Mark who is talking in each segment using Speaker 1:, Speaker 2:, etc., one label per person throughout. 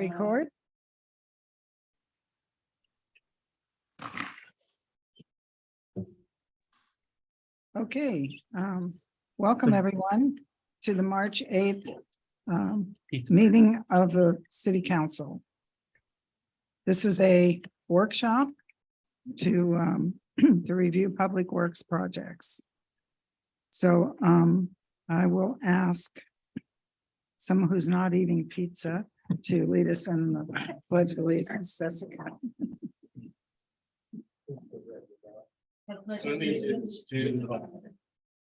Speaker 1: Record. Okay, welcome everyone to the March 8th meeting of the City Council. This is a workshop to to review public works projects. So I will ask someone who's not eating pizza to lead us in the pledge of allegiance. Jessica.
Speaker 2: Allegiance to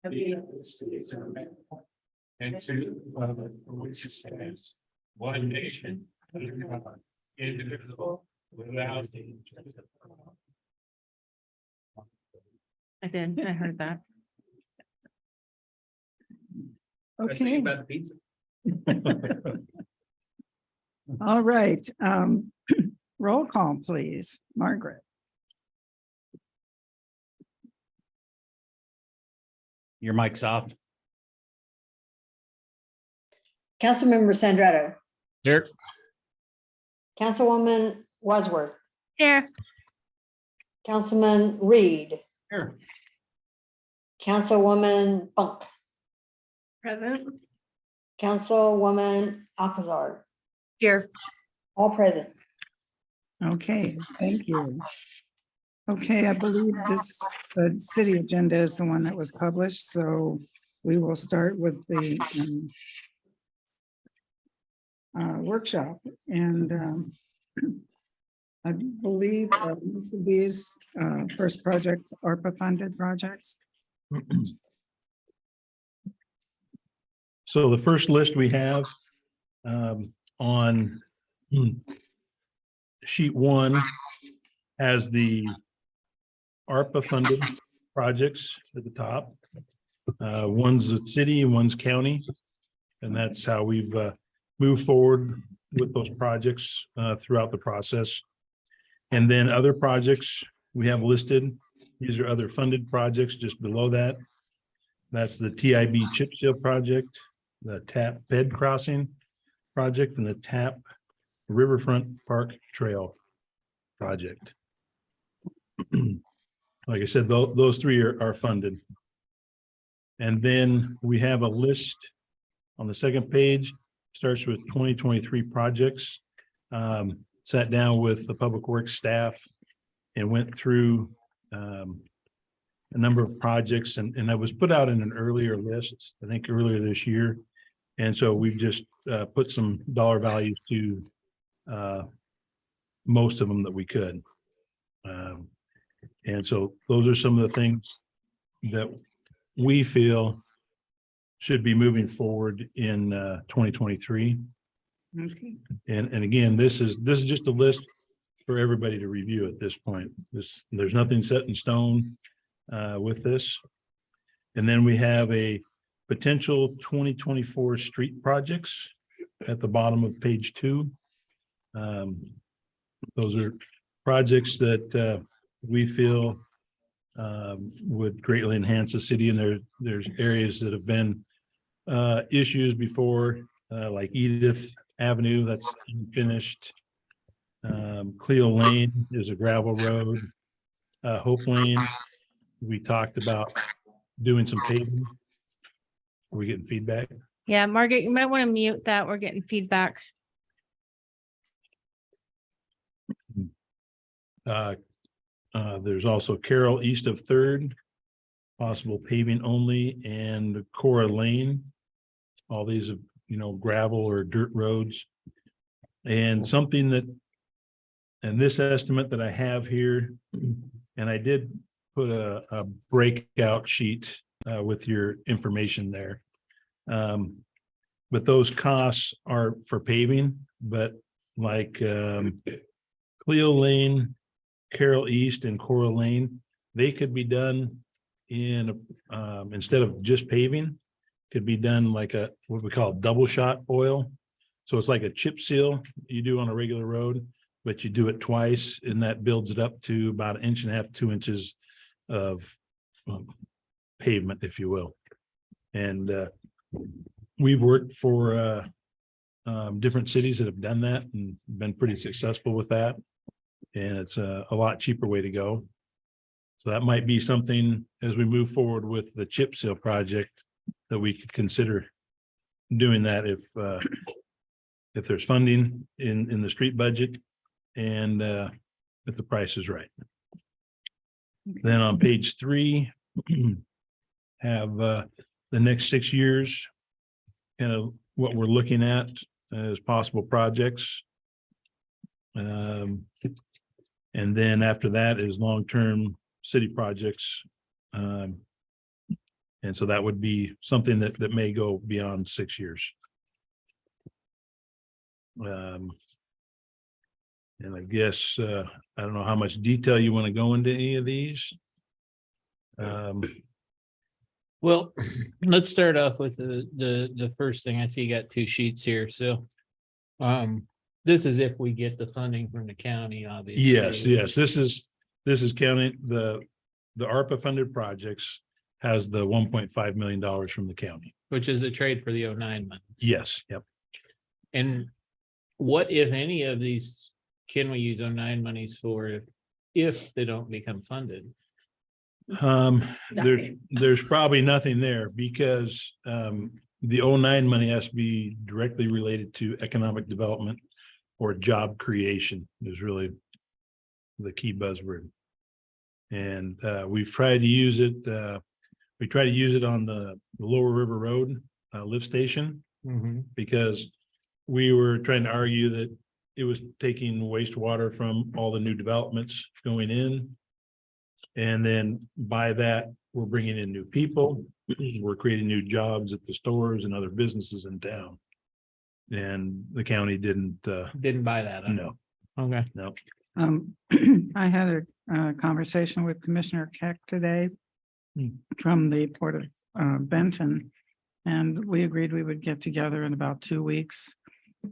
Speaker 2: the United States of America and to the republic for which it stands, one nation, under God, indivisible, without injustice.
Speaker 3: I did, I heard that.
Speaker 1: Okay,
Speaker 2: About the pizza.
Speaker 1: all right. Roll call, please. Margaret.
Speaker 4: Your mic's off.
Speaker 5: Councilmember Sandretto,
Speaker 4: Here.
Speaker 5: Councilwoman Wadsworth,
Speaker 3: Here.
Speaker 5: Councilman Reed,
Speaker 4: Here.
Speaker 5: Councilwoman Bunk,
Speaker 3: Present.
Speaker 5: Councilwoman Alcazar,
Speaker 3: Here.
Speaker 5: all present.
Speaker 1: Okay, thank you. Okay, I believe the city agenda is the one that was published, so we will start with the workshop. And I believe most of these first projects are ARPA funded projects.
Speaker 6: So the first list we have on sheet 1 has the ARPA funded projects at the top. One's the city and one's county. And that's how we've moved forward with those projects throughout the process. And then other projects we have listed. These are other funded projects just below that. That's the TIB chip seal project, the TAP bed crossing project, and the TAP Riverfront Park Trail project. Like I said, those three are funded. And then we have a list on the second page, starts with 2023 projects. Sat down with the Public Works staff and went through a number of projects, and that was put out in an earlier list, I think earlier this year. And so we've just put some dollar values to most of them that we could. And so those are some of the things that we feel should be moving forward in 2023.
Speaker 1: Okay,
Speaker 6: And again, this is just a list for everybody to review at this point. There's nothing set in stone with this. And then we have a potential 2024 street projects at the bottom of page 2. Those are projects that we feel would greatly enhance the city, and there's areas that have been issues before, like Edith Avenue, that's unfinished. Cleo Lane is a gravel road. Hope Lane, we talked about doing some paving. Are we getting feedback?
Speaker 3: Yeah, Margaret, you might want to mute that. We're getting feedback.
Speaker 6: There's also Carroll east of 3rd, possible paving only, and Cora Lane. All these, gravel or dirt roads. And something that, and this estimate that I have here, and I did put a breakout sheet with your information there. But those costs are for paving, but like Cleo Lane, Carroll East, and Cora Lane, they could be done in instead of just paving, could be done like what we call double shot oil. So it's like a chip seal you do on a regular road, but you do it twice, and that builds it up to about 1.5 inches, 2 inches of pavement, if you will. And we've worked for different cities that have done that and been pretty successful with that. And it's a lot cheaper way to go. So that might be something as we move forward with the chip seal project that we could consider doing that if there's funding in the street budget and if the price is right. Then on page 3, have the next 6 years, kind of what we're looking at as possible projects. And then after that is long-term city projects. And so that would be something that may go beyond 6 years. And I guess, I don't know how much detail you want to go into any of these.
Speaker 7: Well, let's start off with the first thing. I see you got 2 sheets here, so. This is if we get the funding from the county, obviously.
Speaker 6: Yes, this is counting the ARPA funded projects has the $1.5 million from the county.
Speaker 7: Which is the trade for the 09 money.
Speaker 6: Yes, yep.
Speaker 7: And what, if any of these, can we use 09 monies for if they don't become funded? There's probably nothing there because the 09 money has to be directly related to economic development or job creation is really the key buzzword. And we've tried to use it. We try to use it on the Lower River Road lift station because we were trying to argue that it was taking wastewater from all the new developments going in. And then by that, we're bringing in new people. We're creating new jobs at the stores and other businesses in town. And the county didn't Buy that.
Speaker 6: no,
Speaker 7: Okay.
Speaker 6: no.
Speaker 1: I had a conversation with Commissioner Keck today from the Port of Benton. And we agreed we would get together in about 2 weeks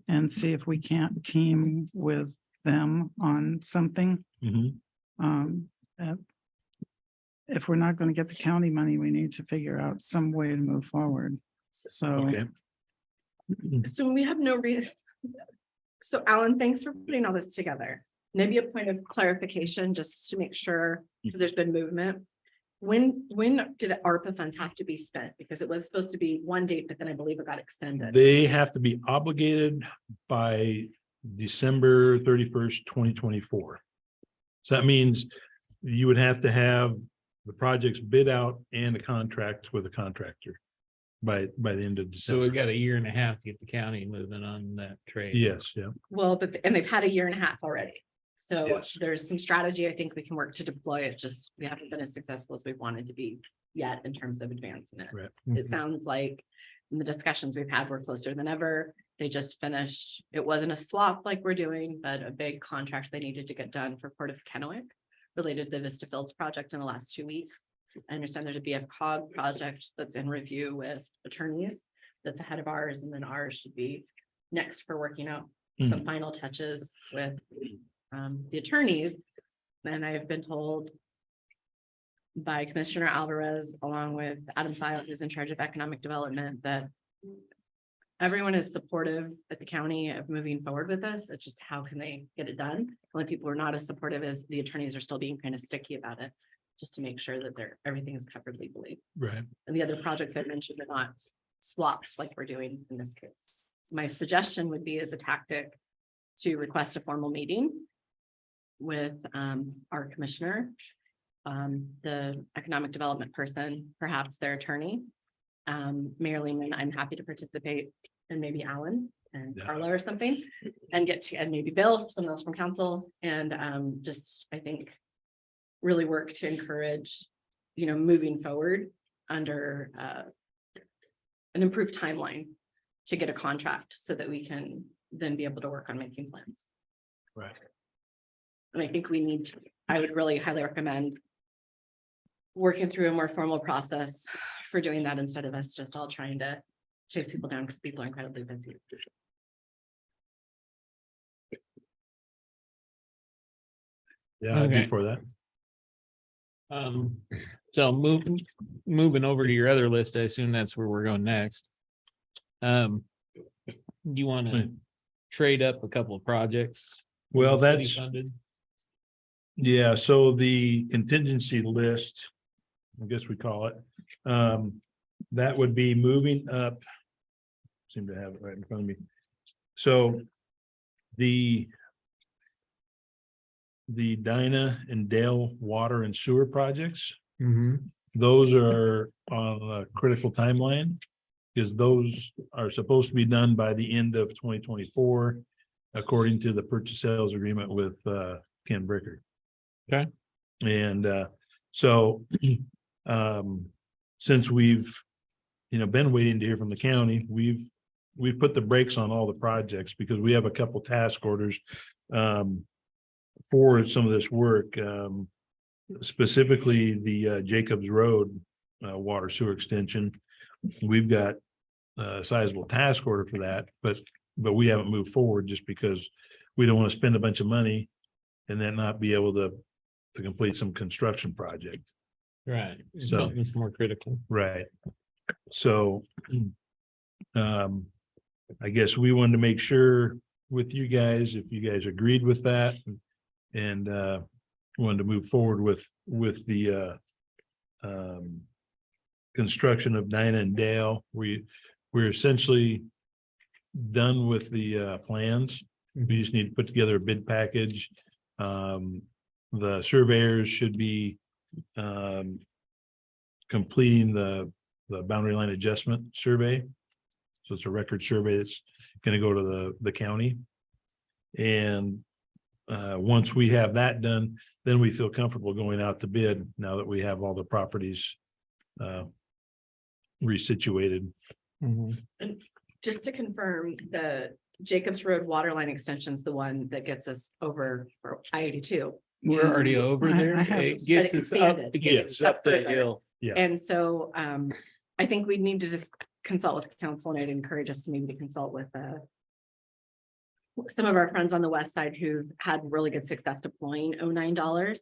Speaker 1: and see if we can't team with them on something.
Speaker 6: Mhm.
Speaker 1: If we're not going to get the county money, we need to figure out some way to move forward. So,
Speaker 6: Okay.
Speaker 8: So we have no reason. So Alan, thanks for putting all this together. Maybe a point of clarification, just to make sure, because there's been movement. When do the ARPA funds have to be spent? Because it was supposed to be one date, but then I believe it got extended.
Speaker 6: They have to be obligated by December 31st, 2024. So that means you would have to have the projects bid out and a contract with a contractor by the end of
Speaker 7: So
Speaker 6: December.
Speaker 7: we've got 1.5 years to get the county moving on that trade.
Speaker 6: Yes, yeah.
Speaker 8: Well, but, and they've had 1.5 years already. So
Speaker 6: Yes.
Speaker 8: there's some strategy I think we can work to deploy it. Just we haven't been as successful as we wanted to be yet in terms of advancing it.
Speaker 6: Right.
Speaker 8: It sounds like in the discussions we've had, we're closer than ever. They just finished, it wasn't a swap like we're doing, but a big contract they needed to get done for Port of Kennewick related to the Vista Fields project in the last 2 weeks. I understand there's a BF project that's in review with attorneys that's ahead of ours, and then ours should be next for working out some final touches with the attorneys. And I have been told by Commissioner Alvarez, along with Adam File, who's in charge of economic development, that everyone is supportive at the county of moving forward with this. It's just how can they get it done? The only people who are not as supportive as the attorneys are still being kind of sticky about it, just to make sure that everything is covered legally.
Speaker 6: Right.
Speaker 8: And the other projects I mentioned are not swaps like we're doing in this case. So my suggestion would be as a tactic to request a formal meeting with our commissioner, the economic development person, perhaps their attorney. Mayor Lehman, I'm happy to participate, and maybe Alan and
Speaker 6: Yeah.
Speaker 8: Carla or something, and and maybe Bill, someone else from council, and just, I think, really work to encourage, moving forward under an improved timeline to get a contract so that we can then be able to work on making plans.
Speaker 6: Right.
Speaker 8: And I think I would really highly recommend working through a more formal process for doing that instead of us just all trying to chase people down because people are incredibly busy.
Speaker 6: Yeah, I'd be
Speaker 7: Okay.
Speaker 6: for that.
Speaker 7: So moving over to your other list, I assume that's where we're going next.
Speaker 2: you want to trade up a couple of projects?
Speaker 7: Well,
Speaker 2: city
Speaker 7: that's,
Speaker 2: funded?
Speaker 7: yeah, so the contingency list, I guess we call it, that would be moving up. Seem to have it right in front of me. So the Dinah and Dale water and sewer projects, those are on a critical timeline. Because those are supposed to be done by the end of 2024, according to the purchase sales agreement with Ken Bricker.
Speaker 2: Okay.
Speaker 7: And so since we've been waiting to hear from the county, we've put the brakes on all the projects because we have a couple task orders for some of this work, specifically the Jacobs Road water sewer extension. We've got a sizable task order for that, but we haven't moved forward just because we don't want to spend a bunch of money and then not be able to complete some construction project.
Speaker 2: Right,
Speaker 7: So-
Speaker 2: something's more critical.
Speaker 7: Right. So I guess we wanted to make sure with you guys, if you guys agreed with that and wanted to move forward with the construction of Dinah and Dale. We're essentially done with the plans. We just need to put together a bid package. The surveyors should be completing the boundary line adjustment survey. So it's a record survey that's going to go to the county. And once we have that done, then we feel comfortable going out to bid now that we have all the properties resituated.
Speaker 8: Just to confirm, the Jacobs Road water line extension is the one that gets us over for I-82.
Speaker 2: We're already over
Speaker 1: I
Speaker 2: there.
Speaker 1: have-
Speaker 2: It gets us up,
Speaker 8: expanded.
Speaker 2: it gets us up the hill.
Speaker 7: Yeah.
Speaker 8: And so I think we need to just consult with council, and I'd encourage us to maybe to consult with some of our friends on the west side who had really good success deploying $09,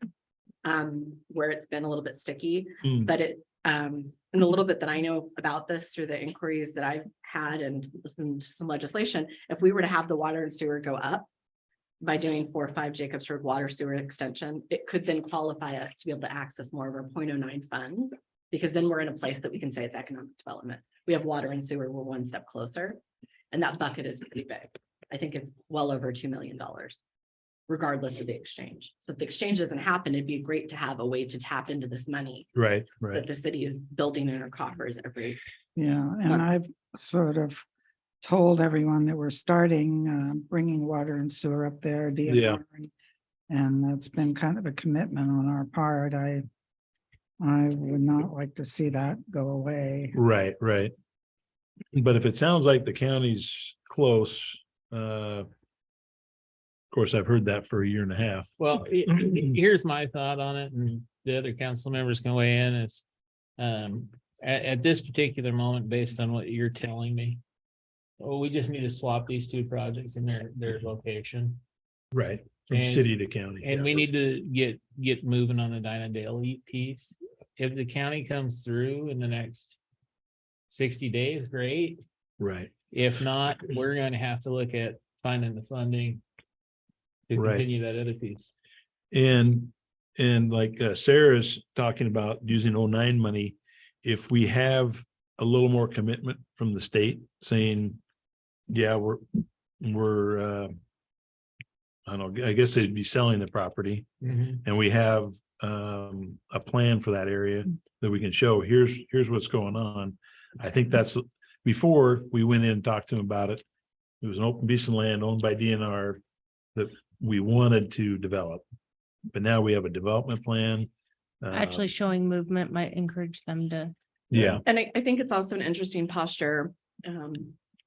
Speaker 8: where it's been a little bit sticky,
Speaker 7: Mm.
Speaker 8: but and the little bit that I know about this through the inquiries that I've had and listened to some legislation, if we were to have the water and sewer go up by doing 4 or 5 Jacobs Road water sewer extension, it could then qualify us to be able to access more of our 0.09 funds, because then we're in a place that we can say it's economic development. We have water and sewer, we're one step closer, and that bucket is pretty big. I think it's well over $2 million, regardless of the exchange. So if the exchange doesn't happen, it'd be great to have a way to tap into this money
Speaker 7: Right,
Speaker 8: that
Speaker 7: right.
Speaker 8: the city is building in our coffers every.
Speaker 1: Yeah, and I've sort of told everyone that we're starting bringing water and sewer up there. DNR, and that's been kind of a commitment on our part. I would not like to see that go away.
Speaker 7: Right, right. But if it sounds like the county's close, of course, I've heard that for a year and a half.
Speaker 2: Well, here's my thought on it, and the other council members can weigh in is, at this particular moment, based on what you're telling me, well, we just need to swap these 2 projects in their location.
Speaker 7: Right. From
Speaker 2: And-
Speaker 7: city to county.
Speaker 2: And
Speaker 7: yeah.
Speaker 2: we need to get moving on the Dinah Dale piece. If the county comes through in the next 60 days, great.
Speaker 7: Right,
Speaker 2: If not, we're going to have to look at finding the funding to
Speaker 7: Right.
Speaker 2: continue that other piece.
Speaker 7: and like Sarah's talking about using 09 money, if we have a little more commitment from the state saying, yeah, we're I don't know, I guess they'd be selling the property, and we have a plan for that area that we can show, here's what's going on. I think that's, before we went in and talked to them about it, it was an open piece of land owned by DNR that we wanted to develop. But now we have a development plan.
Speaker 3: Actually showing movement might encourage them to.
Speaker 7: Yeah,
Speaker 8: And I think it's also an interesting posture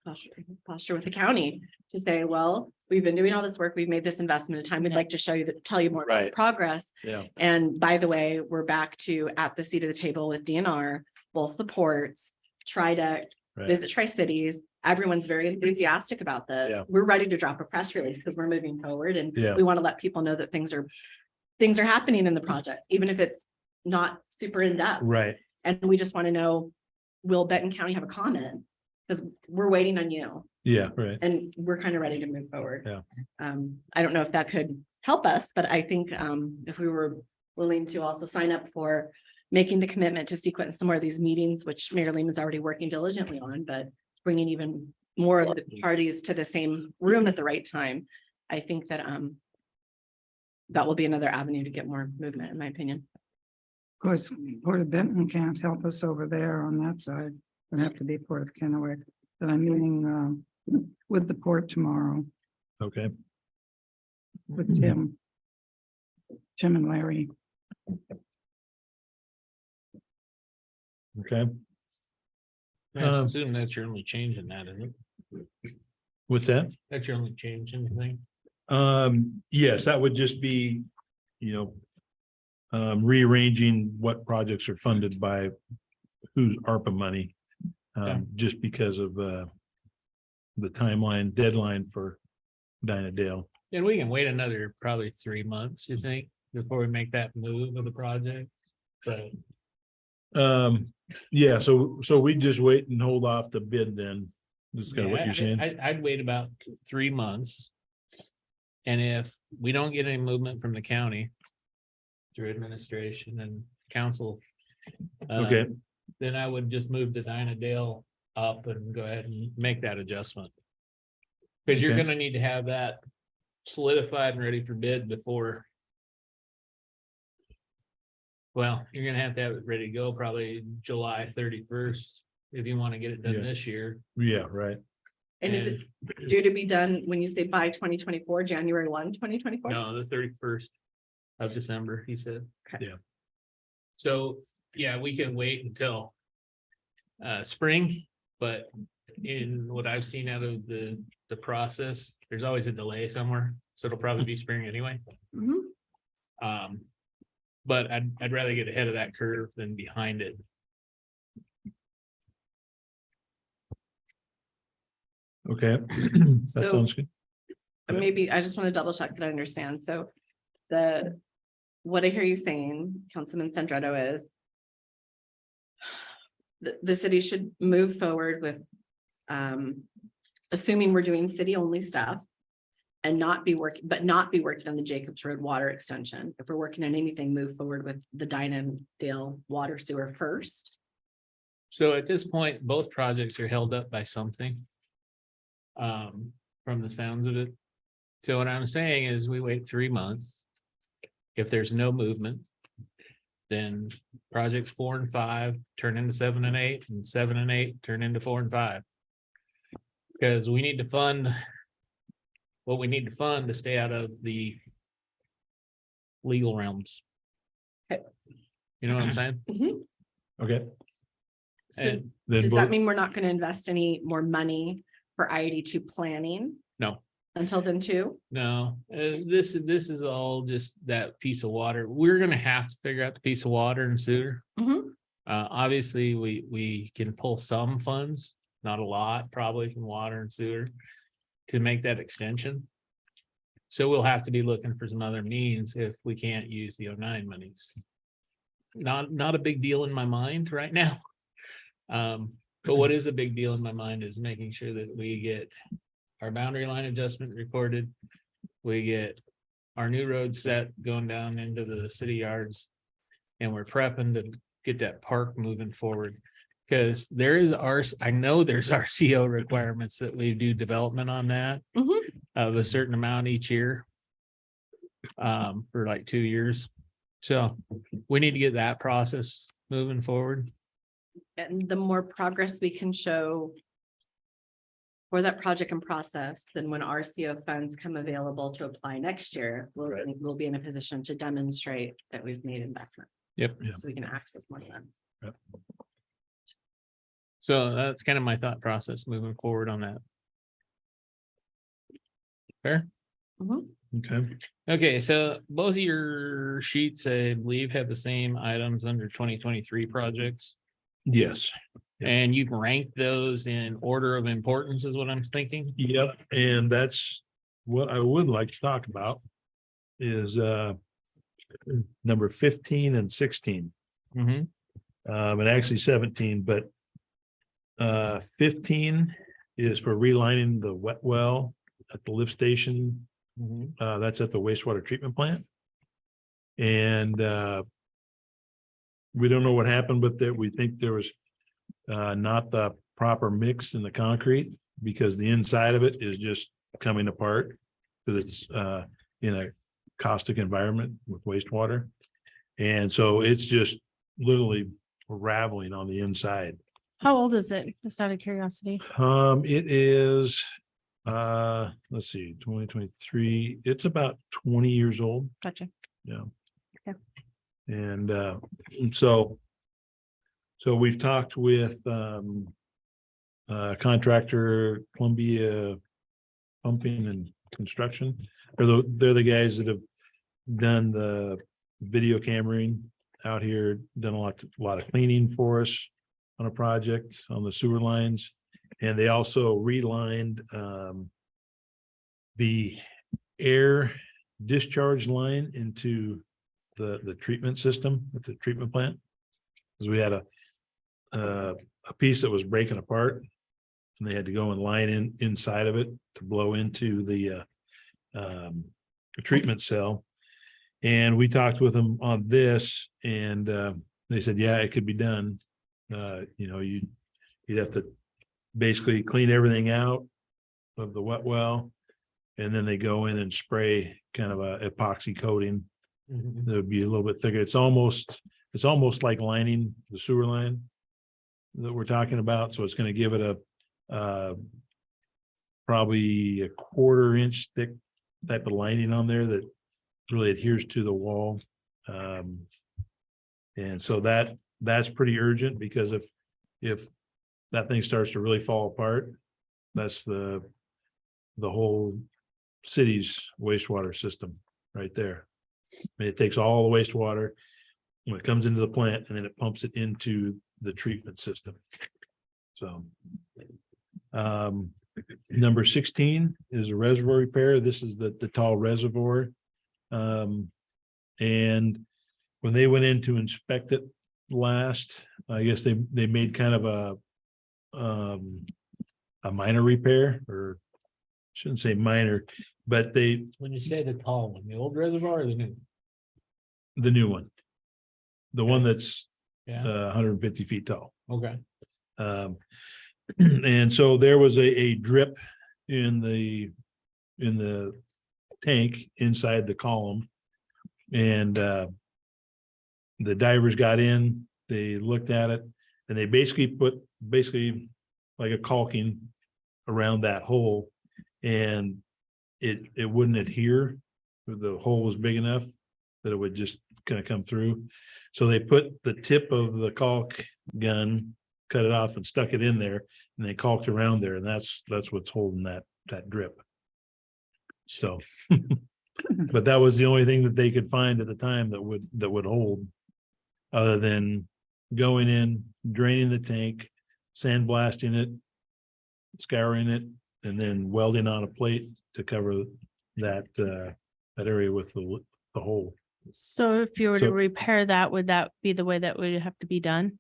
Speaker 8: with the county to say, well, we've been doing all this work, we've made this investment of time, we'd
Speaker 3: Yeah.
Speaker 8: like to show you that, tell you more about the
Speaker 7: Right.
Speaker 8: progress.
Speaker 7: yeah,
Speaker 8: And by the way, we're back to at the seat of the table with DNR, both the ports, try to
Speaker 7: right,
Speaker 8: visit Tri-Cities. Everyone's very enthusiastic about this.
Speaker 7: Yeah.
Speaker 8: We're ready to drop a press release because we're moving forward and
Speaker 7: Yeah.
Speaker 8: we want to let people know that things are happening in the project, even if it's not super in depth.
Speaker 7: right,
Speaker 8: And we just want to know, will Benton County have a comment? Because we're waiting on you
Speaker 6: Yeah, right.
Speaker 8: and we're kind of ready to move forward.
Speaker 6: Yeah.
Speaker 8: I don't know if that could help us, but I think if we were willing to also sign up for making the commitment to sequence some more of these meetings, which Mayor Lehman's already working diligently on, but bringing even more of the parties to the same room at the right time. I think that that will be another avenue to get more movement, in my opinion.
Speaker 1: Of course, Port of Benton can't help us over there on that side. It'd have to be Port of Kennewick, but I'm meeting with the port tomorrow
Speaker 6: Okay.
Speaker 1: with Tim and Larry.
Speaker 6: Okay.
Speaker 2: I assume that's your only change in that, isn't it?
Speaker 6: What's that?
Speaker 2: That's your only change in the thing.
Speaker 6: Yes, that would just be, rearranging what projects are funded by whose ARPA money.
Speaker 2: Okay.
Speaker 6: Just because of, the deadline for Dinah Dale.
Speaker 2: And we can wait another probably 3 months, you think, before we make that move of the project? But
Speaker 6: Yeah, so we just wait and hold off the bid then. This is kind of what you're saying.
Speaker 2: I'd wait about 3 months. And if we don't get any movement from the county through administration and council.
Speaker 6: Okay.
Speaker 2: Then I would just move the Dinah Dale up and go ahead and make that adjustment. Because you're
Speaker 6: Okay.
Speaker 2: gonna need to have that solidified and ready for bid before. Well, you're gonna have to have it ready to go probably July 31st if you want to get it done
Speaker 6: Yeah.
Speaker 2: this year.
Speaker 6: Yeah, right.
Speaker 8: And is it due to be done when you say by 2024, January 1, 2024?
Speaker 2: No, the 31st of December, he said.
Speaker 8: Okay.
Speaker 6: Yeah.
Speaker 2: So, yeah, we can wait until spring, but in what I've seen out of the process, there's always a delay somewhere, so it'll probably be spring anyway.
Speaker 8: Mhm.
Speaker 2: But I'd rather get ahead of that curve than behind it.
Speaker 6: Okay. That
Speaker 8: So-
Speaker 6: sounds good.
Speaker 8: And maybe I just want to double check that I understand. So what I hear you saying, Councilman Sandretto, is the city should move forward with assuming we're doing city only stuff and not be working on the Jacobs Road water extension. If we're working on anything, move forward with the Dinah Dale water sewer first.
Speaker 2: So at this point, both projects are held up by something. From the sounds of it. So what I'm saying is we wait 3 months. If there's no movement. Then projects 4 and 5 turn into 7 and 8, and 7 and 8 turn into 4 and 5. Because we need to fund. What we need to fund to stay out of the. Legal realms.
Speaker 8: Okay.
Speaker 2: You know what I'm saying?
Speaker 6: Okay.
Speaker 8: So
Speaker 2: And
Speaker 6: Then
Speaker 8: does
Speaker 6: we'll-
Speaker 8: that mean we're not going to invest any more money for IAD2 planning
Speaker 2: no.
Speaker 8: until then too?
Speaker 2: No, this is all just that piece of water. We're gonna have to figure out the piece of water and sewer.
Speaker 8: Mhm.
Speaker 2: Obviously, we can pull some funds, not a lot, probably from water and sewer. To make that extension. So we'll have to be looking for some other means if we can't use the 09 monies. Not a big deal in my mind right now. But what is a big deal in my mind is making sure that we get our boundary line adjustment recorded. We get our new road set going down into the city yards. And we're prepping to get that park moving forward. Because I know there's RCO requirements that we do development on that.
Speaker 8: Mhm.
Speaker 2: Of a certain amount each year. For like 2 years. So we need to get that process moving forward.
Speaker 8: And the more progress we can show for that project and process, then when RCO funds come available to apply next year, we'll be in a position to demonstrate that we've made investment.
Speaker 2: Yep.
Speaker 6: Yeah.
Speaker 8: So we can access more funds.
Speaker 2: So that's kind of my thought process moving forward on that. Fair?
Speaker 8: Mhm.
Speaker 6: Okay.
Speaker 2: Okay, so both of your sheets, I believe, have the same items under 2023 projects.
Speaker 6: Yes. Yep.
Speaker 2: And you can rank those in order of importance is what I'm thinking.
Speaker 6: Yep, and that's what I would like to talk about is number 15 and 16.
Speaker 2: Mhm.
Speaker 6: And actually 17, but
Speaker 7: 15 is for relining the wet well at the lift station. That's at the wastewater treatment plant. And we don't know what happened with it. We think there was not the proper mix in the concrete because the inside of it is just coming apart because it's in a caustic environment with wastewater. And so it's just literally raveling on the inside.
Speaker 3: How old is it? Just out of curiosity.
Speaker 7: It is, let's see, 2023. It's about 20 years old.
Speaker 3: Gotcha.
Speaker 7: Yeah.
Speaker 3: Okay.
Speaker 7: And so we've talked with contractor Columbia Pumping and Construction. They're the guys that have done the video cameraing out here, done a lot of cleaning for us on a project on the sewer lines. And they also relined the air discharge line into the treatment system at the treatment plant. Because we had a piece that was breaking apart and they had to go and line inside of it to blow into the treatment cell. And we talked with them on this and they said, yeah, it could be done. You'd have to basically clean everything out of the wet well. And then they go in and spray kind of a epoxy coating that would be a little bit thicker. It's almost like lining the sewer line that we're talking about. So it's going to give it a probably a 1/4 inch thick type of lining on there that really adheres to the wall. And so that's pretty urgent because if that thing starts to really fall apart, that's the whole city's wastewater system right there. I mean, it takes all the wastewater when it comes into the plant and then it pumps it into the treatment system. So number 16 is a reservoir repair. This is the tall reservoir. And when they went in to inspect it last, I guess they made kind of a minor repair, or shouldn't say minor, but
Speaker 2: When you say the tall one, the old reservoir or the new?
Speaker 7: the new one, the one that's
Speaker 2: Yeah,
Speaker 7: 150 feet tall.
Speaker 2: okay.
Speaker 7: And so there was a drip in the tank inside the column. And the divers got in, they looked at it, and they basically put like a caulking around that hole. And it wouldn't adhere. The hole was big enough that it would just kind of come through. So they put the tip of the caulk gun, cut it off and stuck it in there, and they caulked around there, and that's what's holding that drip. So, but that was the only thing that they could find at the time that would hold, other than going in, draining the tank, sandblasting it, scouring it, and then welding on a plate to cover that area with the hole.
Speaker 3: So if you were
Speaker 7: So-
Speaker 3: to repair that, would that be the way that would have to be done?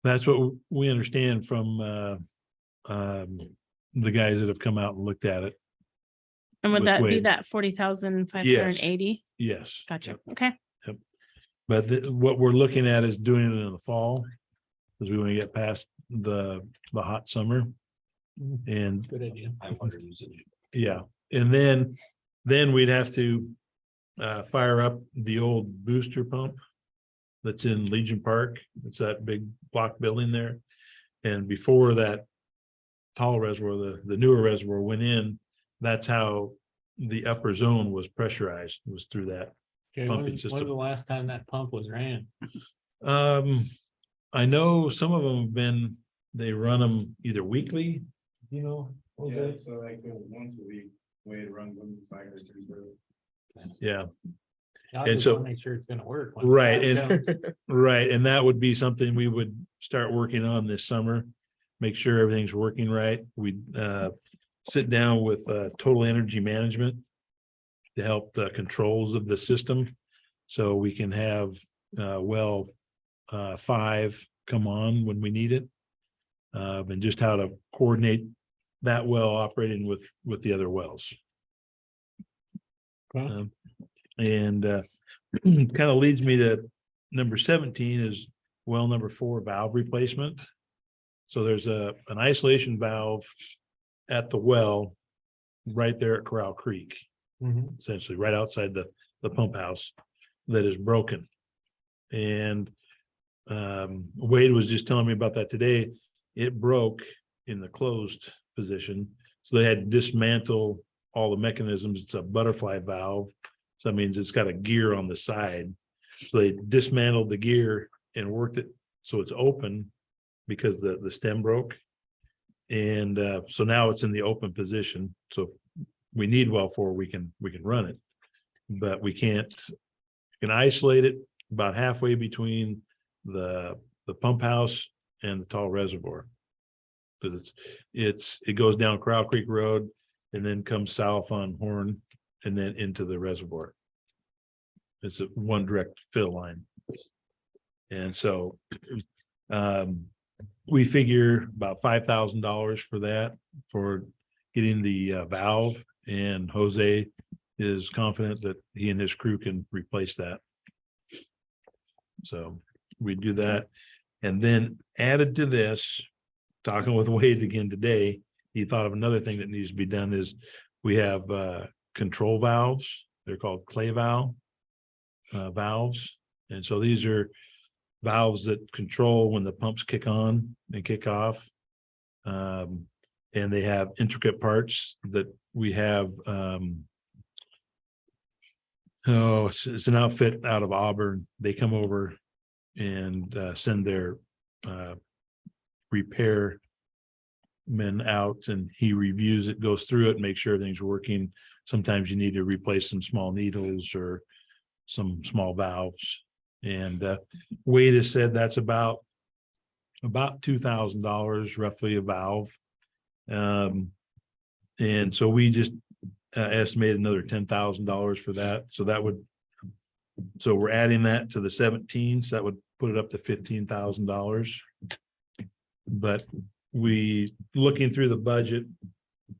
Speaker 7: That's what we understand from the guys that have come out and looked at it.
Speaker 3: And would
Speaker 7: With
Speaker 3: that be
Speaker 7: Wade.
Speaker 3: that 40,580?
Speaker 7: Yes.
Speaker 3: Gotcha.
Speaker 7: Yep.
Speaker 3: Okay.
Speaker 7: But what we're looking at is doing it in the fall, because we want to get past the hot summer. And
Speaker 2: Good idea.
Speaker 7: yeah, and then we'd have to fire up the old booster pump that's in Legion Park. It's that big block building there. And before that tall reservoir, the newer reservoir went in, that's how the upper zone was pressurized, was through that.
Speaker 2: Okay,
Speaker 7: Pumping
Speaker 2: when's
Speaker 7: system.
Speaker 2: the last time that pump was ran?
Speaker 7: I know some of them have been, they run them either weekly, okay?
Speaker 9: So like once a week, way to run them cycles.
Speaker 7: Yeah,
Speaker 2: I
Speaker 7: And
Speaker 2: just
Speaker 7: so-
Speaker 2: wanna make sure it's gonna work. when
Speaker 7: right,
Speaker 2: the time
Speaker 7: and
Speaker 2: comes.
Speaker 7: right, and that would be something we would start working on this summer. Make sure everything's working right. We sit down with Total Energy Management to help the controls of the system, so we can have 5 come on when we need it. And just how to coordinate that well operating with the other wells.
Speaker 2: Okay.
Speaker 7: And kind of leads me to number 17 is well number 4, valve replacement. So there's an isolation valve at the well right there at Corral Creek, essentially right outside the pump house that is broken. And Wade was just telling me about that today. It broke in the closed position. So they had to dismantle all the mechanisms. It's a butterfly valve. So that means it's got a gear on the side. So they dismantled the gear and worked it so it's open because the stem broke. And so now it's in the open position. So we need well 4, we can run it, but we can't. You can isolate it about halfway between the pump house and the tall reservoir. Because it goes down Corral Creek Road and then comes south on Horn and then into the reservoir. It's a one direct fill line. And so we figure about $5,000 for that, for getting the valve, and Jose is confident that he and his crew can replace that. So we do that. And then added to this, talking with Wade again today, he thought of another thing that needs to be done is we have control valves. They're called clay valves. And so these are valves that control when the pumps kick on and kick off. And they have intricate parts that we have. It's an outfit out of Auburn. They come over and send their repair men out, and he reviews it, goes through it, makes sure everything's working. Sometimes you need to replace some small needles or some small valves. And Wade has said that's about $2,000 roughly a valve. And so we just estimated another $10,000 for that. So we're adding that to the 17, so that would put it up to $15,000. But looking through the budget,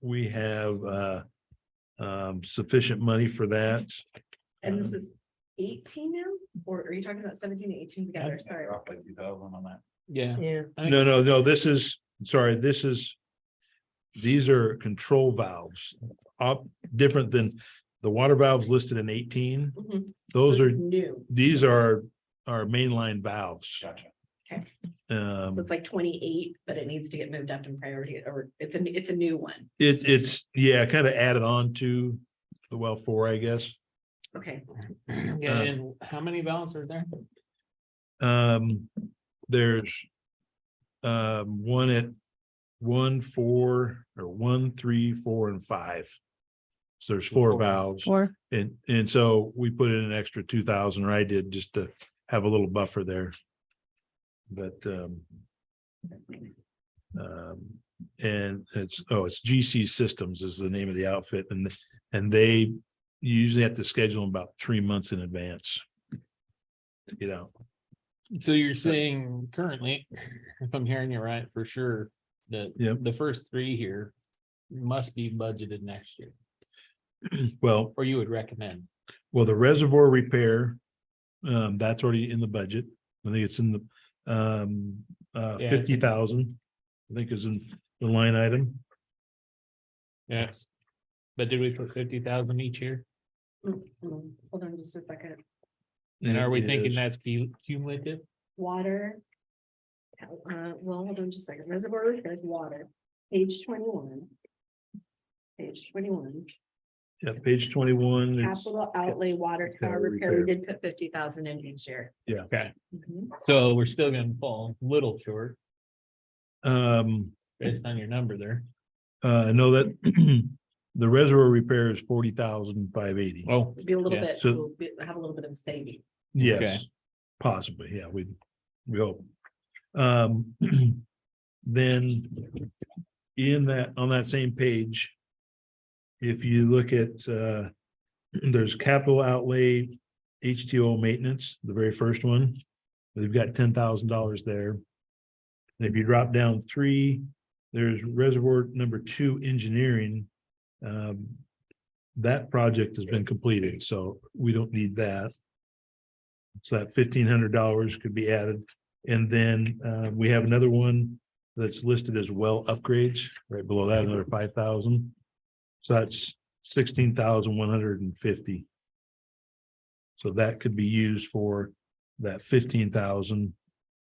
Speaker 7: we have sufficient money for that.
Speaker 8: And this is 18 now, or are you talking about 17 and 18 together? Sorry.
Speaker 2: Yeah.
Speaker 5: Yeah.
Speaker 7: No, these are control valves, different than the water valves listed in 18.
Speaker 8: Mhm.
Speaker 7: Those
Speaker 8: So
Speaker 7: are,
Speaker 8: it's new.
Speaker 7: these are our mainline valves.
Speaker 9: Gotcha.
Speaker 8: Okay. So it's like 28, but it needs to get moved up in priority, or it's a new one.
Speaker 7: It's kind of added on to the well 4, I guess.
Speaker 8: Okay.
Speaker 2: Yeah, and how many valves are there?
Speaker 7: There's one at 1, 4, or 1, 3, 4, and 5. So there's 4 valves,
Speaker 3: Or
Speaker 7: and so we put in an extra 2,000, or I did, just to have a little buffer there. But and it's GC Systems is the name of the outfit, and they usually have to schedule them about 3 months in advance to get out.
Speaker 2: So you're saying currently, if I'm hearing you right, for sure, that
Speaker 7: Yep.
Speaker 2: the first 3 here must be budgeted next year,
Speaker 7: Well,
Speaker 2: or you would recommend.
Speaker 7: the reservoir repair, that's already in the budget. I think it's in the
Speaker 2: Yeah.
Speaker 7: 50,000. I think is in the line item.
Speaker 2: Yes. But did we put 50,000 each year?
Speaker 8: Hold on just a second.
Speaker 2: And are we
Speaker 7: It
Speaker 2: thinking
Speaker 7: is.
Speaker 2: that's cumulative?
Speaker 8: Water. Well, hold on just a second. Reservoir repairs, water, page 21. Page 21,
Speaker 7: Yeah, page 21. it's-
Speaker 8: capital outlay water tower
Speaker 7: Tower
Speaker 8: repair, we
Speaker 7: repair.
Speaker 8: did put 50,000 in each year.
Speaker 2: Okay,
Speaker 8: Mhm.
Speaker 2: so we're still gonna fall a little short
Speaker 7: Um,
Speaker 2: based on your number there.
Speaker 7: I know that the reservoir repair is 40,580.
Speaker 2: Oh,
Speaker 8: It'd be a little
Speaker 2: Yeah.
Speaker 8: bit,
Speaker 7: So-
Speaker 8: have a little bit of saving.
Speaker 7: Yes, possibly. Yeah, we hope. Then on that same page, if you look at, there's capital outlay, HTO maintenance, the very first one. They've got $10,000 there. And if you drop down 3, there's reservoir number 2 engineering. That project has been completed, so we don't need that. So that $1,500 could be added. And then we have another one that's listed as well upgrades, right below that, another 5,000. So that's 16,150. So that could be used for that 15,000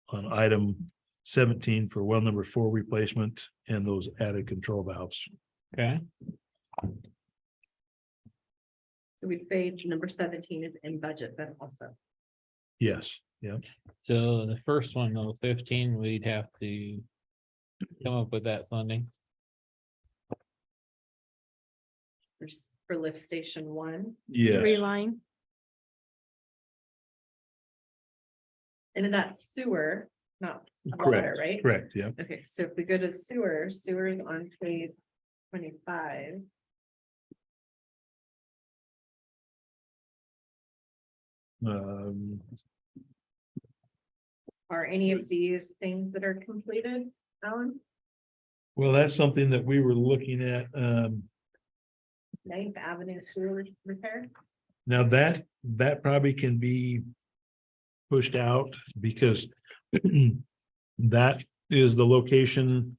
Speaker 7: on item 17 for well number 4 replacement and those added control valves.
Speaker 2: Okay.
Speaker 8: So we'd say number 17 is in budget then also.
Speaker 7: Yes, yeah.
Speaker 2: So the first one, though, 15, we'd have to come up with that funding.
Speaker 8: For lift station 1.
Speaker 7: Yes,
Speaker 3: reline.
Speaker 8: And then that's sewer, not water,
Speaker 7: correct,
Speaker 8: right?
Speaker 7: correct, yeah.
Speaker 8: Okay, so if we go to sewer, sewer is on page 25. Are any of these things that are completed, Alan?
Speaker 7: Well, that's something that we were looking at.
Speaker 8: 9th Avenue sewer repair?
Speaker 7: Now that probably can be pushed out because that is the location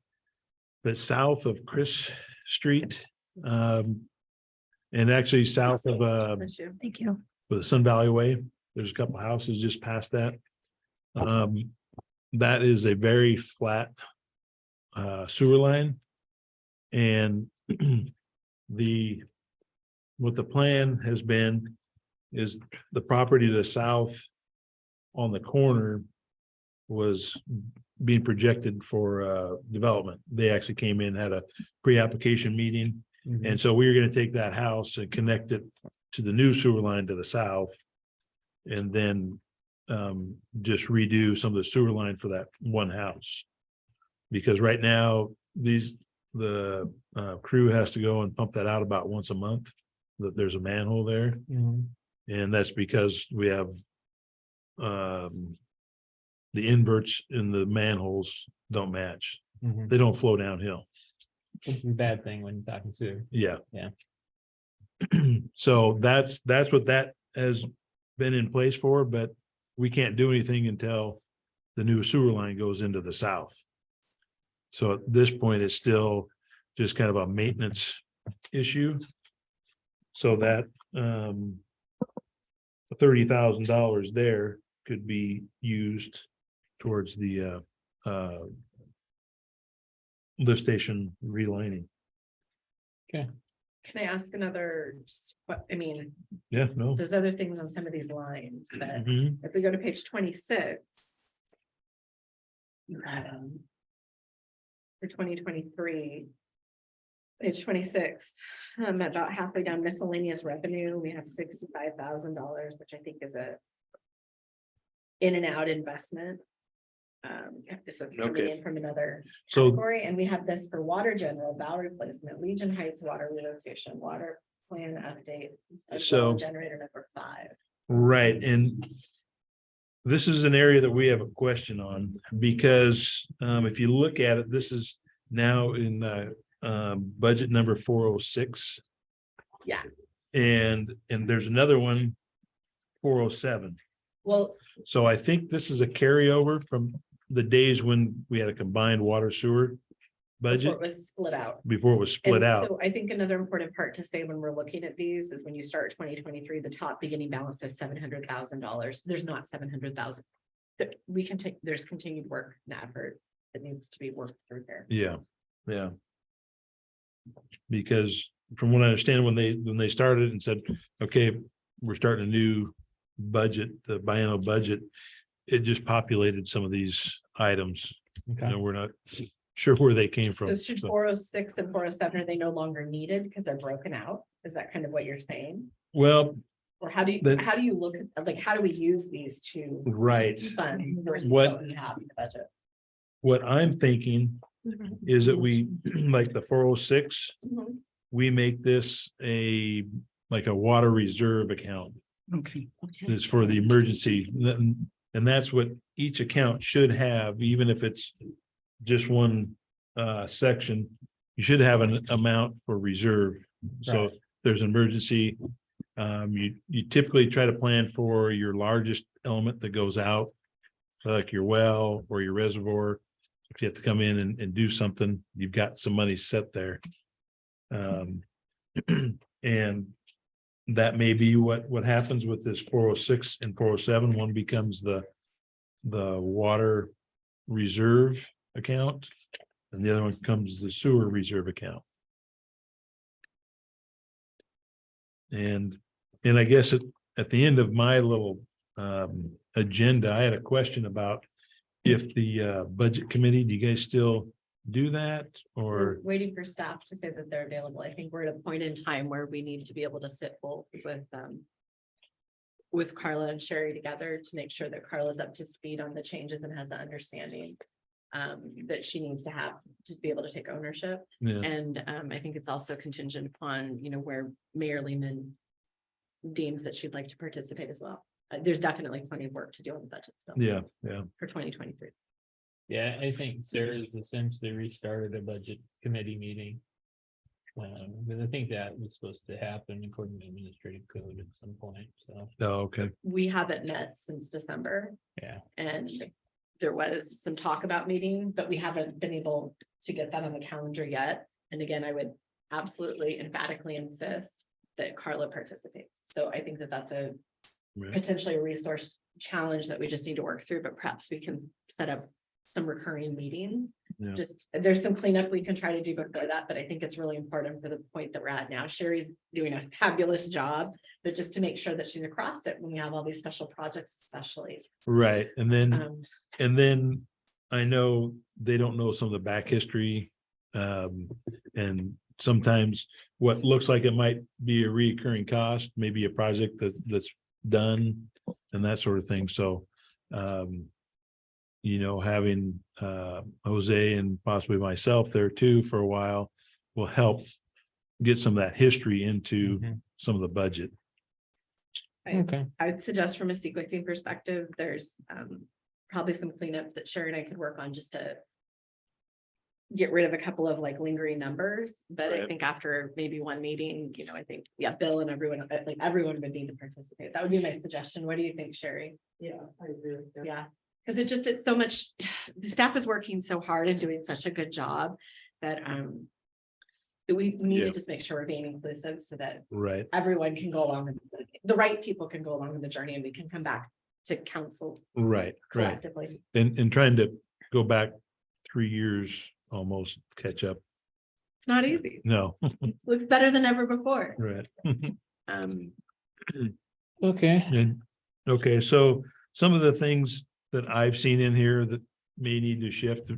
Speaker 7: that's south of Chris Street. And actually south of
Speaker 8: Bless you.
Speaker 3: Thank you.
Speaker 7: the Sun Valley Way. There's a couple houses just past that. That is a very flat sewer line. And what the plan has been is the property to the south on the corner was being projected for development. They actually came in, had a pre-application meeting. And so we were gonna take that house and connect it to the new sewer line to the south. And then just redo some of the sewer line for that one house. Because right now, the crew has to go and pump that out about once a month, that there's a manhole there. And that's because we have the inverts in the manholes don't match. They don't flow downhill.
Speaker 2: Which is a bad thing when you're talking sewer.
Speaker 7: Yeah.
Speaker 2: Yeah.
Speaker 7: So that's what that has been in place for, but we can't do anything until the new sewer line goes into the south. So at this point, it's still just kind of a maintenance issue. So that $30,000 there could be used towards the lift station relining.
Speaker 8: Can I ask another, I mean,
Speaker 7: Yeah, no.
Speaker 8: there's other things on some of these lines, but
Speaker 7: Mhm.
Speaker 8: if we go to page 26. For 2023. Page 26, about halfway down miscellaneous revenue, we have $65,000, which I think is a. In and out investment. So it's coming
Speaker 7: Okay.
Speaker 8: in from another
Speaker 7: So,
Speaker 8: category, and we have this for water general, valve replacement, Legion Heights water relocation, water plan update. as well as
Speaker 7: So-
Speaker 8: generator number 5.
Speaker 7: right, and this is an area that we have a question on, because if you look at it, this is now in budget number 406.
Speaker 8: Yeah.
Speaker 7: And there's another one, 407.
Speaker 8: Well,
Speaker 7: So I think this is a carryover from the days when we had a combined water sewer
Speaker 8: before
Speaker 7: budget
Speaker 8: it was split out.
Speaker 7: before it was split
Speaker 8: And
Speaker 7: out.
Speaker 8: so I think another important part to say when we're looking at these is when you start 2023, the top beginning balance is $700,000. There's not 700,000. We can take, there's continued work and effort that needs to be worked through there.
Speaker 7: Yeah, yeah. Because from what I understand, when they started and said, okay, we're starting a new budget, the biennial budget, it just populated some of these items.
Speaker 2: Okay.
Speaker 7: And we're not sure where they came
Speaker 8: So
Speaker 7: from.
Speaker 8: should
Speaker 7: So-
Speaker 8: 406 and 407, are they no longer needed because they're broken out? Is that kind of what you're saying?
Speaker 7: Well,
Speaker 8: Or how do you look at, like, how do we use these two
Speaker 7: right.
Speaker 8: funds versus
Speaker 7: What-
Speaker 8: what we have in the budget?
Speaker 7: What I'm thinking is that we, like the 406,
Speaker 8: Mhm.
Speaker 7: we make this like a water reserve account.
Speaker 1: Okay,
Speaker 7: It's for the emergency. And that's what each account should have, even if it's just one section, you should have an amount for reserve. So if there's an emergency. You typically try to plan for your largest element that goes out, like your well or your reservoir. If you have to come in and do something, you've got some money set there. And that may be what happens with this 406 and 407. One becomes the water reserve account, and the other one comes the sewer reserve account. And I guess at the end of my little agenda, I had a question about if the budget committee, do you guys still do that
Speaker 8: We're
Speaker 7: or?
Speaker 8: waiting for staff to say that they're available. I think we're at a point in time where we need to be able to sit both with Carla and Sherry together to make sure that Carla's up to speed on the changes and has an understanding that she needs to have to be able to take ownership.
Speaker 7: Yeah,
Speaker 8: And I think it's also contingent upon, where Mayor Lehman deems that she'd like to participate as well. There's definitely plenty of work to do on the budget still.
Speaker 7: yeah.
Speaker 8: For 2023.
Speaker 2: Yeah, I think Sarah's essentially restarted a budget committee meeting. Because I think that was supposed to happen according to administrative code at some point, so,
Speaker 7: Oh, okay.
Speaker 8: We haven't met since December.
Speaker 2: yeah.
Speaker 8: And there was some talk about meeting, but we haven't been able to get that on the calendar yet. And again, I would absolutely emphatically insist that Carla participates. So I think that that's a
Speaker 7: Right.
Speaker 8: potentially a resource challenge that we just need to work through, but perhaps we can set up some recurring meeting.
Speaker 7: Yeah.
Speaker 8: Just, there's some cleanup we can try to do before that, but I think it's really important for the point that we're at now. Sherry's doing a fabulous job, but just to make sure that she's across it when we have all these special projects, especially.
Speaker 7: Right. And then I know they don't know some of the back history. And sometimes what looks like it might be a recurring cost, maybe a project that's done and that sort of thing. So, having Jose and possibly myself there too for a while will help get some of that history into some of the budget.
Speaker 2: Okay.
Speaker 8: I would suggest from a sequencing perspective, there's probably some cleanup that Sherry and I could work on just to get rid of a couple of like lingering numbers, but I
Speaker 7: Right.
Speaker 8: think after maybe one meeting, I think, Bill and everyone, like everyone would need to participate. That would be my suggestion. What do you think, Sherry?
Speaker 5: Yeah, I agree with you.
Speaker 8: Yeah, because it's so much, the staff is working so hard and doing such a good job that we need
Speaker 7: Yeah.
Speaker 8: to just make sure we're being inclusive so that
Speaker 7: Right.
Speaker 8: everyone can go along with the right people can go along with the journey and we can come back to council
Speaker 7: Right.
Speaker 8: collectively.
Speaker 7: And trying to go back 3 years, almost catch up.
Speaker 8: It's not easy.
Speaker 7: No,
Speaker 8: It looks better than ever before.
Speaker 7: right.
Speaker 8: Um,
Speaker 2: Okay.
Speaker 7: And, okay, so some of the things that I've seen in here that may need to shift,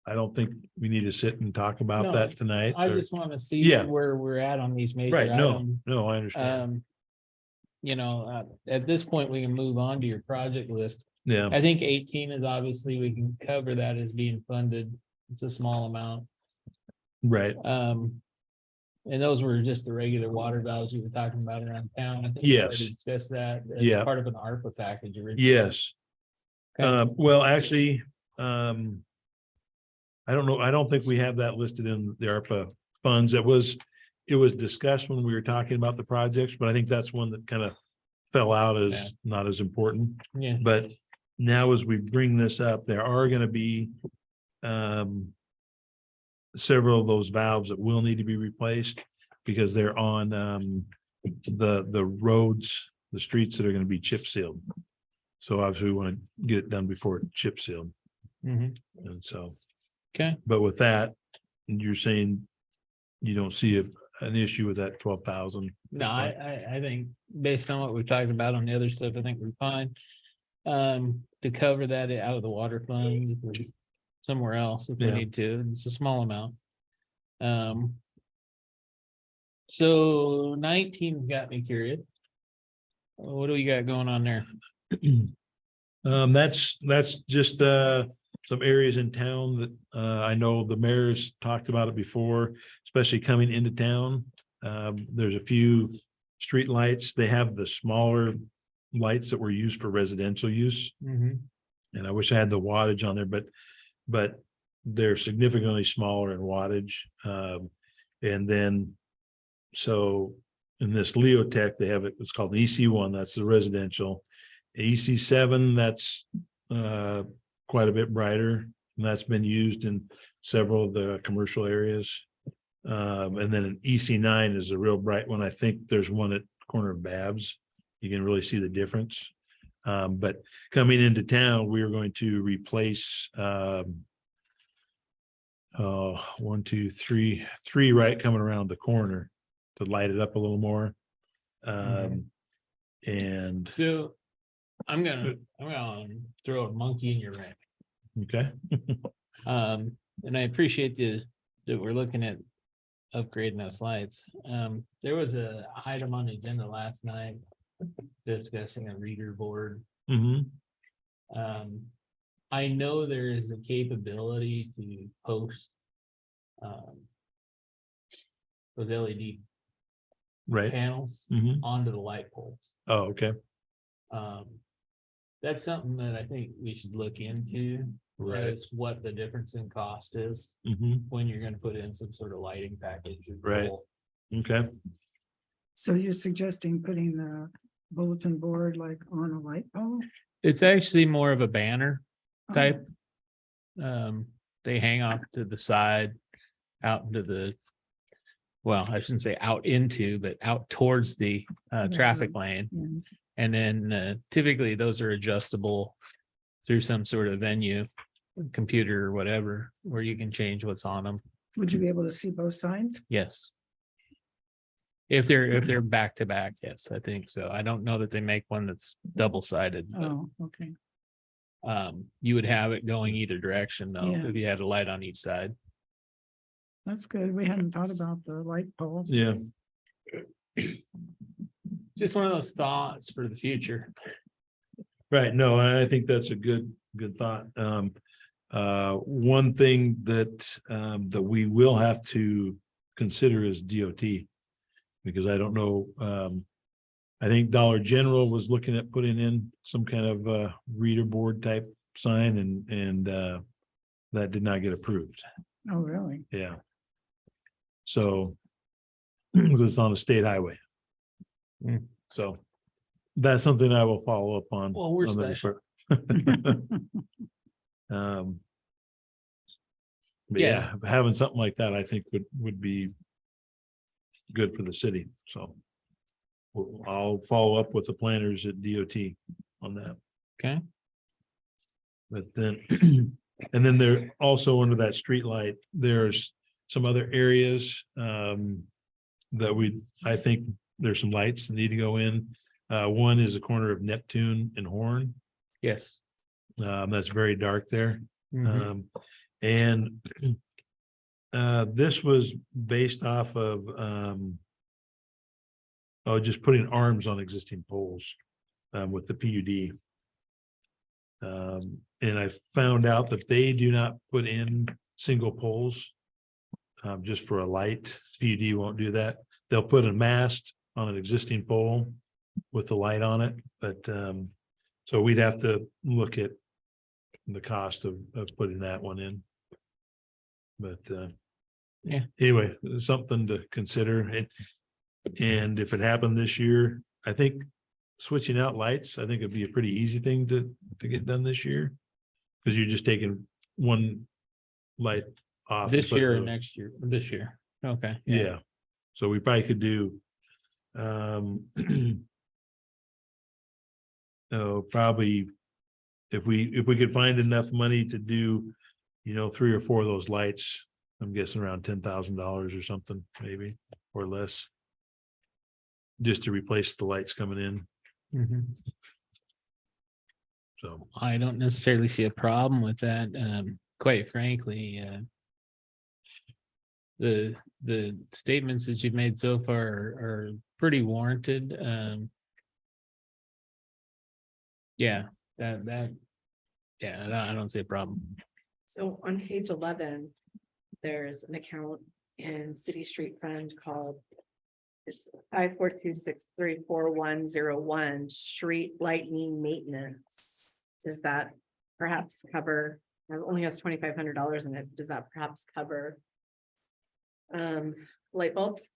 Speaker 7: I don't think we need to sit and talk about
Speaker 2: No,
Speaker 7: that tonight.
Speaker 2: I
Speaker 7: or-
Speaker 2: just want to see
Speaker 7: Yeah.
Speaker 2: where we're at on these major
Speaker 7: Right, no,
Speaker 2: items.
Speaker 7: no, I understand.
Speaker 2: At this point, we can move on to your project list.
Speaker 7: Yeah,
Speaker 2: I think 18 is obviously, we can cover that as being funded. It's a small amount.
Speaker 7: right.
Speaker 2: And those were just the regular water valves you were talking about around town. I think we already
Speaker 7: Yes.
Speaker 2: discussed that. as
Speaker 7: Yeah.
Speaker 2: Part of an ARPA package originally.
Speaker 7: Yes.
Speaker 2: Okay.
Speaker 7: Well, actually, I don't know. I don't think we have that listed in the ARPA funds. It was discussed when we were talking about the projects, but I think that's one that kind of fell out
Speaker 2: Yeah.
Speaker 7: as not as important.
Speaker 2: Yeah,
Speaker 7: But now as we bring this up, there are gonna be several of those valves that will need to be replaced because they're on the roads, the streets that are gonna be chip sealed. So obviously we want to get it done before it's chip sealed.
Speaker 2: Mhm.
Speaker 7: And so,
Speaker 2: Okay.
Speaker 7: but with that, you're saying you don't see an issue with that 12,000?
Speaker 2: No, I think based on what we've talked about on the other stuff, I think we're fine. To cover that out of the water fund or somewhere else if we
Speaker 7: Yeah.
Speaker 2: need to. It's a small amount. So 19 got me curious. What do we got going on there?
Speaker 7: That's just some areas in town that I know the mayor's talked about it before, especially coming into town. There's a few street lights. They have the smaller lights that were used for residential use.
Speaker 2: Mhm.
Speaker 7: And I wish I had the wattage on there, but but they're significantly smaller in wattage. And then, so in this Leotech, they have it's called an EC1, that's the residential. EC7, that's quite a bit brighter, and that's been used in several of the commercial areas. And then an EC9 is a real bright one. I think there's one at the corner of Babs. You can really see the difference. But coming into town, we are going to replace 1, 2, 3, 3 right coming around the corner to light it up a little more. And
Speaker 2: So I'm gonna throw a monkey in your ring.
Speaker 7: okay,
Speaker 2: And I appreciate that we're looking at upgrading those lights. There was a item on the agenda last night discussing a reader board.
Speaker 7: mhm,
Speaker 2: I know there is a capability to post those LED
Speaker 7: right,
Speaker 2: panels
Speaker 7: mhm,
Speaker 2: onto the light poles.
Speaker 7: oh, okay,
Speaker 2: That's something that I think we should look into.
Speaker 7: Right.
Speaker 2: Is what the difference in cost is
Speaker 7: mhm,
Speaker 2: when you're gonna put in some sort of lighting package. or
Speaker 7: Right.
Speaker 2: pole.
Speaker 7: okay,
Speaker 1: So you're suggesting putting the bulletin board like on a light pole?
Speaker 2: It's actually more of a banner
Speaker 1: Oh,
Speaker 2: type. They hang off to the side, out into the, well, I shouldn't say out into, but out towards the traffic lane.
Speaker 1: yeah.
Speaker 2: And then typically those are adjustable through some sort of venue, computer or whatever, where you can change what's on them.
Speaker 1: Would you be able to see both sides?
Speaker 2: Yes. If they're back to back, yes, I think so. I don't know that they make one that's double sided, but
Speaker 1: Oh, okay.
Speaker 2: you would have it going either direction though,
Speaker 1: Yeah.
Speaker 2: if you had a light on each side.
Speaker 1: That's good. We hadn't thought about the light poles.
Speaker 7: yeah,
Speaker 2: Just one of those thoughts for the future.
Speaker 7: right, no, I think that's a good thought. One thing that we will have to consider is DOT. Because I don't know, I think Dollar General was looking at putting in some kind of reader board type sign and that did not get approved.
Speaker 1: Oh, really?
Speaker 7: Yeah. So it's on a state highway.
Speaker 2: Hmm.
Speaker 7: So that's something I will follow up on.
Speaker 2: Well, we're
Speaker 7: on the
Speaker 2: special.
Speaker 7: report. But yeah, having something like that, I think would be good for the city. So I'll follow up with the planners at DOT on that.
Speaker 2: Okay.
Speaker 7: But then, and then there also under that street light, there's some other areas that I think there's some lights that need to go in. One is the corner of Neptune and Horn.
Speaker 2: Yes.
Speaker 7: That's very dark there.
Speaker 2: Mhm.
Speaker 7: And this was based off of just putting arms on existing poles with the PUD. And I found out that they do not put in single poles just for a light. PUD won't do that. They'll put a mast on an existing pole with the light on it, but so we'd have to look at the cost of putting that one in. But
Speaker 2: Yeah.
Speaker 7: Anyway, something to consider. And if it happened this year, I think switching out lights, I think it'd be a pretty easy thing to get done this year. Because you're just taking one light off. and
Speaker 2: This
Speaker 7: putting
Speaker 2: year or
Speaker 7: another-
Speaker 2: next year, this year. Okay.
Speaker 7: Yeah, so we probably could do. Oh, probably. If we could find enough money to do, 3 or 4 of those lights, I'm guessing around $10,000 or something, maybe, or less. Just to replace the lights coming in,
Speaker 2: Mhm.
Speaker 7: so,
Speaker 2: I don't necessarily see a problem with that. Quite frankly, the statements that you've made so far are pretty warranted. Yeah, I don't see a problem.
Speaker 8: So on page 11, there's an account in City Street Fund called. It's 542634101 street lightning maintenance. Does that perhaps cover only has $2,500 in it. Does that perhaps cover light bulbs?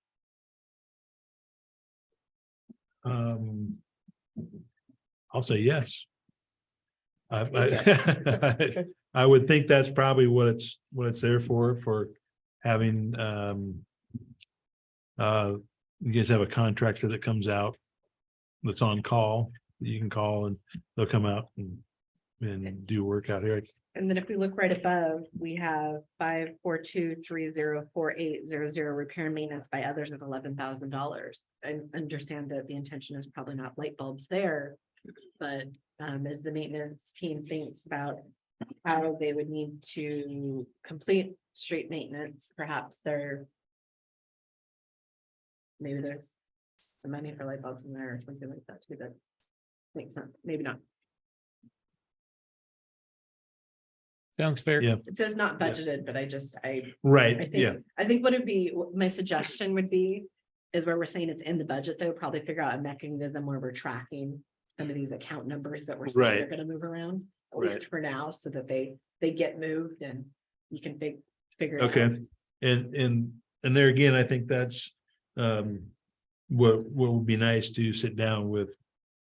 Speaker 6: Um, I'll say yes.
Speaker 8: Thank
Speaker 6: I would think that's probably what it's there for having, you guys have a contractor that comes out that's on call, you can call and they'll come out and do work out here.
Speaker 8: And then if we look right above, we have 542304800 repair and maintenance by others of $11,000. I understand that the intention is probably not light bulbs there. But as the maintenance team thinks about how they would need to complete street maintenance, perhaps maybe there's some money for light bulbs in there or something like that too, that makes sense, maybe not.
Speaker 2: Sounds fair.
Speaker 6: Yeah,
Speaker 8: It says not
Speaker 6: Yeah.
Speaker 8: budgeted, but I
Speaker 6: right, yeah,
Speaker 8: think what it'd be, my suggestion would be is where we're saying it's in the budget, though, probably figure out a mechanism where we're tracking some of these account numbers that we're saying
Speaker 6: Right.
Speaker 8: they're gonna move around, at
Speaker 6: Right.
Speaker 8: least for now, so that they get moved and you can figure it out.
Speaker 6: okay. And there again, I think that's what would be nice to sit down with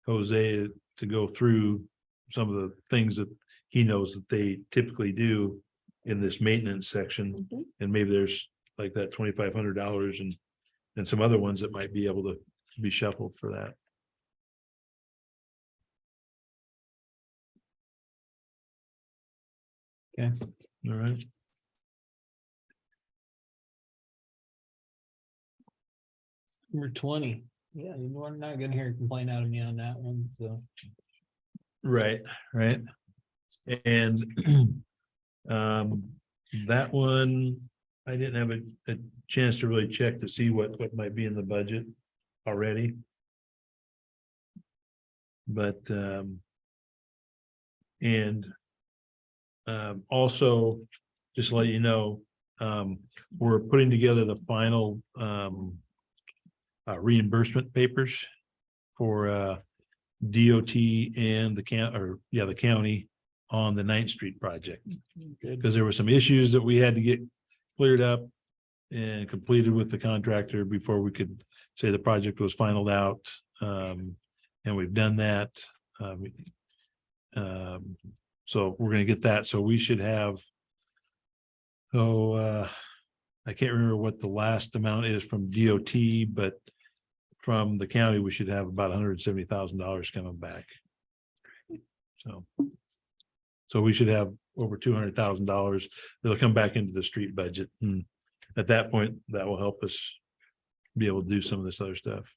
Speaker 6: Jose to go through some of the things that he knows that they typically do in this maintenance section.
Speaker 8: Mhm.
Speaker 6: And maybe there's like that $2,500 and some other ones that might be able to be shuffled for that.
Speaker 2: Okay.
Speaker 6: All right.
Speaker 2: Number 20. Yeah, you're not gonna hear a complaint out of me on that one, so.
Speaker 6: Right, right. And that one, I didn't have a chance to really check to see what might be in the budget already. But also, just to let you know, we're putting together the final reimbursement papers for DOT and the county on the 9th Street project.
Speaker 2: Good.
Speaker 6: Because there were some issues that we had to get cleared up and completed with the contractor before we could say the project was finalized out. And we've done that. So we're gonna get that. So we should have. I can't remember what the last amount is from DOT, but from the county, we should have about $170,000 coming back. So we should have over $200,000 that'll come back into the street budget. And at that point, that will help us be able to do some of this other stuff.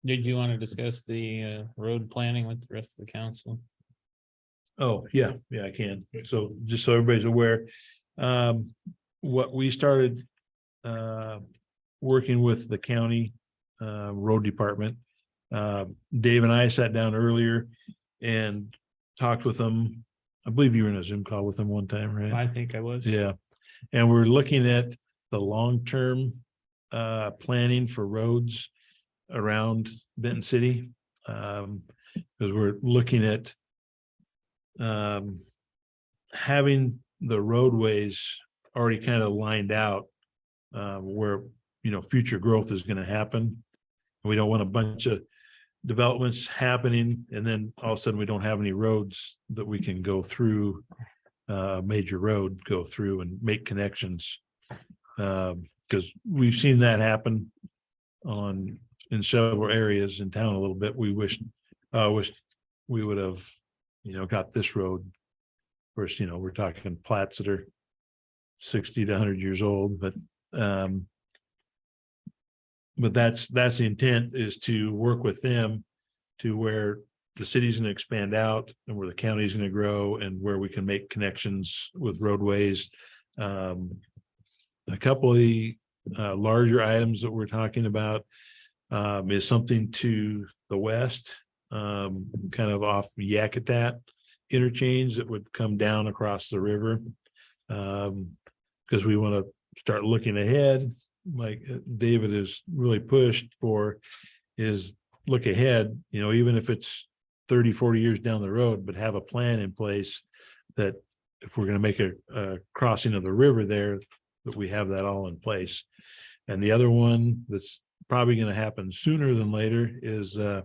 Speaker 2: Did you want to discuss the road planning with the rest of the council?
Speaker 6: Oh, yeah, I can. So just so everybody's aware, what we started working with the county road department. Dave and I sat down earlier and talked with them. I believe you were in a Zoom call with them one time, right?
Speaker 2: I think I was.
Speaker 6: Yeah, and we're looking at the long-term planning for roads around Benton City. Because we're looking at having the roadways already kind of lined out where, future growth is going to happen. We don't want a bunch of developments happening and then all of a sudden we don't have any roads that we can go through, major road, go through and make connections. Because we've seen that happen in several areas in town a little bit. We wish we would have, got this road. Of course, we're talking plats that are 60 to 100 years old, but that's the intent, is to work with them to where the city's going to expand out and where the county is going to grow and where we can make connections with roadways. A couple of the larger items that we're talking about is something to the west, kind of off Yakutat interchange that would come down across the river. Because we want to start looking ahead, like David has really pushed for, is
Speaker 7: look ahead, you know, even if it's 30, 40 years down the road, but have a plan in place that if we're gonna make a crossing of the river there, that we have that all in place. And the other one that's probably gonna happen sooner than later is at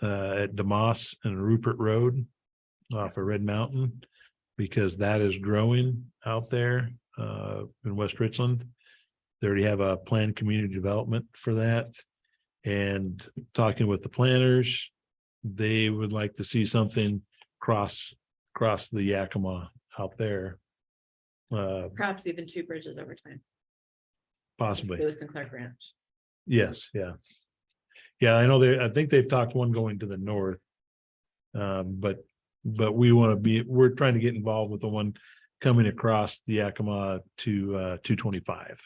Speaker 7: DeMoss and Rupert Road off of Red Mountain, because that is growing out there in West Richland. They already have a planned community development for that. And talking with the planners, they would like to see something cross the Yakima out there.
Speaker 8: Perhaps even 2 bridges over time.
Speaker 7: Possibly.
Speaker 8: Lewis and Clark Ranch.
Speaker 7: Yes, yeah. Yeah, I know I think they've talked one going to the north. But we're trying to get involved with the one coming across the Yakima to 225.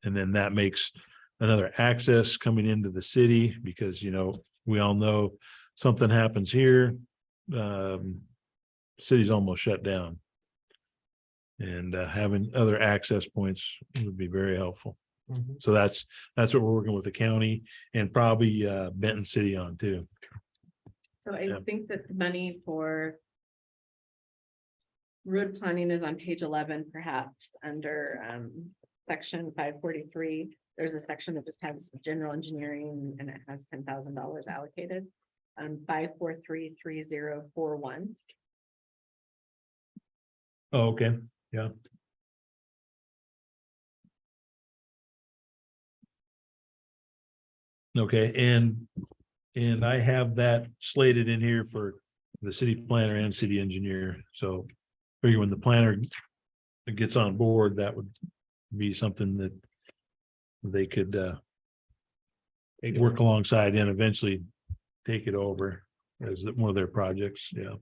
Speaker 7: And then that makes another access coming into the city, because, you know, we all know something happens here, city's almost shut down. And having other access points would be very helpful. So that's what we're working with the county and probably Benton City on too.
Speaker 8: So I
Speaker 7: Yeah.
Speaker 8: think that the money for road planning is on page 11, perhaps under section 543. There's a section that just has general engineering and it has $10,000 allocated. 5433041.
Speaker 7: Oh, okay, yeah. Okay, and I have that slated in here for the city planner and city engineer, so figure when the planner gets on board, that would be something that they could work alongside and eventually take it over as one of their projects, yeah.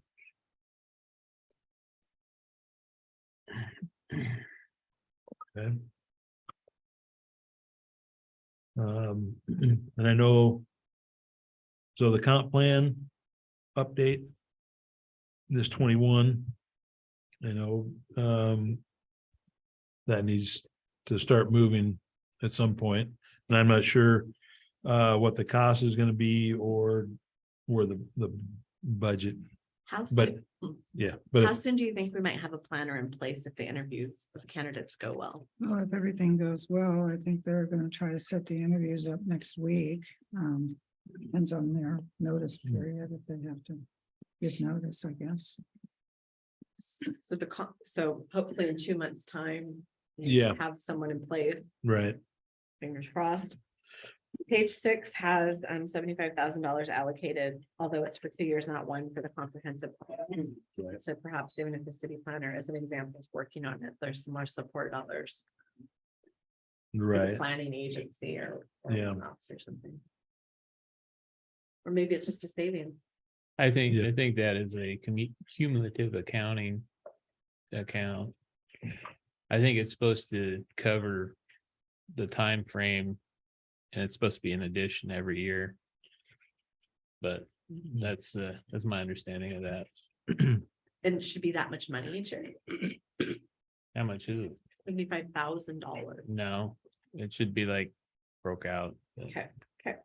Speaker 7: Okay. And I know. So the comp plan update. This 21. You know, that needs to start moving at some point, and I'm not sure what the cost is gonna be or where the budget,
Speaker 8: How
Speaker 7: but
Speaker 8: soon,
Speaker 7: yeah, but
Speaker 8: how
Speaker 7: if-
Speaker 8: soon do you think we might have a planner in place if the interviews with candidates go well?
Speaker 1: Well, if everything goes well, I think they're gonna try to set the interviews up next week. Depends on their notice period, if they have to give notice, I guess.
Speaker 8: So hopefully in 2 months' time.
Speaker 7: Yeah.
Speaker 8: Have someone in place,
Speaker 7: right,
Speaker 8: fingers crossed. Page 6 has $75,000 allocated, although it's for 2 years, not one, for the comprehensive plan. So perhaps even if the city planner, as an example, is working on it, there's some more support dollars. for the
Speaker 7: right,
Speaker 8: Planning agency or
Speaker 7: Yeah.
Speaker 8: an office or something. Or maybe it's just a saving.
Speaker 2: I think
Speaker 7: Yeah.
Speaker 2: that is a cumulative accounting account. I think it's supposed to cover the time frame, and it's supposed to be an addition every year. But that's my understanding of that.
Speaker 8: And it should be that much money each year,
Speaker 2: How much is it?
Speaker 8: $75,000.
Speaker 2: No, it should be like broke out.
Speaker 8: Okay,
Speaker 7: okay.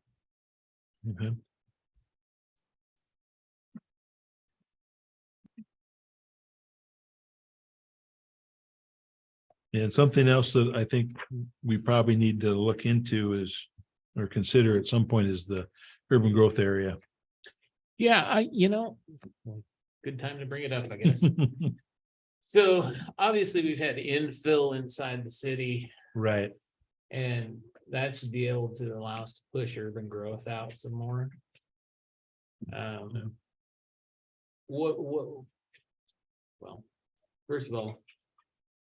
Speaker 7: And something else that I think we probably need to look into is, or consider at some point, is the urban growth area.
Speaker 2: Yeah, good time to bring it up, I guess. So obviously, we've had infill inside the city,
Speaker 7: Right,
Speaker 2: and that should be able to allow us to push urban growth out some more. What, well, first of all,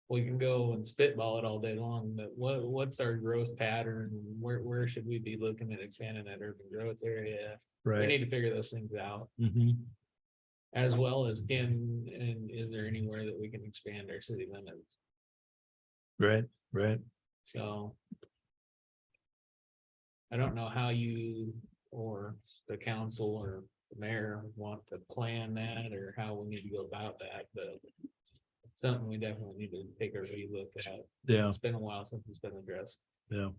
Speaker 2: we can go and spitball it all day long, but what's our growth pattern? Where should we be looking at expanding that urban growth area? We
Speaker 7: right.
Speaker 2: need to figure those things out,
Speaker 7: Mhm.
Speaker 2: as well as is there anywhere that we can expand our city limits?
Speaker 7: Right, right.
Speaker 2: So. I don't know how you or the council or the mayor want to plan that or how we need to go about that, but. It's something we definitely need to take a relook at.
Speaker 7: Yeah,
Speaker 2: It's been a while since it's been addressed.
Speaker 7: yeah.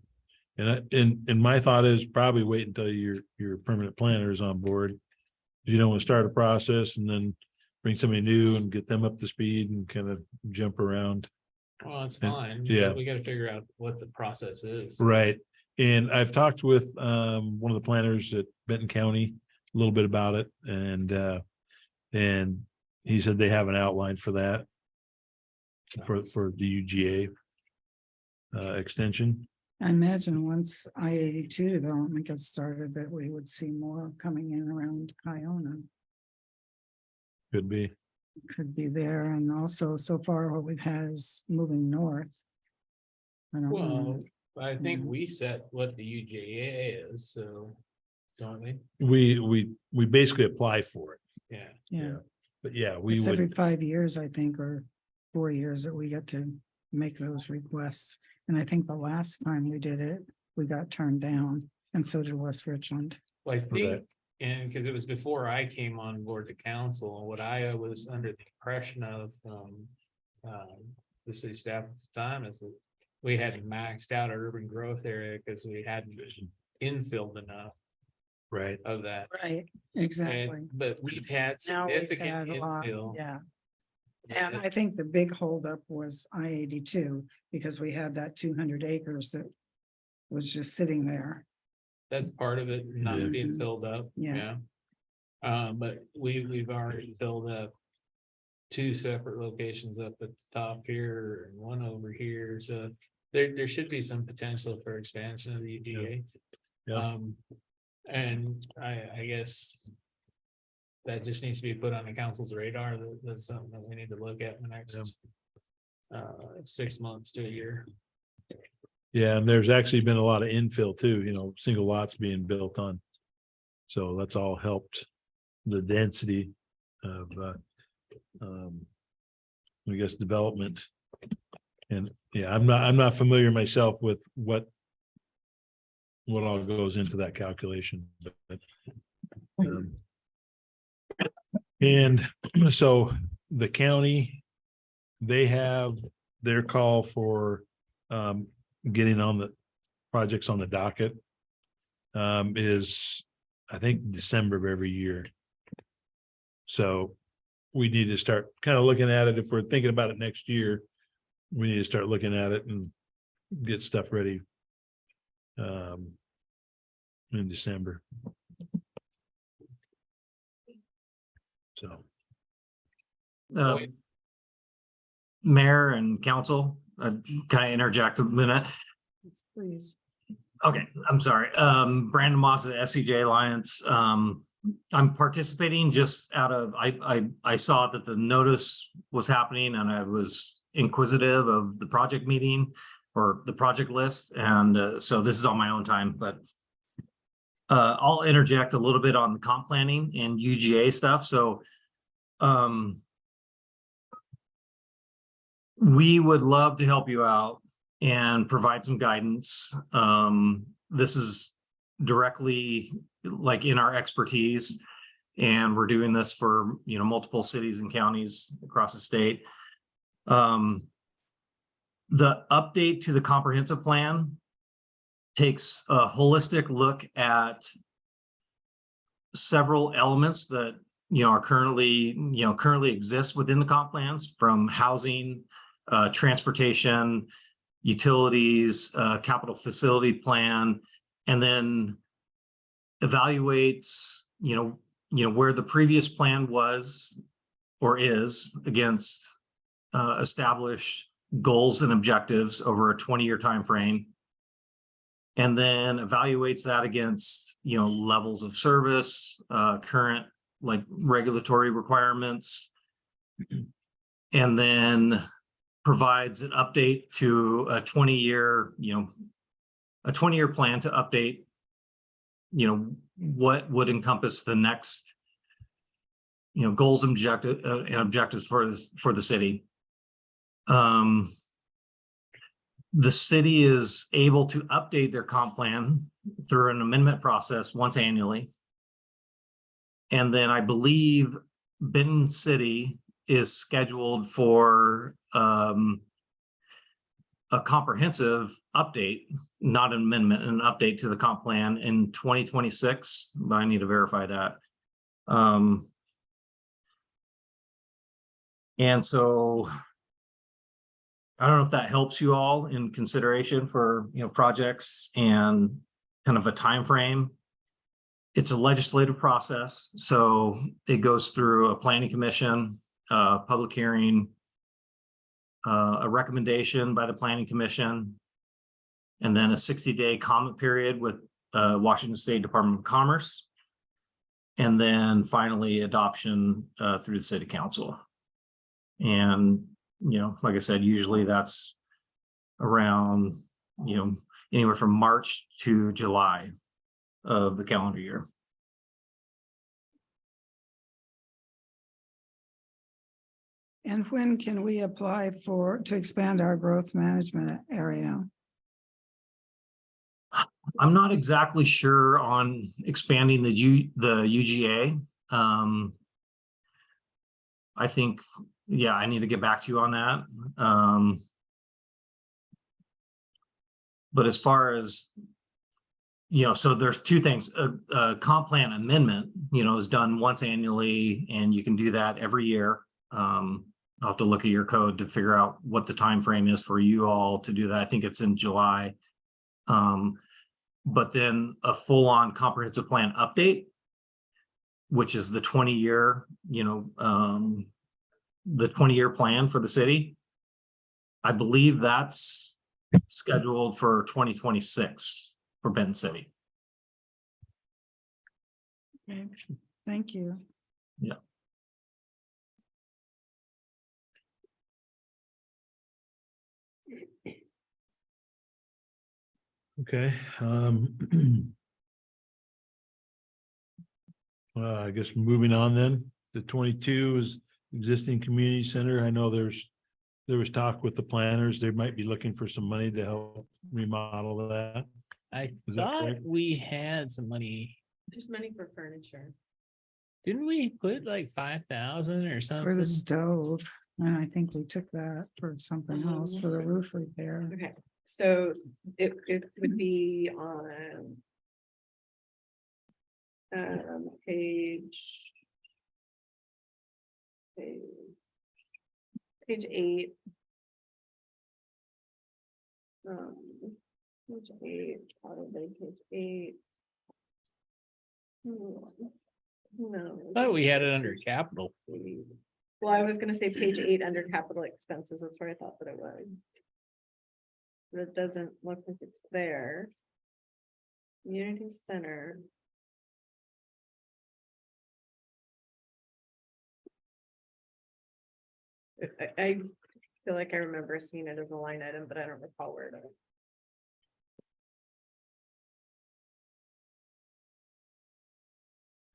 Speaker 7: And my thought is probably wait until your permanent planner is on board. You don't want to start a process and then bring somebody new and get them up to speed and kind of jump around.
Speaker 2: Well, it's
Speaker 7: And-
Speaker 2: fine.
Speaker 7: yeah.
Speaker 2: We gotta figure out what the process is.
Speaker 7: Right. And I've talked with one of the planners at Benton County a little bit about it, and he said they have an outline for that. For the UGA extension.
Speaker 1: I imagine once I-82 development gets started, that we would see more coming in around Iona.
Speaker 7: Could be.
Speaker 1: Could be there, and also so far what we've had is moving north. I don't know.
Speaker 2: Well, I think
Speaker 1: Mhm.
Speaker 2: we set what the UJA is, so, don't we?
Speaker 7: We basically apply for it,
Speaker 2: Yeah.
Speaker 1: Yeah,
Speaker 7: but yeah, we
Speaker 1: it's every
Speaker 7: would,
Speaker 1: 5 years, I think, or 4 years that we get to make those requests. And I think the last time we did it, we got turned down, and so did West Richland.
Speaker 2: Well, I
Speaker 7: that.
Speaker 2: think, and because it was before I came on board the council, what I was under the impression of, the city staff at the time is that we had maxed out our urban growth area because we hadn't infilled enough
Speaker 7: right,
Speaker 2: of that.
Speaker 1: Right, exactly.
Speaker 2: But we've had
Speaker 1: Now we've
Speaker 2: significant
Speaker 1: had a lot,
Speaker 2: infill.
Speaker 1: yeah. And I think the big holdup was I-82, because we had that 200 acres that was just sitting there.
Speaker 2: That's part of it, not
Speaker 7: Yeah.
Speaker 2: being filled up,
Speaker 1: Yeah.
Speaker 2: yeah. But we've already filled up two separate locations up at the top here and one over here, so there should be some potential for expansion of the UDA.
Speaker 7: Yeah.
Speaker 2: And I guess that just needs to be put on the council's radar, that's something that we need to look at in the next 6 months to a year.
Speaker 7: yeah, and there's actually been a lot of infill too, single lots being built on. So that's all helped the density of I guess development. And yeah, I'm not familiar myself with what all goes into that calculation, but and so the county, they have their call for getting on the projects on the docket is, I think, December of every year. So we need to start kind of looking at it. If we're thinking about it next year, we need to start looking at it and get stuff ready in December. So.
Speaker 10: Mayor and council, can I interject a minute?
Speaker 1: Please.
Speaker 10: Okay, I'm sorry. Brandon Moss at SCJ Alliance. I'm participating just out of, I saw that the notice was happening and I was inquisitive of the project meeting or the project list. And so this is on my own time, but I'll interject a little bit on comp planning and UGA stuff. So we would love to help you out and provide some guidance. This is directly like in our expertise, and we're doing this for multiple cities and counties across the state. The update to the comprehensive plan takes a holistic look at several elements that are currently exist within the comp plans, from housing, transportation, utilities, capital facility plan, and then evaluates where the previous plan was or is against established goals and objectives over a 20-year time frame, and then evaluates that against levels of service, current like regulatory requirements, and then provides an update to a 20-year plan to update what would encompass the next goals and objectives for the city. The city is able to update their comp plan through an amendment process once annually. And then I believe Benton City is scheduled for a comprehensive update, not an amendment, an update to the comp plan in 2026, but I need to verify that. And so I don't know if that helps you all in consideration for, projects and kind of a time frame. It's a legislative process, so it goes through a planning commission, public hearing, a recommendation by the planning commission, and then a 60-day comment period with Washington State Department of Commerce. And then finally adoption through the city council. And, like I said, usually that's around, anywhere from March to July of the calendar year.
Speaker 1: And when can we apply to expand our growth management area?
Speaker 10: I'm not exactly sure on expanding the UGA. I think, yeah, I need to get back to you on that. But as far as, so there's two things. A comp plan amendment, is done once annually, and you can do that every year. I'll have to look at your code to figure out what the time frame is for you all to do that. I think it's in July. But then a full-on comprehensive plan update, which is the 20-year, the 20-year plan for the city. I believe that's scheduled for 2026 for Benton City.
Speaker 1: Okay, thank you.
Speaker 10: Yeah.
Speaker 6: Okay. I guess moving on then, the 22 is existing community center. I know there was talk with the planners. They might be looking for some money to help remodel that.
Speaker 2: I
Speaker 6: Is that
Speaker 2: thought
Speaker 6: correct?
Speaker 2: we had some money.
Speaker 8: There's money for furniture.
Speaker 2: Didn't we put like 5,000 or
Speaker 1: For
Speaker 2: something?
Speaker 1: the stove, and I think we took that for something else for the roof repair.
Speaker 8: Okay, so it would be on page 8. Page 8, probably page 8. No.
Speaker 2: Thought we had it under capital.
Speaker 8: Well, I was gonna say page 8 under capital expenses, that's where I thought that it was. But it doesn't look like it's there. Community center. I feel like I remember seeing it as a line item, but I don't recall where it is.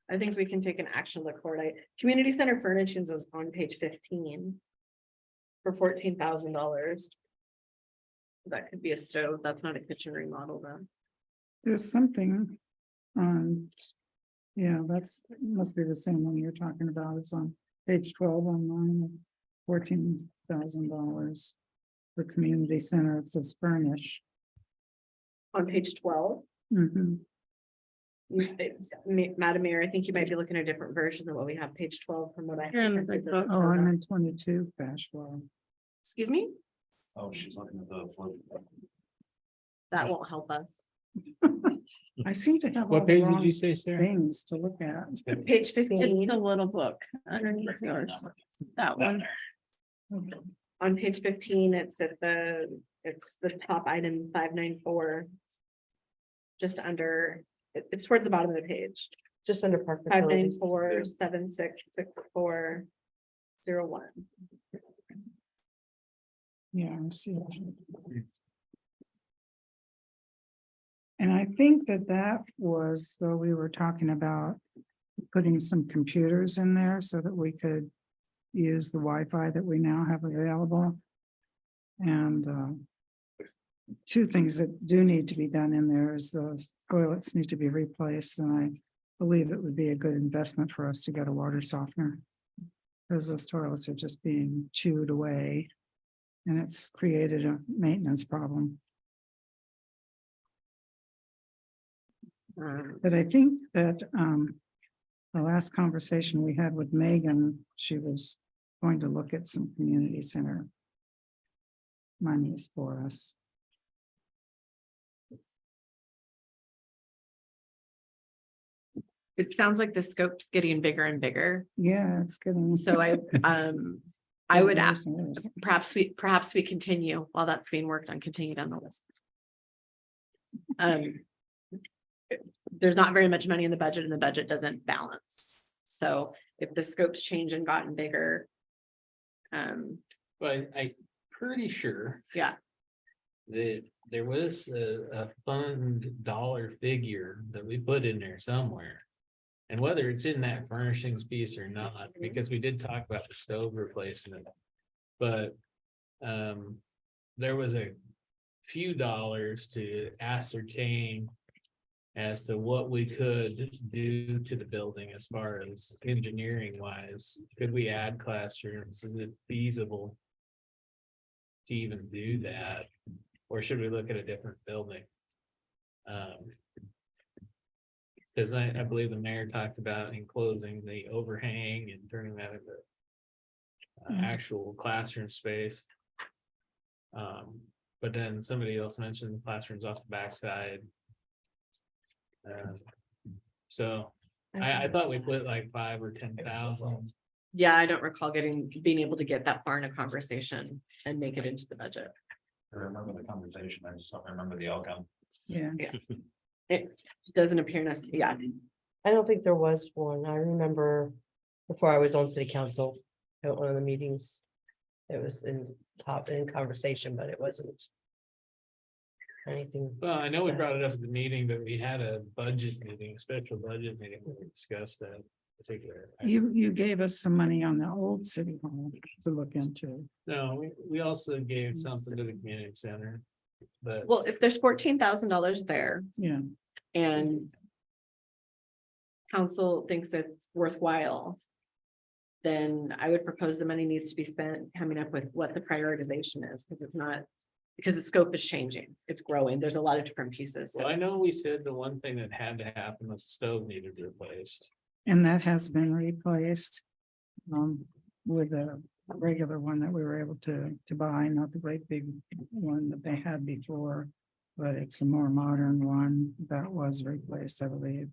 Speaker 8: I think we can take an action look for it. Community center furnishings is on page 15. For $14,000. That could be a stove. That's not a kitchen remodel though.
Speaker 1: There's something on, yeah, must be the same one you're talking about. It's on page 12 online, $14,000 for community center. It says furnish.
Speaker 8: On page 12.
Speaker 1: Mhm.
Speaker 8: Madam Mayor, I think you might be looking at a different version than what we have, page 12 from what I.
Speaker 3: You're in the big book.
Speaker 1: Oh, I'm in 22 cash flow.
Speaker 8: Excuse me?
Speaker 4: Oh, she's looking at the.
Speaker 8: That won't help us.
Speaker 1: I seem to have all
Speaker 2: What
Speaker 1: the
Speaker 2: page did
Speaker 1: wrong
Speaker 2: you say, Sarah?
Speaker 1: things to look at.
Speaker 8: Page
Speaker 3: It's
Speaker 8: 15,
Speaker 3: the little book underneath yours. That one.
Speaker 8: on page 15, it's the top item 594. Just under, it's towards the bottom of the page.
Speaker 5: Just under park facilities.
Speaker 8: 594 766401.
Speaker 1: Yeah, I see. And I think that was, though, we were talking about putting some computers in there so that we could use the Wi-Fi that we now have available. And two things that do need to be done in there is the toilets need to be replaced, and I believe it would be a good investment for us to get a water softener. Because those toilets are just being chewed away. And it's created a maintenance problem. But I think that the last conversation we had with Megan, she was going to look at some community center monies for us.
Speaker 8: It sounds like the scope's getting bigger and bigger.
Speaker 1: Yeah, it's getting.
Speaker 8: So I would
Speaker 1: worse and worse.
Speaker 8: perhaps we continue while that's being worked on, continue down the list. There's not very much money in the budget and the budget doesn't balance. So if the scope's changed and gotten bigger.
Speaker 2: But I'm pretty sure
Speaker 8: Yeah,
Speaker 2: that there was a fund dollar figure that we put in there somewhere. And whether it's in that furnishings piece or not, because we did talk about the stove replacement. But there was a few dollars to ascertain as to what we could do to the building as far as engineering wise. Could we add classrooms? Is it feasible to even do that? Or should we look at a different building? Because I believe the mayor talked about enclosing the overhang and turning that into actual classroom space. But then somebody else mentioned classrooms off the backside. So I thought we put like 5 or 10,000.
Speaker 8: yeah, I don't recall being able to get that far in a conversation and make it into the budget.
Speaker 4: I remember the conversation, I just don't remember the outcome.
Speaker 1: Yeah,
Speaker 8: It doesn't appear necessary, yeah.
Speaker 5: I don't think there was one. I remember before I was on city council, at one of the meetings. It was in conversation, but it wasn't. Anything.
Speaker 2: Well, I know we
Speaker 5: set.
Speaker 2: brought it up at the meeting, but we had a budget meeting, a special budget meeting, where we discussed that particular.
Speaker 1: you gave us some money on the old city hall to look into.
Speaker 2: No, we also gave something to the community center, but
Speaker 8: Well, if there's $14,000 there
Speaker 1: Yeah,
Speaker 8: and council thinks it's worthwhile, then I would propose the money needs to be spent coming up with what the prioritization is, because it's not, because the scope is changing, it's growing, there's a lot of different pieces.
Speaker 2: well,
Speaker 8: So
Speaker 2: I know we said the one thing that had to happen was the stove needed replaced.
Speaker 1: and that has been replaced with a regular one that we were able to buy, not the great big one that they had before. But it's a more modern one that was replaced, I believe.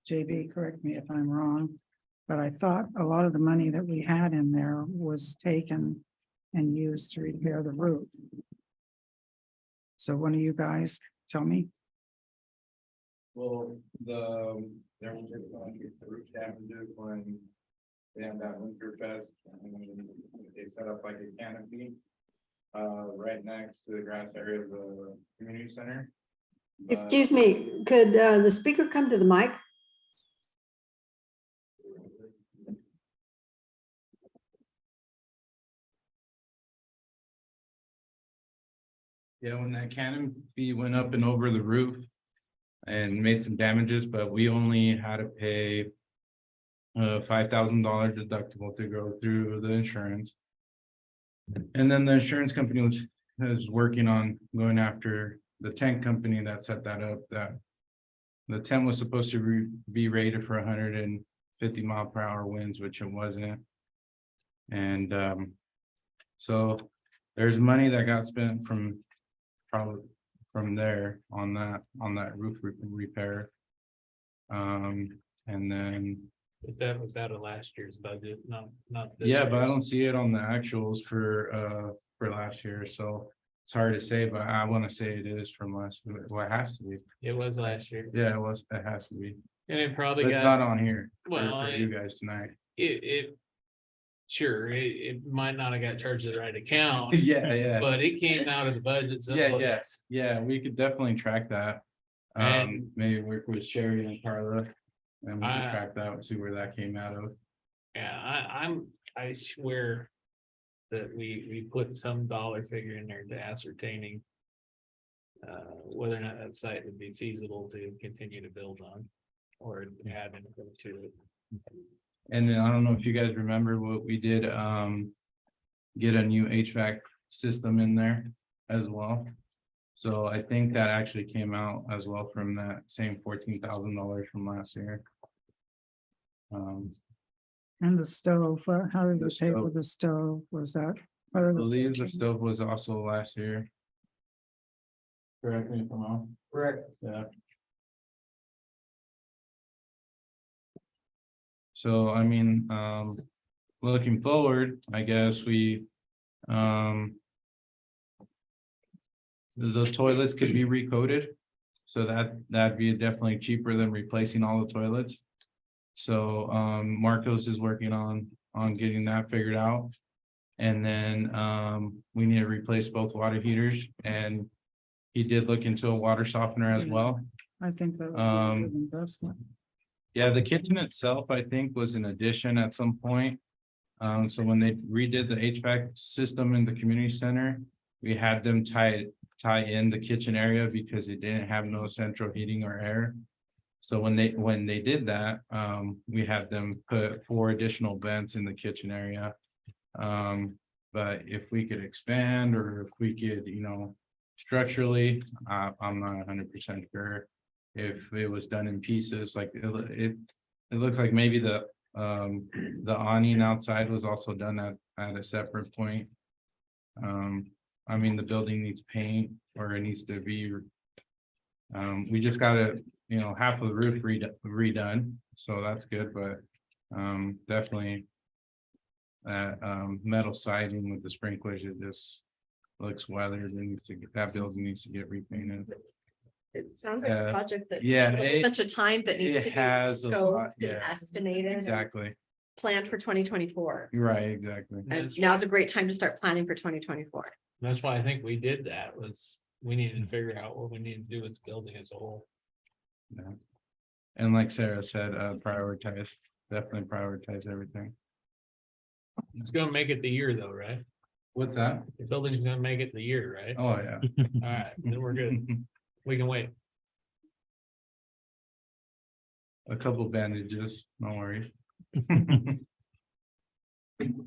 Speaker 1: JB, correct me if I'm wrong, but I thought a lot of the money that we had in there was taken and used to repair the roof. So one of you guys tell me.
Speaker 9: Well, there was the roof damages when they had that winter fest, and then they set up like a canopy. Right next to the grass area of the community center. But-
Speaker 11: Excuse me, could the speaker come to the mic?
Speaker 9: Yeah, when that canopy went up and over the roof and made some damages, but we only had to pay $5,000 deductible to go through the insurance. And then the insurance company is working on going after the tent company that set that up, that the tent was supposed to be rated for 150 mile/hour winds, which it wasn't. And so there's money that got spent from probably from there on that roof repair. And then,
Speaker 2: But that was out of last year's budget, not. this
Speaker 9: yeah, but I
Speaker 2: year's.
Speaker 9: don't see it on the actuals for last year, so it's hard to say, but I want to say it is from last, well, it has to be.
Speaker 2: It was last year,
Speaker 9: Yeah, it has to be.
Speaker 2: and it probably
Speaker 9: But it's not
Speaker 2: got,
Speaker 9: on here
Speaker 2: well,
Speaker 9: for you guys tonight.
Speaker 2: it. Sure, it might not have got charged to the right account,
Speaker 9: Yeah, yeah.
Speaker 2: but it came out of the budget.
Speaker 9: Yeah, yes, yeah, we could definitely track that.
Speaker 2: And-
Speaker 9: Maybe work with Sherry and Carla. And we
Speaker 2: I-
Speaker 9: can track that and see where that came out of.
Speaker 2: Yeah, I swear that we put some dollar figure in there to ascertaining whether or not that site would be feasible to continue to build on or add anything to it.
Speaker 9: And then I don't know if you guys remember what we did, get a new HVAC system in there as well. So I think that actually came out as well from that same $14,000 from last year.
Speaker 1: And the stove, how did
Speaker 9: The
Speaker 1: you pay for
Speaker 9: stove.
Speaker 1: the stove? Was that?
Speaker 9: I believe the stove was also last year. Correct me if I'm wrong. Correct. Yeah. So, I mean, looking forward, I guess we, the toilets could be recoded. So that'd be definitely cheaper than replacing all the toilets. So, Marcos is working on getting that figured out. And then, we need to replace both water heaters, and he did look into a water softener as well.
Speaker 1: I think that would be a good investment.
Speaker 9: Yeah, the kitchen itself, I think, was an addition at some point. So when they redid the HVAC system in the community center, we had them tie in the kitchen area because it didn't have no central heating or air. So when they did that, we had them put 4 additional vents in the kitchen area. But if we could expand, or if we could, structurally, I'm not 100% sure. If it was done in pieces, like it looks like maybe the awning outside was also done at a separate point. I mean, the building needs paint, or it needs to be. We just gotta, half of the roof redone, so that's good, but definitely that metal siding with the sprinklers, it just looks weathered, and that building needs to get repainted.
Speaker 8: It sounds like a project that.
Speaker 9: yeah,
Speaker 8: has a
Speaker 9: it-
Speaker 8: bunch of time that needs
Speaker 9: it
Speaker 8: to be
Speaker 9: has a lot,
Speaker 8: scoped and
Speaker 9: yeah,
Speaker 8: estimated. and
Speaker 9: Exactly,
Speaker 8: Planned for 2024.
Speaker 9: you're right, exactly.
Speaker 8: And now's a great time to start planning for 2024.
Speaker 2: That's why I think we did that, was we needed to figure out what we need to do with the building as a whole.
Speaker 9: Yeah. And like Sarah said, definitely prioritize everything.
Speaker 2: It's gonna make it the year though, right?
Speaker 9: What's that?
Speaker 2: The building's gonna make it the year, right?
Speaker 9: Oh, yeah.
Speaker 2: All right, then we're good. We can wait.
Speaker 9: A couple bandages, no worries.
Speaker 1: Thank you.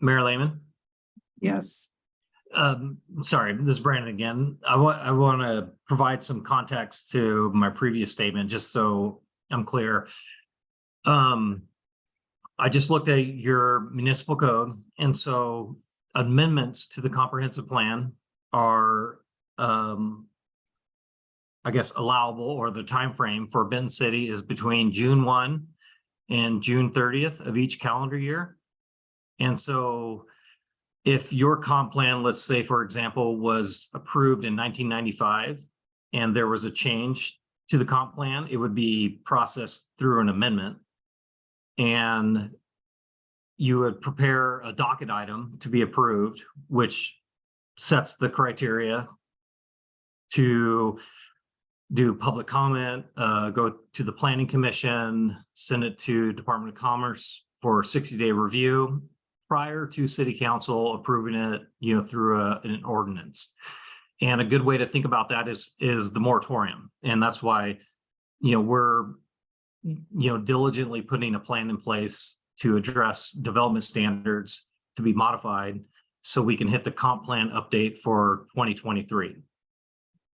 Speaker 10: Mayor Lehman.
Speaker 1: Yes,
Speaker 10: Sorry, this is Brandon again. I want to provide some context to my previous statement, just so I'm clear. I just looked at your municipal code, and so amendments to the comprehensive plan are, I guess, allowable, or the time frame for Benton City is between June 1 and June 30th of each calendar year. And so if your comp plan, let's say, for example, was approved in 1995, and there was a change to the comp plan, it would be processed through an amendment. And you would prepare a docket item to be approved, which sets the criteria to do public comment, go to the Planning Commission, send it to Department of Commerce for 60-day review prior to City Council approving it, through an ordinance. And a good way to think about that is the moratorium. And that's why, we're, diligently putting a plan in place to address development standards to be modified so we can hit the comp plan update for 2023.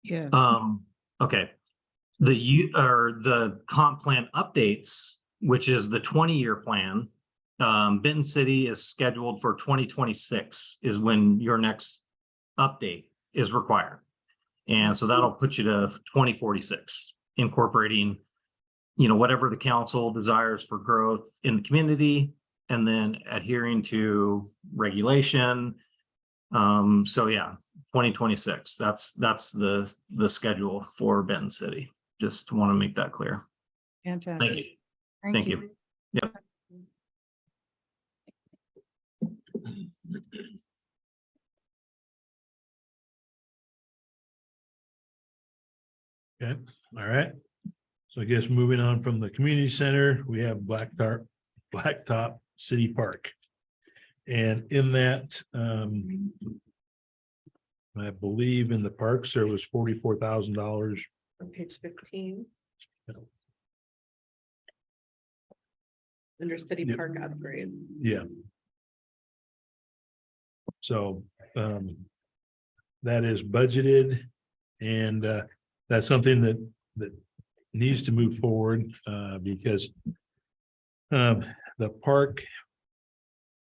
Speaker 1: yes.
Speaker 10: Okay. The comp plan updates, which is the 20-year plan, Benton City is scheduled for 2026 is when your next update is required. And so that'll put you to 2046, incorporating, whatever the council desires for growth in the community, and then adhering to regulation. So yeah, 2026, that's the schedule for Benton City. Just want to make that clear. Thank
Speaker 1: Fantastic.
Speaker 10: you. Thank you. Yep.
Speaker 7: Okay, all right. So I guess moving on from the community center, we have Blacktop City Park. And in that, I believe in the parks, there was $44,000.
Speaker 8: On page 15. Under city
Speaker 7: Yep.
Speaker 8: park upgrade.
Speaker 7: Yeah. So, that is budgeted and, that's something that needs to move forward, because the park,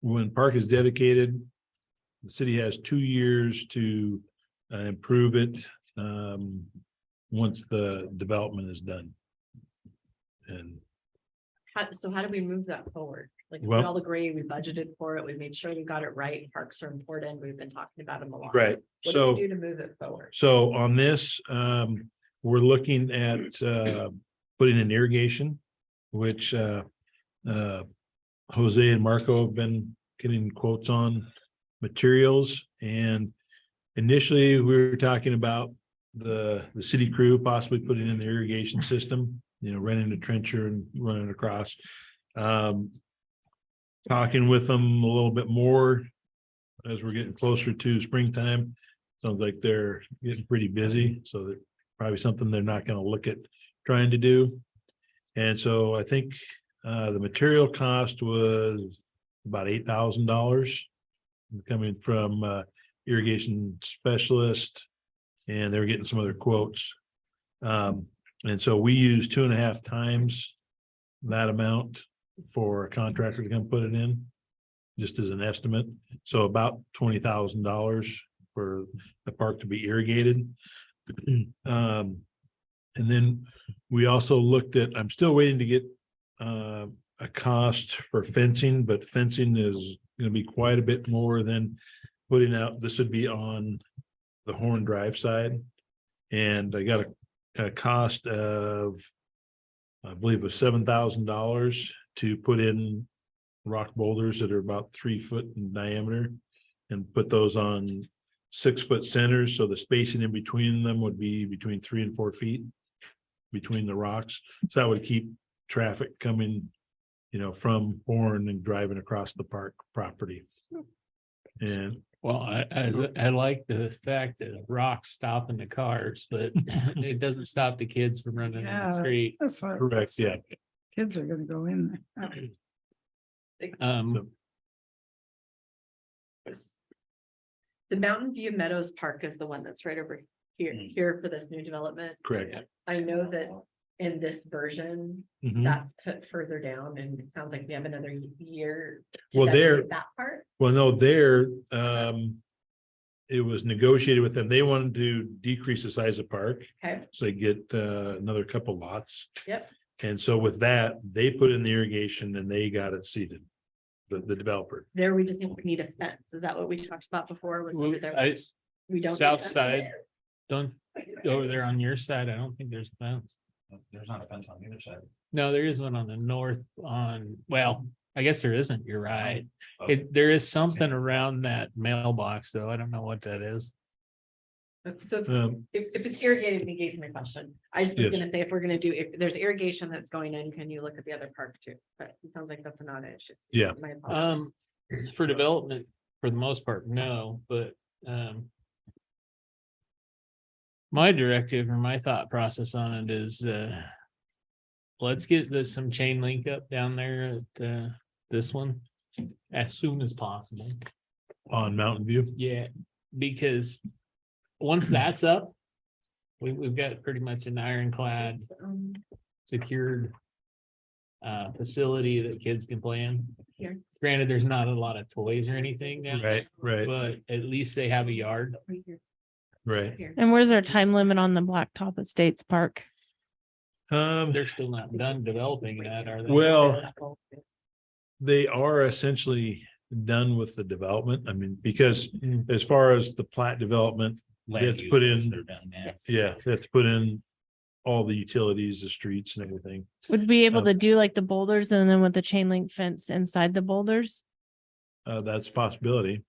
Speaker 7: when park is dedicated, the city has 2 years to improve it, once the development is done. And
Speaker 8: So how do we move that forward? Like, we
Speaker 7: Well-
Speaker 8: all agree, we budgeted for it, we made sure we got it right, parks are important, we've been talking about them a lot.
Speaker 7: right,
Speaker 8: What do
Speaker 7: so.
Speaker 8: we do to move it forward?
Speaker 7: So on this, we're looking at putting in irrigation, which Jose and Marco have been getting quotes on materials. And initially, we were talking about the city crew possibly putting in the irrigation system, renting a trencher and running across. Talking with them a little bit more as we're getting closer to springtime. Sounds like they're getting pretty busy, so that probably something they're not gonna look at trying to do. And so I think the material cost was about $8,000 coming from irrigation specialist, and they were getting some other quotes. And so we use 2.5 times that amount for a contractor to come put it in, just as an estimate. So about $20,000 for the park to be irrigated. And then we also looked at, I'm still waiting to get a cost for fencing, but fencing is gonna be quite a bit more than putting out, this would be on the Horn Drive side. And I got a cost of, I believe it was $7,000 to put in rock boulders that are about 3 foot in diameter and put those on 6-foot centers. So the spacing in between them would be between 3 and 4 feet between the rocks. So that would keep traffic coming, from Horn and driving across the park property. And
Speaker 2: Well, I like the fact that rocks stopping the cars, but it doesn't stop the kids from running in the
Speaker 1: Yeah,
Speaker 2: street.
Speaker 1: that's what.
Speaker 7: correct, yeah.
Speaker 1: Kids are gonna go in there.
Speaker 8: The Mountain View Meadows Park is the one that's right over here for this new development.
Speaker 7: Correct.
Speaker 8: I know that in this version,
Speaker 7: Mhm.
Speaker 8: that's put further down, and it sounds like we have another year. to
Speaker 7: Well, there-
Speaker 8: dedicate that part.
Speaker 7: Well, no, there, it was negotiated with them. They wanted to decrease the size of park,
Speaker 8: Okay,
Speaker 7: so they get another couple lots.
Speaker 8: yep,
Speaker 7: And so with that, they put in the irrigation and they got it seeded, the developer.
Speaker 8: there we just need a fence. Is that what we talked about before? Was over there? We don't. need
Speaker 2: South
Speaker 8: that?
Speaker 2: side, don't, over there on your side, I don't think there's a fence.
Speaker 4: There's not a fence on either side.
Speaker 2: No, there is one on the north well, I guess there isn't, you're right.
Speaker 4: Okay.
Speaker 2: There is something around that mailbox, though. I don't know what that is.
Speaker 8: So if
Speaker 7: Um,
Speaker 8: if it's irrigated, negates my question. I just was
Speaker 7: Yes.
Speaker 8: gonna say, if we're gonna do, if there's irrigation that's going in, can you look at the other park too? But it sounds like that's not an issue.
Speaker 7: Yeah.
Speaker 8: My apologies.
Speaker 2: For development, for the most part, no, but my directive or my thought process on it is let's get some chain link up down there at this one as soon as possible.
Speaker 7: On Mountain View.
Speaker 2: Yeah, because once that's up, we've got pretty much an ironclad secured facility that kids can play in.
Speaker 8: Here.
Speaker 2: Granted, there's not a lot of toys or anything down there,
Speaker 7: Right,
Speaker 2: but at least they have a yard.
Speaker 8: Right here,
Speaker 7: right.
Speaker 8: here.
Speaker 3: And where's our time limit on the Blacktop Estates Park?
Speaker 2: They're still not done developing that, are they?
Speaker 7: Well, they are essentially done with the development. I mean, because as far as the plat development,
Speaker 4: Land
Speaker 7: Let's put
Speaker 4: use,
Speaker 7: in-
Speaker 4: they're done, yeah.
Speaker 8: Yes.
Speaker 7: yeah, that's put in all the utilities, the streets and everything.
Speaker 3: Would be able
Speaker 7: Um,
Speaker 3: to do like the boulders and then with the chain link fence inside the boulders?
Speaker 7: That's a possibility.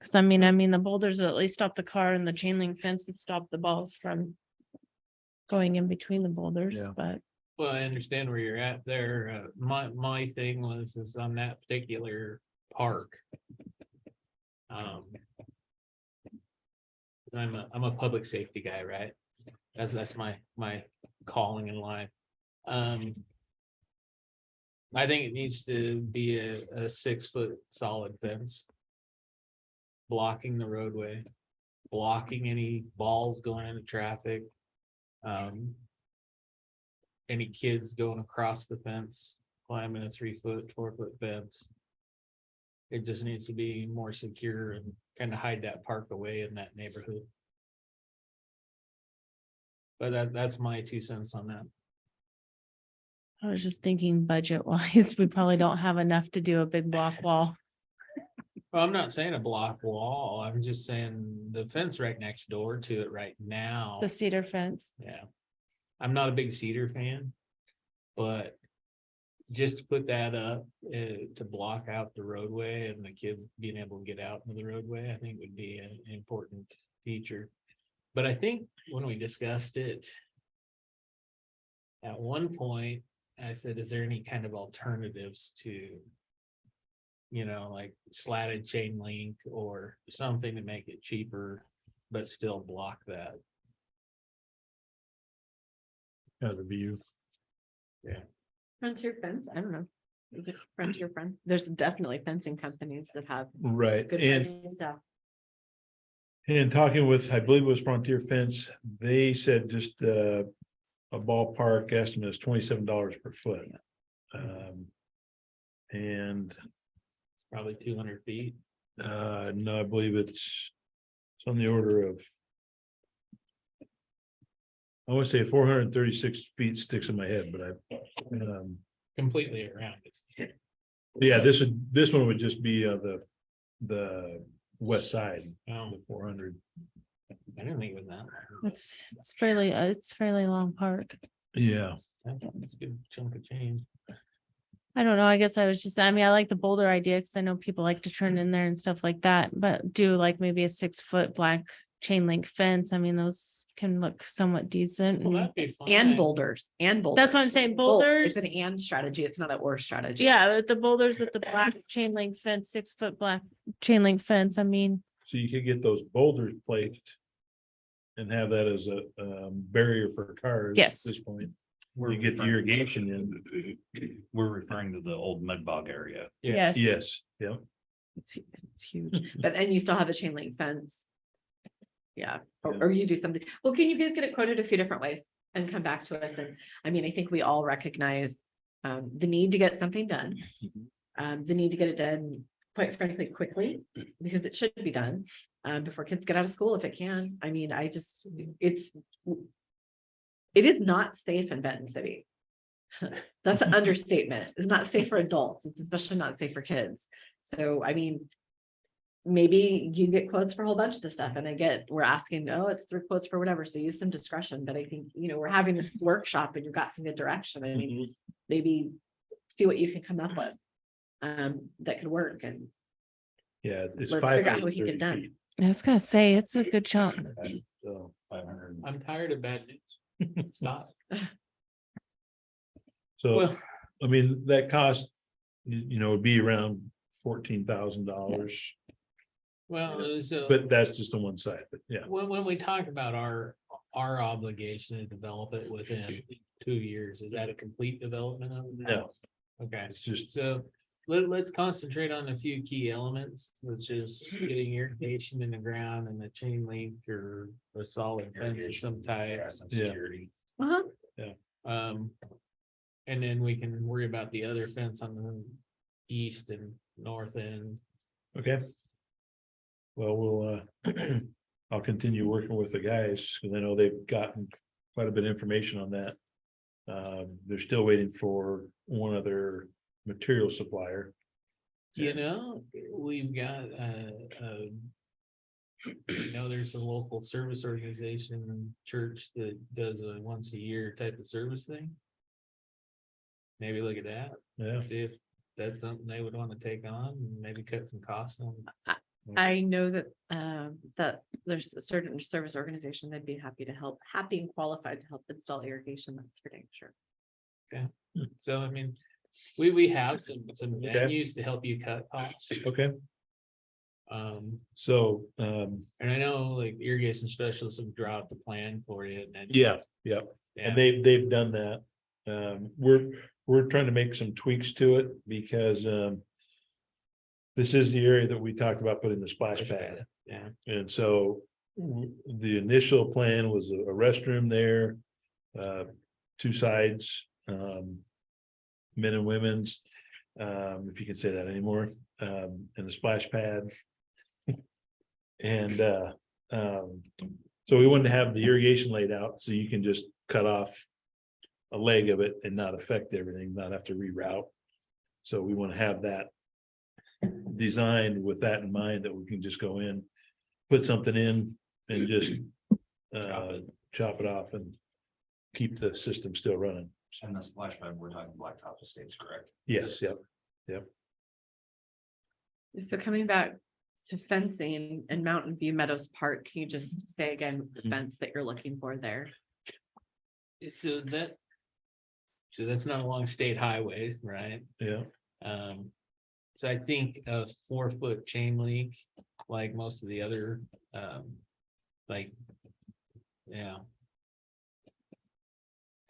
Speaker 3: Cause I mean, the boulders would at least stop the car and the chain link fence would stop the balls from going in between the boulders,
Speaker 7: Yeah.
Speaker 3: but
Speaker 2: Well, I understand where you're at there. My thing is on that particular park. I'm a public safety guy, right? That's my calling in life. I think it needs to be a 6-foot solid fence. Blocking the roadway, blocking any balls going into traffic. Any kids going across the fence, climbing a 3-foot, 4-foot fence. It just needs to be more secure and kind of hide that park away in that neighborhood. But that's my 2 cents on that.
Speaker 3: I was just thinking budget wise, we probably don't have enough to do a big block wall.
Speaker 2: Well, I'm not saying a block wall, I'm just saying the fence right next door to it right now.
Speaker 3: The cedar fence.
Speaker 2: Yeah. I'm not a big cedar fan, but just to put that up to block out the roadway and the kids being able to get out into the roadway, I think would be an important feature. But I think when we discussed it, at one point, I said, is there any kind of alternatives to, like slatted chain link or something to make it cheaper, but still block that?
Speaker 6: Kind of view.
Speaker 8: Frontier fence, I don't know. Is it Frontier Fence? There's definitely fencing companies that have
Speaker 6: Right,
Speaker 8: good
Speaker 6: and
Speaker 8: fencing stuff.
Speaker 6: talking with, I believe it was Frontier Fence, they said just a ballpark estimate is $27 per foot. And
Speaker 2: It's probably 200 feet.
Speaker 6: no, I believe it's on the order of, I want to say 436 feet sticks in my head, but
Speaker 2: Completely around it.
Speaker 6: yeah, this one would just be the west side,
Speaker 2: Oh,
Speaker 6: the 400.
Speaker 2: I didn't think it was that.
Speaker 3: It's fairly long park.
Speaker 6: Yeah,
Speaker 2: That's a good chunk of change.
Speaker 3: I don't know. I guess I was just, I mean, I like the boulder idea because I know people like to turn in there and stuff like that, but do like maybe a 6-foot black chain link fence. I mean, those can look somewhat decent.
Speaker 2: Well,
Speaker 3: and-
Speaker 2: that'd be fine.
Speaker 8: And boulders, and boulders.
Speaker 3: That's what I'm saying,
Speaker 8: Both. It's an
Speaker 3: boulders.
Speaker 8: and strategy. It's not an or strategy.
Speaker 3: Yeah, the boulders with the black chain link fence, 6-foot black chain link fence. I mean,
Speaker 6: so you could get those boulders placed and have that as a barrier for cars.
Speaker 3: Yes.
Speaker 6: At this point, where you get the irrigation in.
Speaker 4: We're referring to the old mud bog area.
Speaker 3: yes.
Speaker 6: Yes, yeah.
Speaker 8: It's huge, but then you still have a chain link fence. Yeah,
Speaker 6: Yeah.
Speaker 8: or you do something. Well, can you guys get it quoted a few different ways and come back to us? And I mean, I think we all recognize the need to get something done. The need to get it done, quite frankly, quickly, because it should be done before kids get out of school if it can. I mean, it is not safe in Benton City. That's an understatement. It's not safe for adults. It's especially not safe for kids. So, I mean, maybe you get quotes for a whole bunch of the stuff and we're asking, oh, it's 3 quotes for whatever. So use some discretion, but I think, we're having this workshop and you've got some good direction. I mean, maybe see what you can come up with that could work and
Speaker 6: Yeah, it's
Speaker 8: let's figure out how we can
Speaker 6: 530
Speaker 8: get done.
Speaker 6: feet.
Speaker 3: I was gonna say, it's a good chunk.
Speaker 6: So
Speaker 4: 500.
Speaker 2: I'm tired of bad news. Stop.
Speaker 6: So,
Speaker 2: Well,
Speaker 6: I mean, that cost, would be around $14,000,
Speaker 2: well, so
Speaker 6: but that's just on one side, but yeah.
Speaker 2: when we talk about our obligation to develop it within 2 years, is that a complete development of it?
Speaker 6: No,
Speaker 2: Okay,
Speaker 6: it's just,
Speaker 2: so let's concentrate on a few key elements, which is getting irrigation in the ground and a chain link or a solid fence of some type.
Speaker 6: Yeah.
Speaker 8: Uh-huh.
Speaker 2: And then we can worry about the other fence on the east and north end.
Speaker 6: okay. Well, I'll continue working with the guys, because I know they've gotten quite a bit of information on that. They're still waiting for one other material supplier.
Speaker 2: We've got, there's a local service organization and church that does a once a year type of service thing. Maybe look at that,
Speaker 6: Yeah,
Speaker 2: see if that's something they would want to take on and maybe cut some costs on.
Speaker 8: I know that there's a certain service organization that'd be happy to help, happy and qualified to help install irrigation. That's for dang sure.
Speaker 2: So, I mean, We have some venues to help you cut costs.
Speaker 7: Okay,
Speaker 2: Um,
Speaker 7: so,
Speaker 2: and I know like irrigation specialists have drawn up the plan for you and then.
Speaker 7: yeah,
Speaker 2: Yeah.
Speaker 7: and they've done that. We're trying to make some tweaks to it because, this is the area that we talked about putting the splash pad.
Speaker 2: Yeah,
Speaker 7: And so the initial plan was a restroom there, 2 sides, men and women's, if you can say that anymore, and a splash pad. And, so we wanted to have the irrigation laid out so you can just cut off a leg of it and not affect everything, not have to reroute. So we want to have that designed with that in mind, that we can just go in, put something in and just chop it off and keep the system still running.
Speaker 4: And the splash pad, we're talking blacktop estates, correct?
Speaker 7: Yes, yep.
Speaker 8: So coming back to fencing in Mountain View Meadows Park, can you just say again the fence that you're looking for there?
Speaker 2: so that's not along state highway, right?
Speaker 7: Yeah.
Speaker 2: So I think a 4-foot chain link, like most of the other, like, yeah.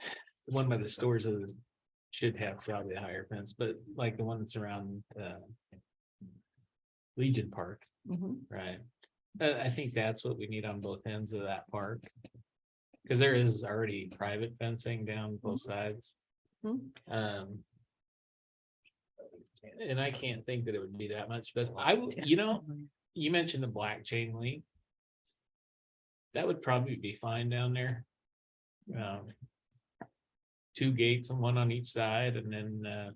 Speaker 2: The one by the stores should have probably a higher fence, but like the one that's around, Legion Park, right? I think that's what we need on both ends of that park. Cause there is already private fencing down both sides. And I can't think that it would be that much, but I would, you mentioned the black chain link. That would probably be fine down there. 2 gates and 1 on each side and then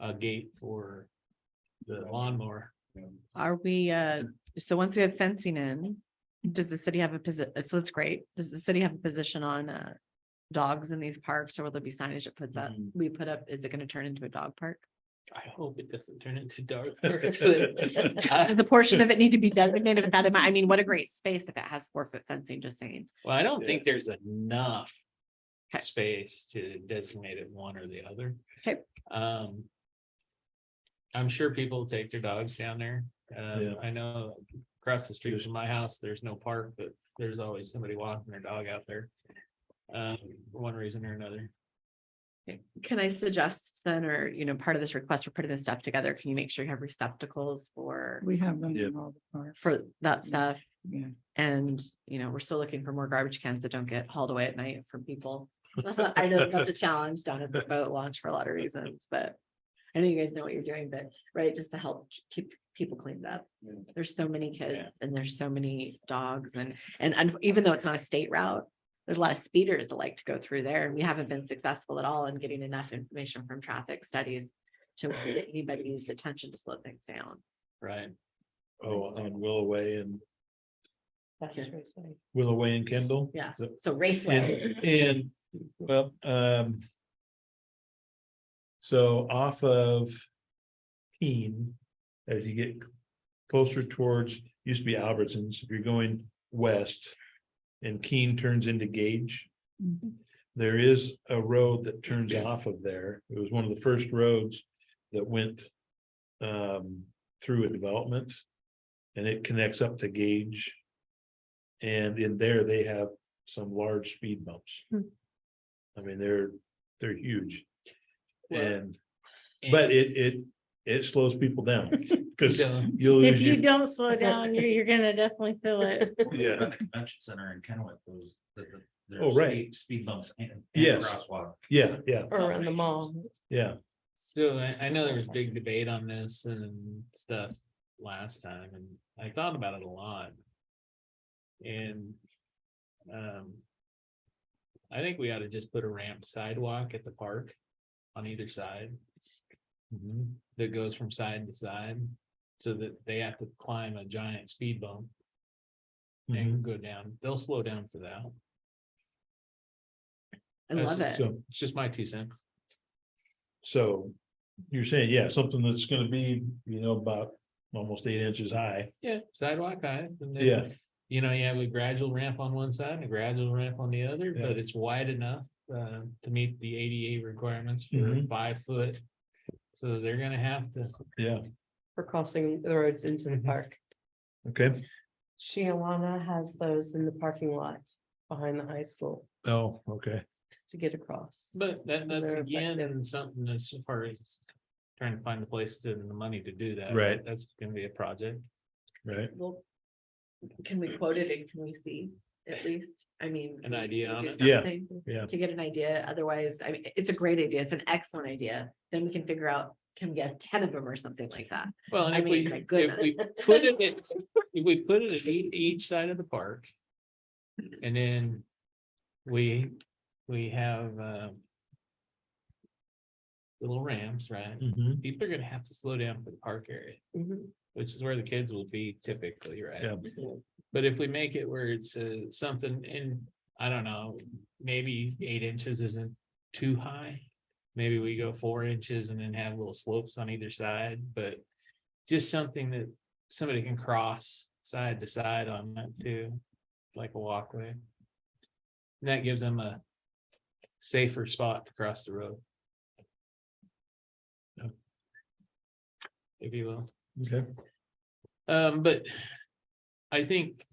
Speaker 2: a gate for the lawnmower.
Speaker 8: Are we, so once we have fencing in, does the city have a position? So that's great. Does the city have a position on dogs in these parks, or will there be signage that puts up, we put up, is it gonna turn into a dog park?
Speaker 2: I hope it doesn't turn into dark.
Speaker 8: Does the portion of it need to be designated with that in mind? I mean, what a great space if it has 4-foot fencing, just saying.
Speaker 2: Well, I don't think there's enough
Speaker 8: Okay.
Speaker 2: space to designate it one or the other.
Speaker 8: Okay.
Speaker 2: I'm sure people will take their dogs down there.
Speaker 7: Yeah.
Speaker 2: I know across the street from my house, there's no park, but there's always somebody walking their dog out there. For one reason or another.
Speaker 8: Okay. Can I suggest then, or, part of this request for putting this stuff together, can you make sure you have receptacles for
Speaker 1: We have them
Speaker 7: Yeah.
Speaker 1: in all the parks.
Speaker 8: for that stuff?
Speaker 1: Yeah.
Speaker 8: And, we're still looking for more garbage cans that don't get hauled away at night from people. I know that's a challenge down at the boat launch for a lot of reasons, but I know you guys know what you're doing, but right, just to help keep people cleaned up. There's so many kids and there's so many dogs and even though it's not a state route, there's a lot of speeders that like to go through there, and we haven't been successful at all in getting enough information from traffic studies to get anybody's attention to slow things down.
Speaker 2: Right.
Speaker 7: Oh, on Willoway and
Speaker 8: That's Raceway.
Speaker 7: Willoway and Kendall.
Speaker 8: Yeah.
Speaker 7: So-
Speaker 8: So Raceway.
Speaker 7: And, well, so off of Keene, as you get closer towards, used to be Albertsons, if you're going west and Keene turns into Gage, there is a road that turns off of there. It was one of the first roads that went through a development, and it connects up to Gage. And in there, they have some large speed bumps. I mean, they're huge. And, but it slows people down, because you'll
Speaker 3: If
Speaker 7: lose
Speaker 3: you
Speaker 7: your,
Speaker 3: don't slow down, you're gonna definitely feel it.
Speaker 7: yeah,
Speaker 4: The convention center in Kennewick, those,
Speaker 7: Oh, right.
Speaker 4: speed bumps and
Speaker 7: Yes.
Speaker 4: crosswalk.
Speaker 7: yeah,
Speaker 5: Or around the mall.
Speaker 7: yeah.
Speaker 2: So I know there was big debate on this and stuff last time, and I thought about it a lot. And I think we ought to just put a ramp sidewalk at the park on either side. That goes from side to side, so that they have to climb a giant speed bump and go down. They'll slow down for that.
Speaker 8: I love it.
Speaker 7: So,
Speaker 2: It's just my 2 cents.
Speaker 7: so you're saying, yeah, something that's gonna be, about almost 8 inches high.
Speaker 2: Yeah, sidewalk high. And then,
Speaker 7: Yeah.
Speaker 2: you have a gradual ramp on one side and a gradual ramp on the other,
Speaker 7: Yeah.
Speaker 2: but it's wide enough to meet the ADA requirements for
Speaker 6: Mhm.
Speaker 2: 5 foot. So they're gonna have to,
Speaker 6: Yeah,
Speaker 5: For crossing the roads into the
Speaker 6: Mhm.
Speaker 5: park.
Speaker 6: okay.
Speaker 5: Shiawana has those in the parking lot behind the high school
Speaker 6: Oh, okay.
Speaker 5: to get across.
Speaker 2: but that's
Speaker 5: They're
Speaker 2: again
Speaker 5: effective.
Speaker 2: something as far as trying to find the place to and the money to do that.
Speaker 6: Right.
Speaker 2: That's gonna be a project.
Speaker 6: Right.
Speaker 8: Well, can we quote it and can we see at least? I mean.
Speaker 2: An
Speaker 8: can we
Speaker 2: idea
Speaker 8: do
Speaker 2: on it?
Speaker 6: Yeah,
Speaker 8: something
Speaker 6: yeah.
Speaker 8: To get an idea, otherwise, I mean, it's a great idea, it's an excellent idea, then we can figure out, can we get 10 of them or something like that?
Speaker 2: Well, and
Speaker 8: I
Speaker 2: if we,
Speaker 8: mean, my
Speaker 2: if we
Speaker 8: goodness.
Speaker 2: put it, if we put it at each side of the park. And then we have, little ramps, right?
Speaker 6: Mhm.
Speaker 2: People are gonna have to slow down for the park area,
Speaker 5: Mhm.
Speaker 2: which is where the kids will be typically, right?
Speaker 6: Yeah.
Speaker 2: But if we make it where it's something in, I don't know, maybe 8 inches isn't too high. Maybe we go 4 inches and then have little slopes on either side, but just something that somebody can cross side to side on that too, like a walkway. And that gives them a safer spot to cross the road. If you will.
Speaker 6: Okay.
Speaker 2: But I think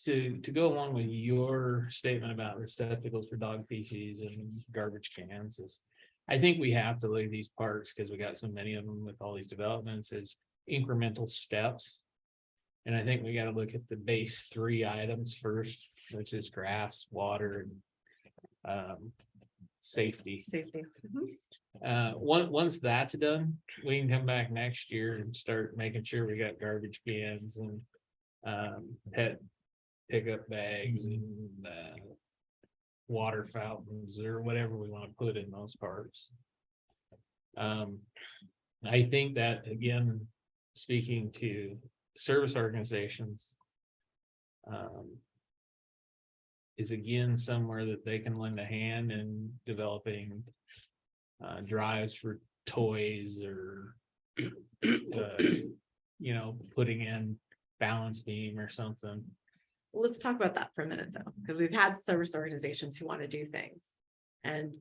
Speaker 2: to go along with your statement about receptacles for dog feces and garbage cans is. I think we have to look at these parks because we got so many of them with all these developments as incremental steps. And I think we gotta look at the base 3 items first, which is grass, water, and safety.
Speaker 8: Safety.
Speaker 2: Once that's done, we can come back next year and start making sure we got garbage cans and pet pickup bags and water fountains or whatever we want to put in those parks. I think that again, speaking to service organizations, is again somewhere that they can lend a hand in developing drives for toys or putting in balance beam or something.
Speaker 8: Let's talk about that for a minute though, because we've had service organizations who want to do things. And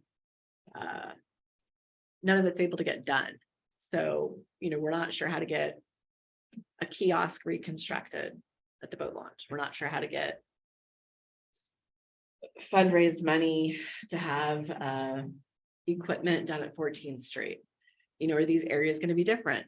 Speaker 8: none of it's able to get done. So, we're not sure how to get a kiosk reconstructed at the boat launch. We're not sure how to get fundraised money to have equipment done at 14th Street. Are these areas going to be different?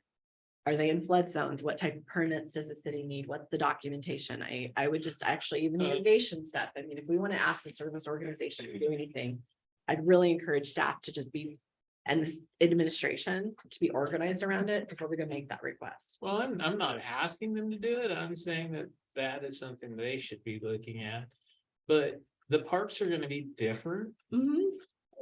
Speaker 8: Are they in flood zones? What type of permits does the city need? What's the documentation? I would just actually, even the mitigation stuff. I mean, if we want to ask the service organization to do anything, I'd really encourage staff to just be, and this administration to be organized around it before we go make that request.
Speaker 2: Well, I'm not asking them to do it. I'm saying that that is something they should be looking at. But the parks are gonna be different.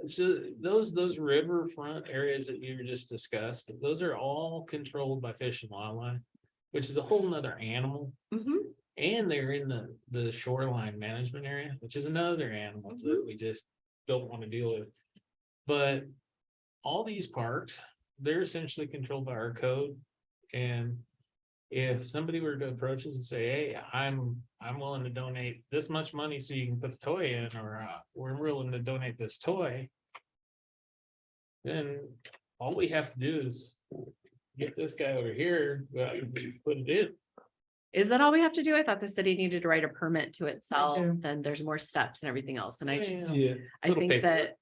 Speaker 2: So those riverfront areas that you just discussed, those are all controlled by Fish and Wildlife, which is a whole nother animal. And they're in the shoreline management area, which is another animal that we just don't want to deal with. But all these parks, they're essentially controlled by our code. And if somebody were to approach us and say, hey, I'm willing to donate this much money so you can put a toy in, or we're willing to donate this toy, then all we have to do is get this guy over here, put it in.
Speaker 8: Is that all we have to do? I thought the city needed to write a permit to itself, and there's more steps and everything else. And I just,
Speaker 2: Yeah,
Speaker 8: I
Speaker 2: little
Speaker 8: think
Speaker 2: paper.
Speaker 8: that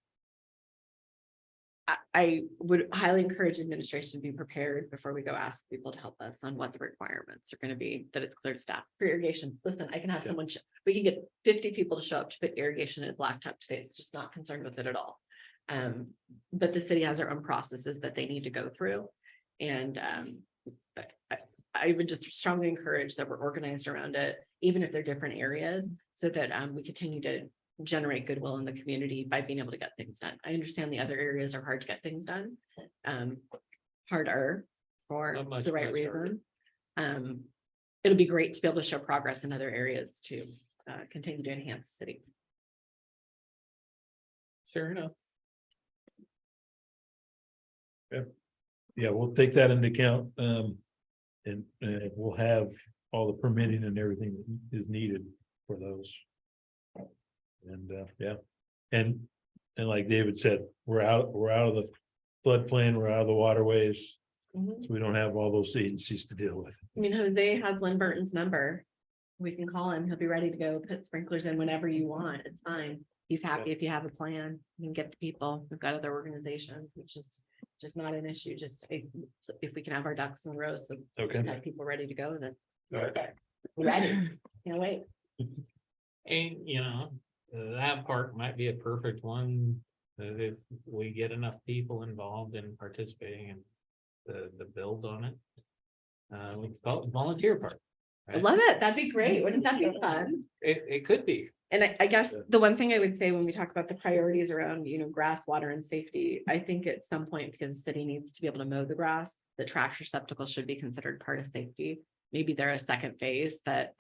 Speaker 8: I would highly encourage administration to be prepared before we go ask people to help us on what the requirements are going to be, that it's clear to staff. For irrigation, listen, I can have someone, we can get 50 people to show up to put irrigation in Blacktop States, just not concerned with it at all. But the city has their own processes that they need to go through. And I would just strongly encourage that we're organized around it, even if they're different areas, so that we continue to generate goodwill in the community by being able to get things done. I understand the other areas are hard to get things done. Harder for
Speaker 2: Much,
Speaker 8: the right
Speaker 2: much harder.
Speaker 8: reason. It'll be great to be able to show progress in other areas to continue to enhance the city.
Speaker 2: Fair enough.
Speaker 6: Yeah, we'll take that into account. And we'll have all the permitting and everything that is needed for those. And yeah, and
Speaker 7: And like David said, we're out of the floodplain, we're out of the waterways,
Speaker 8: Mhm.
Speaker 7: so we don't have all those agencies to deal with.
Speaker 8: I mean, Jose has Lynn Burton's number. We can call him. He'll be ready to go put sprinklers in whenever you want. It's fine. He's happy if you have a plan. You can get to people. We've got other organizations, which is just not an issue. Just if we can have our ducks in a row, so
Speaker 7: Okay.
Speaker 8: have people ready to go, then
Speaker 7: All right.
Speaker 8: we're ready. Can't wait.
Speaker 2: And, you know, that park might be a perfect one. If we get enough people involved in participating in the build on it. We can call it volunteer park.
Speaker 8: I love it. That'd be great. Wouldn't that be fun?
Speaker 2: It could be.
Speaker 8: And I guess the one thing I would say when we talk about the priorities around, grass, water and safety, I think at some point, because the city needs to be able to mow the grass, the trash receptacle should be considered part of safety. Maybe they're a second phase, but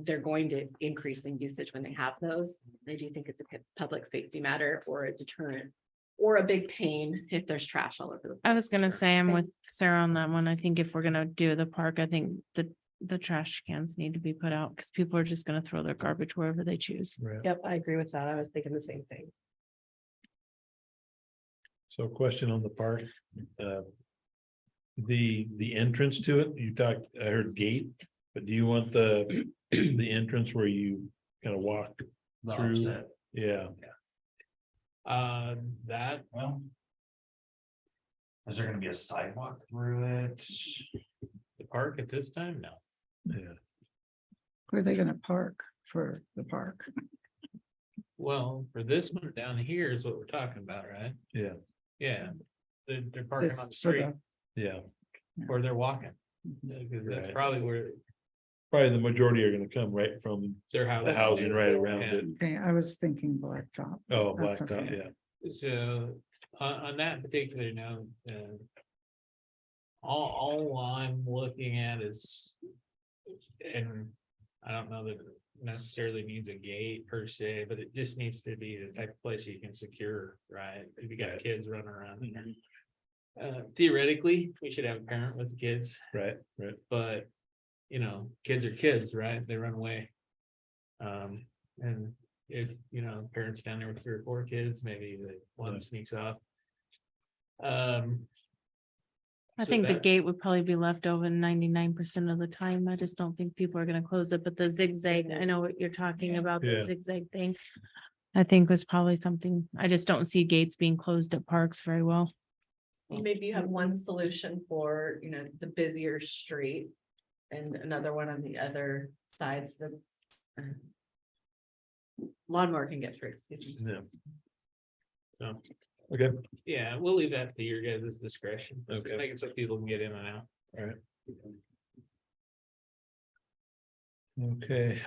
Speaker 8: they're going to increase in usage when they have those. I do think it's a public safety matter or a deterrent or a big pain if there's trash all over the place.
Speaker 3: I was gonna
Speaker 2: Sure.
Speaker 3: say I'm with Sarah on that one. I think if we're gonna do the park, I think the trash cans need to be put out because people are just gonna throw their garbage wherever they choose.
Speaker 7: Right.
Speaker 5: Yep, I agree with that. I was thinking the same thing.
Speaker 7: So question on the park. The entrance to it, I heard gate, but do you want the entrance where you kind of walk
Speaker 4: The
Speaker 7: through?
Speaker 4: offset.
Speaker 7: Yeah,
Speaker 2: That,
Speaker 4: Well. Is there gonna be a sidewalk through it?
Speaker 2: the park at this time, no.
Speaker 7: yeah.
Speaker 1: Where are they gonna park for the park?
Speaker 2: Well, for this one down here is what we're talking about, right?
Speaker 7: Yeah.
Speaker 2: Yeah. They're parking on the
Speaker 1: This for
Speaker 2: street
Speaker 7: Yeah,
Speaker 2: or they're walking. Because that's
Speaker 7: Right.
Speaker 2: probably where
Speaker 7: probably the majority are gonna come right from
Speaker 2: their house.
Speaker 7: the housing right around
Speaker 2: Yeah.
Speaker 7: it.
Speaker 1: Okay, I was thinking blacktop.
Speaker 7: Oh,
Speaker 1: That's
Speaker 7: blacktop,
Speaker 1: okay.
Speaker 7: yeah.
Speaker 2: So on that particular note, all I'm looking at is, and I don't know that it necessarily needs a gate per se, but it just needs to be the type of place you can secure, right? If you got
Speaker 7: Right.
Speaker 2: kids running around in there. Theoretically, we should have a parent with the kids,
Speaker 7: Right,
Speaker 2: but kids are kids, right? They run away. And if, parents down there with 3 or 4 kids, maybe the one sneaks off.
Speaker 3: I
Speaker 2: So
Speaker 3: think the
Speaker 2: that-
Speaker 3: gate would probably be left open 99% of the time. I just don't think people are gonna close it, but the zigzag, I know what you're talking about,
Speaker 7: Yeah.
Speaker 3: the zigzag thing. I think was probably something, I just don't see gates being closed at parks very well.
Speaker 8: Maybe you have one solution for, the busier street and another one on the other sides, the lawnmower can get through, excuse me.
Speaker 7: yeah,
Speaker 2: So,
Speaker 7: okay,
Speaker 2: yeah, we'll leave that to your guys' discretion. Just
Speaker 7: Okay.
Speaker 2: make it so people can get in and out.
Speaker 7: okay,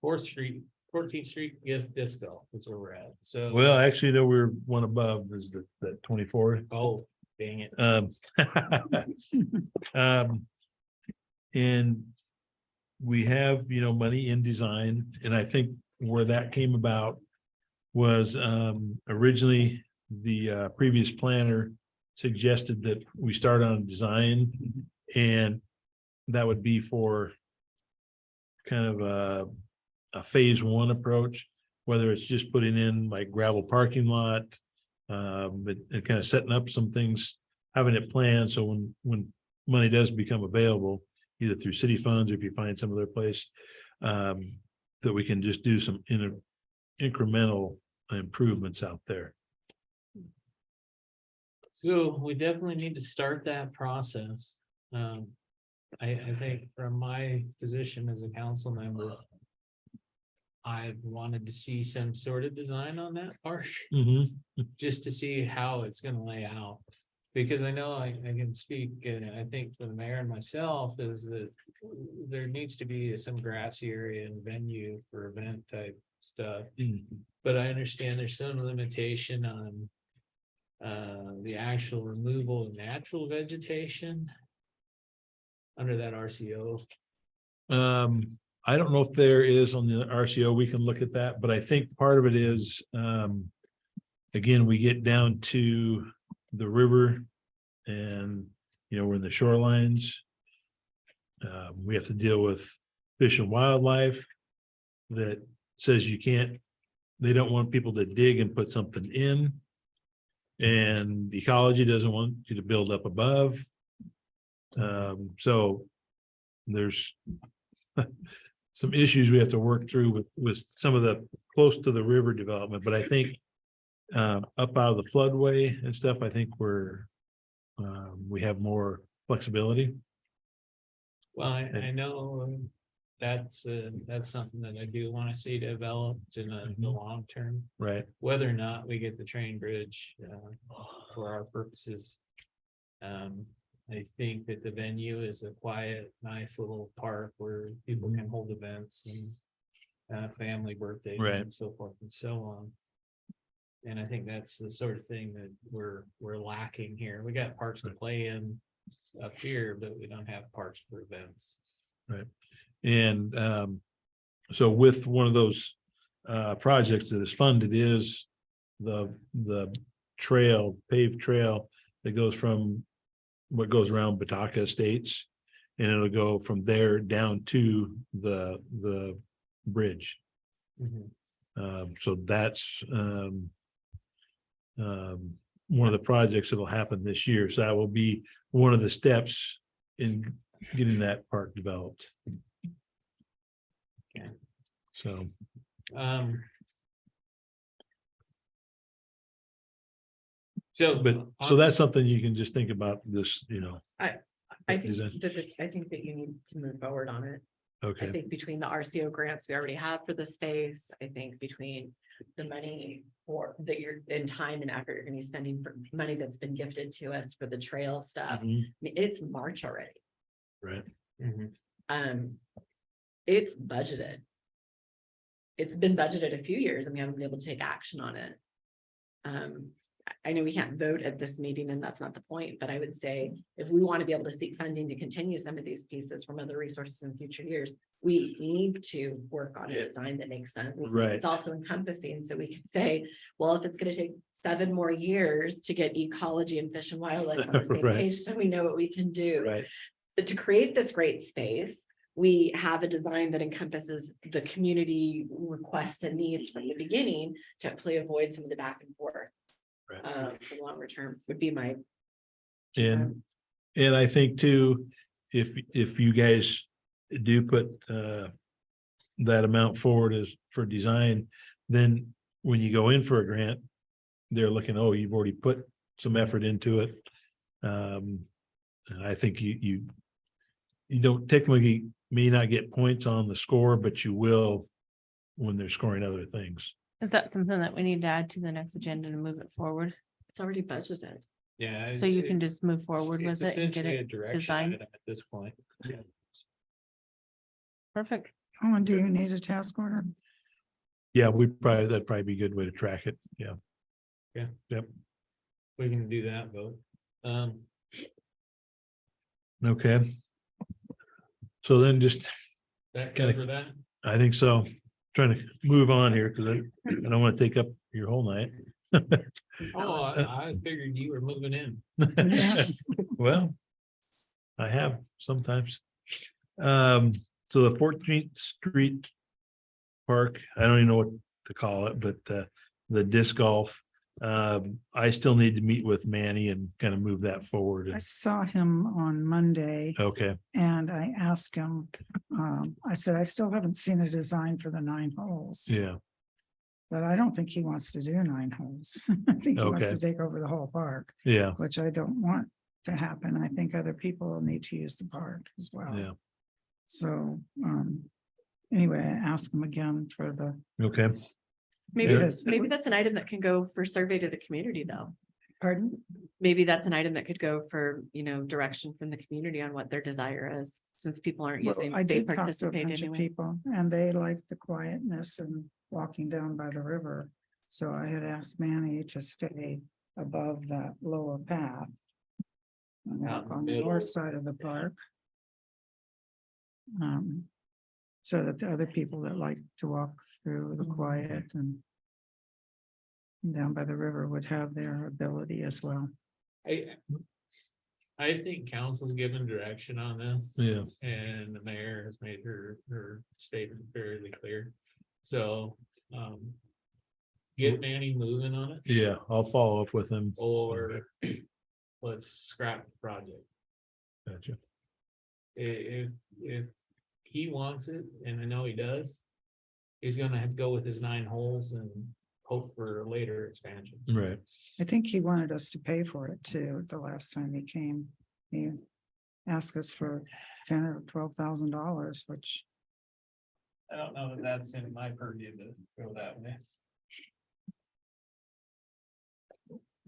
Speaker 2: 14th Street, gift disco is where we're at. So.
Speaker 7: well, actually, no, we're one above is the 24th.
Speaker 2: Oh, dang it.
Speaker 7: And we have, money in design, and I think where that came about was, originally the, previous planner suggested that we start on design, and that would be for kind of a phase 1 approach, whether it's just putting in like gravel parking lot, but and kind of setting up some things, having it planned, so when money does become available, either through city funds or if you find some other place, that we can just do some incremental improvements out there.
Speaker 2: So we definitely need to start that process. I think from my position as a council member, I've wanted to see some sort of design on that part, just to see how it's gonna lay out. Because I know I can speak, and I think for the mayor and myself, is that there needs to be some grassy area and venue for event type stuff. But I understand there's some limitation on the actual removal of natural vegetation under that RCO.
Speaker 7: I don't know if there is on the RCO, we can look at that, but I think part of it is, again, we get down to the river and, we're in the shorelines. We have to deal with fish and wildlife that says you can't, they don't want people to dig and put something in. And ecology doesn't want you to build up above. So there's some issues we have to work through with some of the close to the river development, but I think up out of the floodway and stuff, I think we have more flexibility.
Speaker 2: Well, I know that's something that I do want to see developed in the long term,
Speaker 7: Right.
Speaker 2: whether or not we get the train bridge for our purposes. I think that the venue is a quiet, nice little park where people can hold events and family birthdays
Speaker 7: Right.
Speaker 2: and so forth and so on. And I think that's the sort of thing that we're lacking here. We got parks to play in up here, but we don't have parks for events.
Speaker 7: Right. And so with one of those projects that is funded is the paved trail that goes from what goes around Bataka Estates. And it'll go from there down to the bridge. So that's one of the projects that'll happen this year. So that will be one of the steps in getting that park developed.
Speaker 2: Okay.
Speaker 7: So, so that's something you can just think about this,
Speaker 8: I think
Speaker 7: Is it-
Speaker 8: I think that you need to move forward on it. I
Speaker 7: okay,
Speaker 8: think between the RCO grants we already have for the space, I think between the money for that you're in time and effort, you're gonna be spending for money that's been gifted to us for the trail stuff. I
Speaker 7: Mhm.
Speaker 8: mean, it's March already.
Speaker 7: right,
Speaker 8: It's budgeted. It's been budgeted a few years and we haven't been able to take action on it. I know we can't vote at this meeting and that's not the point, but I would say if we want to be able to seek funding to continue some of these pieces from other resources in future years, we need to work on a
Speaker 7: Yeah.
Speaker 8: design that makes sense.
Speaker 7: Right.
Speaker 8: It's also encompassing, so we could say, well, if it's gonna take 7 more years to get ecology and fish and wildlife on the same
Speaker 7: Right.
Speaker 8: page, so we know what we can do.
Speaker 7: right,
Speaker 8: But to create this great space, we have a design that encompasses the community requests and needs from the beginning to hopefully avoid some of the back and forth.
Speaker 7: Right.
Speaker 8: For the longer term would be my. 2
Speaker 7: And-
Speaker 8: cents.
Speaker 7: and I think too, if you guys do put that amount forward as for design, then when you go in for a grant, they're looking, oh, you've already put some effort into it. And I think you don't technically may not get points on the score, but you will when they're scoring other things.
Speaker 3: Is that something that we need to add to the next agenda to move it forward?
Speaker 8: It's already budgeted.
Speaker 2: Yeah.
Speaker 3: So you can just move forward
Speaker 2: It's
Speaker 3: with it and get
Speaker 2: essentially a
Speaker 3: it
Speaker 2: direction
Speaker 3: designed.
Speaker 2: item at this point.
Speaker 3: perfect.
Speaker 1: Oh, and do you need a task order?
Speaker 7: Yeah, that'd probably be a good way to track it. Yeah. Yep.
Speaker 2: We can do that, vote.
Speaker 7: Okay. So then just,
Speaker 2: That
Speaker 7: Gotta-
Speaker 2: cover that?
Speaker 7: I think so, trying to move on here because I don't want to take up your whole night.
Speaker 2: Oh, I figured you were moving in.
Speaker 1: Yeah.
Speaker 7: Well, I have sometimes. So the 14th Street Park, I don't even know what to call it, but the disc golf. I still need to meet with Manny and kind of move that forward.
Speaker 1: I saw him on Monday
Speaker 7: Okay,
Speaker 1: and I asked him, I said, I still haven't seen a design for the 9 holes.
Speaker 7: yeah,
Speaker 1: But I don't think he wants to do 9 holes. I think he wants
Speaker 7: Okay.
Speaker 1: to take over the whole park,
Speaker 7: yeah,
Speaker 1: which I don't want to happen. I think other people need to use the park as well.
Speaker 7: yeah,
Speaker 8: Oh.
Speaker 1: So, anyway, I asked him again for the,
Speaker 7: okay,
Speaker 8: Maybe,
Speaker 1: Yeah.
Speaker 8: maybe that's an item that can go for survey to the community though.
Speaker 1: pardon?
Speaker 8: Maybe that's an item that could go for, direction from the community on what their desire is, since people aren't
Speaker 1: Well,
Speaker 8: using,
Speaker 1: I
Speaker 8: they
Speaker 1: did talk to a
Speaker 8: participate
Speaker 1: bunch of
Speaker 8: anyway.
Speaker 1: people and they like the quietness and walking down by the river. So I had asked Manny to stay above that lower path. and
Speaker 2: Out in
Speaker 1: walk
Speaker 2: the
Speaker 1: on the
Speaker 2: middle.
Speaker 1: north side of the park. So that the other people that like to walk through the quiet and down by the river would have their ability as well.
Speaker 2: I think council's given direction on this.
Speaker 7: yeah,
Speaker 2: And the mayor has made her statement fairly clear. So, get Manny moving on it,
Speaker 7: Yeah, I'll follow up with him.
Speaker 2: or let's scrap the project.
Speaker 7: Gotcha.
Speaker 2: If he wants it, and I know he does, he's gonna have to go with his 9 holes and hope for a later expansion.
Speaker 7: Right.
Speaker 1: I think he wanted us to pay for it too, the last time he came. He asked us for $10,000 or $12,000, which,
Speaker 2: I don't know that that's in my purview to go that way.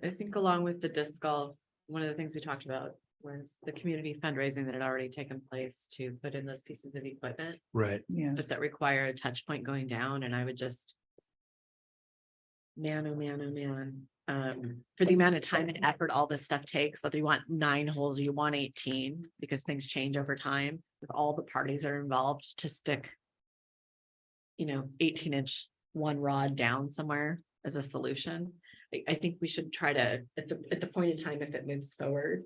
Speaker 8: I think along with the disc golf, one of the things we talked about was the community fundraising that had already taken place to put in those pieces of equipment,
Speaker 7: Right.
Speaker 8: but
Speaker 1: yes,
Speaker 8: that require a touch point going down, and I would just. Man, oh man, oh man, for the amount of time and effort all this stuff takes, whether you want 9 holes or you want 18, because things change over time, with all the parties that are involved to stick. 18-inch one rod down somewhere as a solution. I think we should try to, at the point in time, if it moves forward,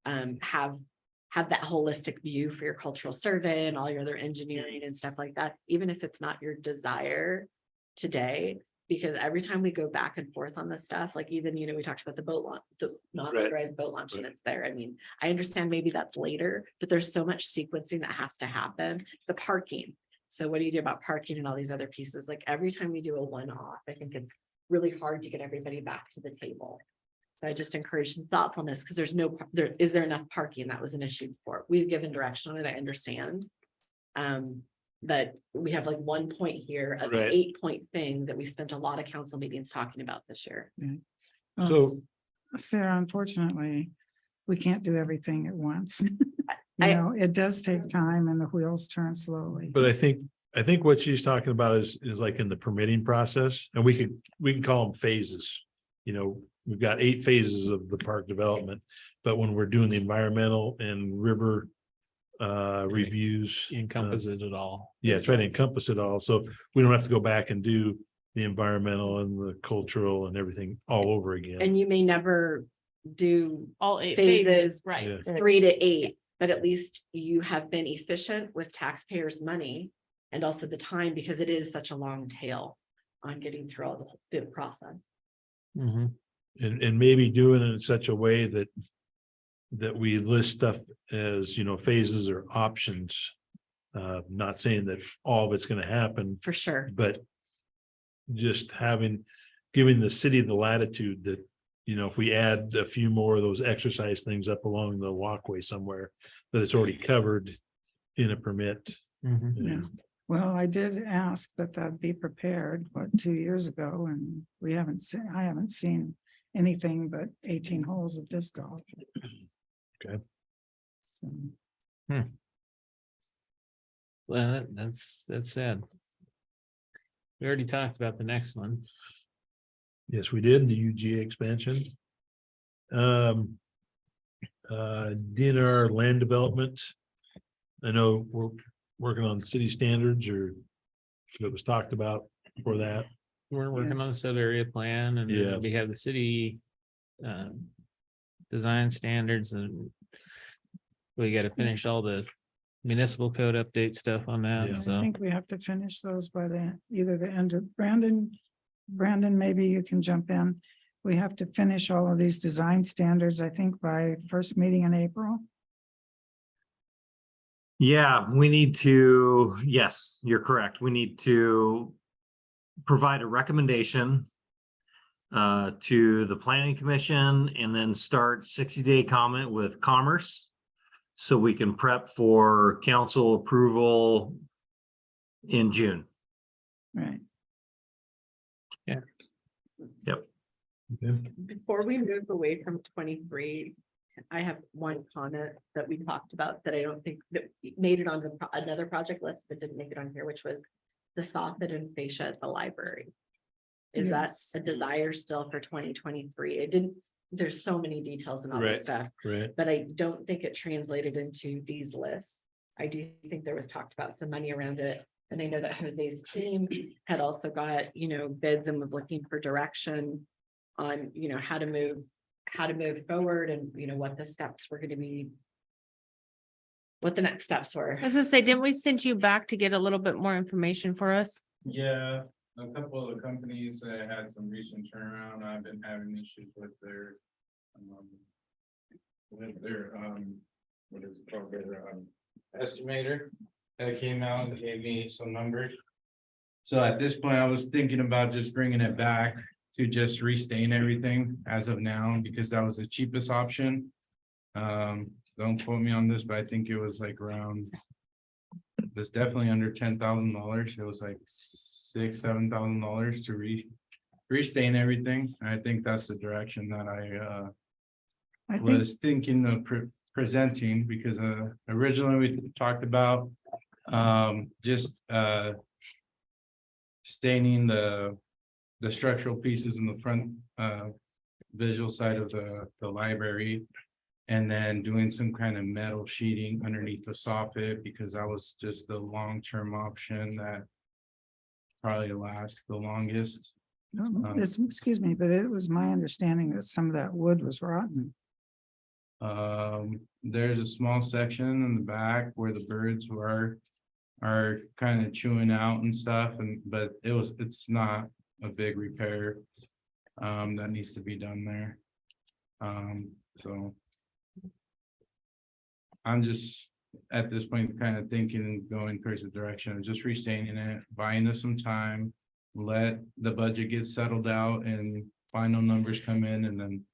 Speaker 8: have that holistic view for your cultural survey and all your other engineering and stuff like that, even if it's not your desire today. Because every time we go back and forth on this stuff, like even, we talked about the boat launch, the non-motorized boat launch, and it's there. I mean, I understand maybe that's later, but there's so much sequencing that has to happen. The parking. So what do you do about parking and all these other pieces? Like every time we do a one-off, I think it's really hard to get everybody back to the table. So I just encourage some thoughtfulness, because is there enough parking? That was an issue before. We've given direction on it, I understand. But we have like 1 point here of an
Speaker 7: Right.
Speaker 8: 8-point thing that we spent a lot of council meetings talking about this year.
Speaker 1: well,
Speaker 7: So-
Speaker 1: Sarah, unfortunately, we can't do everything at once.
Speaker 8: I-
Speaker 1: It does take time and the wheels turn slowly.
Speaker 7: But I think what she's talking about is like in the permitting process, and we can call them phases. We've got 8 phases of the park development, but when we're doing the environmental and river reviews.
Speaker 2: Encompasses it all.
Speaker 7: Yeah, try to encompass it all, so we don't have to go back and do the environmental and the cultural and everything all over again.
Speaker 8: And you may never do
Speaker 3: All 8
Speaker 8: Phases,
Speaker 3: phases, right?
Speaker 7: Yeah.
Speaker 8: 3 to 8, but at least you have been efficient with taxpayers' money and also the time, because it is such a long tail on getting through all the process.
Speaker 7: And maybe doing it in such a way that we list stuff as, phases or options. Not saying that all of it's gonna happen,
Speaker 8: For sure.
Speaker 7: but just giving the city the latitude that, if we add a few more of those exercise things up along the walkway somewhere, that it's already covered in a permit.
Speaker 1: Yeah. Well, I did ask that be prepared, 2 years ago, and I haven't seen anything but 18 holes of disc golf.
Speaker 7: Okay.
Speaker 1: So,
Speaker 2: Well, that's sad. We already talked about the next one.
Speaker 7: Yes, we did, the UGA expansion. DNR land development. I know we're working on city standards, or it was talked about for that.
Speaker 2: We're working on the
Speaker 1: Yes.
Speaker 2: sub area plan, and
Speaker 7: Yeah.
Speaker 2: then we have the city design standards, and we got to finish all the municipal code update stuff on
Speaker 7: Yeah.
Speaker 2: that,
Speaker 1: I
Speaker 2: so.
Speaker 1: think we have to finish those by either the end of Brandon, maybe you can jump in. We have to finish all of these design standards, I think, by first meeting in April.
Speaker 10: Yeah, we need to, yes, you're correct. We need to provide a recommendation to the planning commission, and then start 60-day comment with commerce. So we can prep for council approval in June.
Speaker 1: Right.
Speaker 8: Before we move away from 23, I have one comment that we talked about that I don't think that made it onto another project list, but didn't make it on here, which was the soffit and fascia at the library. Is that
Speaker 1: Yes.
Speaker 8: a desire still for 2023? It didn't, there's so many details and all
Speaker 7: Right.
Speaker 8: this stuff,
Speaker 7: Right.
Speaker 8: but I don't think it translated into these lists. I do think there was talked about some money around it. And I know that Jose's team had also got, bids and was looking for direction on, how to move forward, and, what the steps were gonna be. What the next steps were.
Speaker 3: I was gonna say, didn't we send you back to get a little bit more information for us?
Speaker 9: Yeah, A couple of the companies that had some recent turnaround, I've been having issues with their. What is it called, their estimator that came out and gave me some numbers. So at this point, I was thinking about just bringing it back to just restain everything as of now, because that was the cheapest option. Don't quote me on this, but I think it was like around. It was definitely under $10,000. It was like $7,000 to restain everything. I think that's the direction that
Speaker 1: I think,
Speaker 9: was thinking of presenting, because originally we talked about just staining the structural pieces in the front visual side of the library, and then doing some kind of metal sheeting underneath the soffit, because that was just the long-term option that probably lasts the longest.
Speaker 1: excuse me, but it was my understanding that some of that wood was rotten.
Speaker 9: There's a small section in the back where the birds are kind of chewing out and stuff, but it's not a big repair that needs to be done there. So I'm just at this point kind of thinking, going towards the direction of just restaining it, buying us some time, let the budget get settled out and final numbers come in, and then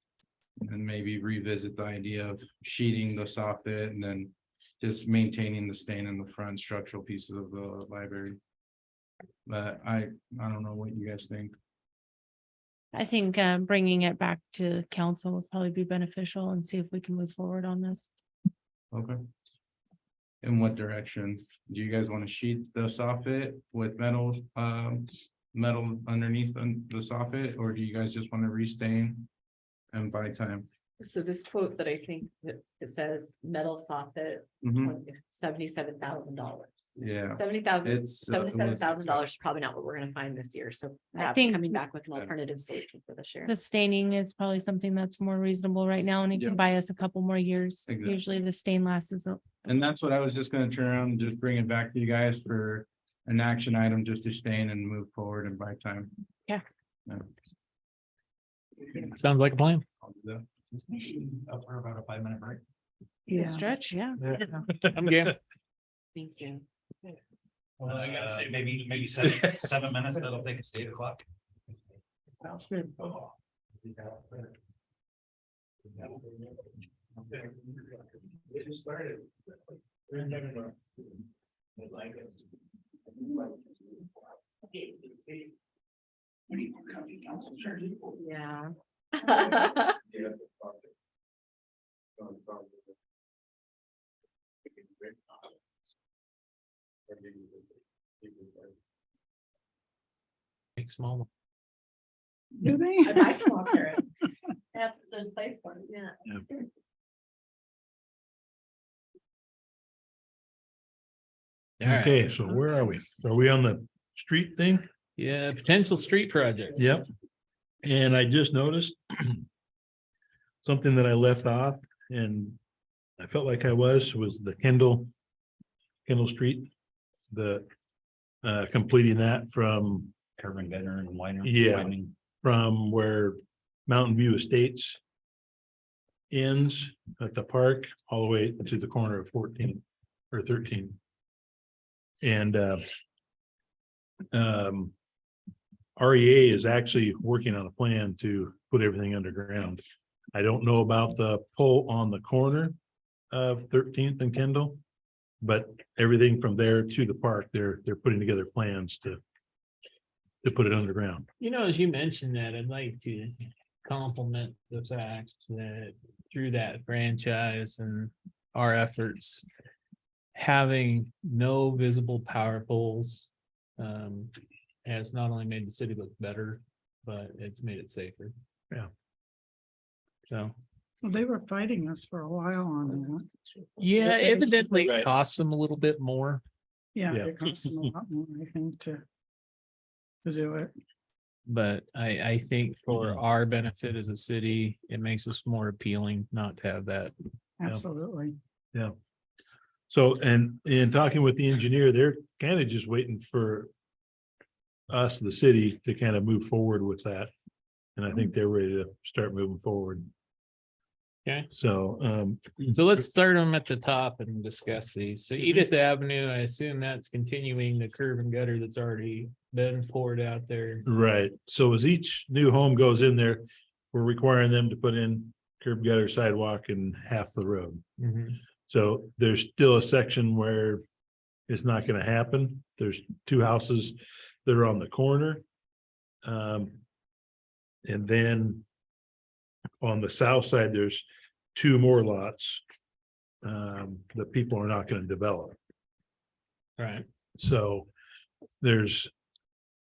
Speaker 9: maybe revisit the idea of sheeting the soffit and then just maintaining the stain in the front structural pieces of the library. But I don't know what you guys think.
Speaker 3: I think bringing it back to council would probably be beneficial, and see if we can move forward on this.
Speaker 9: Okay. In what direction? Do you guys want to sheet the soffit with metal underneath the soffit, or do you guys just want to restain and buy time?
Speaker 8: So this quote that I think that it says metal soffit,
Speaker 9: Mhm.
Speaker 8: $77,000.
Speaker 9: Yeah, it's
Speaker 8: $77,000 is probably not what we're gonna find this year, so perhaps
Speaker 3: think-
Speaker 8: coming back with an alternative solution for this year.
Speaker 3: The staining is probably something that's more reasonable right now, and it
Speaker 9: Yep.
Speaker 3: can buy us a couple more years.
Speaker 9: Exactly.
Speaker 3: Usually the stain lasts us.
Speaker 9: And that's what I was just gonna turn around and just bring it back to you guys for an action item, just to stain and move forward and buy time.
Speaker 3: Yeah.
Speaker 9: Yeah.
Speaker 10: Sounds like a plan.
Speaker 9: I'll do that.
Speaker 4: Up for about a 5-minute break.
Speaker 3: Good stretch, yeah.
Speaker 10: I'm game.
Speaker 8: Thank you.
Speaker 4: Well, I gotta say, maybe 7 minutes, that'll take us to 8 o'clock.
Speaker 1: Sounds good.
Speaker 2: They just started.
Speaker 8: Yeah.
Speaker 10: Make small.
Speaker 1: Do they?
Speaker 8: I buy small carrot. Yeah, there's plates for it, yeah.
Speaker 6: Okay, so where are we? Are we on the street thing?
Speaker 10: Yeah, potential street project.
Speaker 6: Yep. And I just noticed something that I left off, and I felt like I was the Kendall Street, the completing that from,
Speaker 4: Curving better and wider.
Speaker 6: Yeah.
Speaker 4: widening.
Speaker 6: from where Mountain View Estates ends at the park, all the way to the corner of 14 or 13. And REA is actually working on a plan to put everything underground. I don't know about the pole on the corner of 13th and Kendall, but everything from there to the park, they're putting together plans to put it underground.
Speaker 12: You know, as you mentioned that, I'd like to compliment the fact that through that franchise and our efforts, having no visible power poles has not only made the city look better, but it's made it safer.
Speaker 6: Yeah.
Speaker 12: So,
Speaker 1: Well, they were fighting us for a while on that.
Speaker 12: yeah, evidently
Speaker 6: Right.
Speaker 12: it costs them a little bit more.
Speaker 1: Yeah,
Speaker 6: Yeah.
Speaker 1: it costs them a lot more, I think, to do it.
Speaker 12: But I think for our benefit as a city, it makes us more appealing not to have that.
Speaker 1: Absolutely.
Speaker 6: So, and in talking with the engineer, they're kind of just waiting for
Speaker 7: us, the city, to kind of move forward with that. And I think they're ready to start moving forward.
Speaker 12: Okay.
Speaker 7: So,
Speaker 12: So let's start them at the top and discuss these. So Edith Avenue, I assume that's continuing the curb and gutter that's already been poured out there.
Speaker 7: right. So as each new home goes in there, we're requiring them to put in curb gutter sidewalk and half the road.
Speaker 12: Mhm.
Speaker 7: So there's still a section where it's not gonna happen. There's two houses that are on the corner. And then on the south side, there's two more lots that people are not gonna develop.
Speaker 12: Right.
Speaker 7: So there's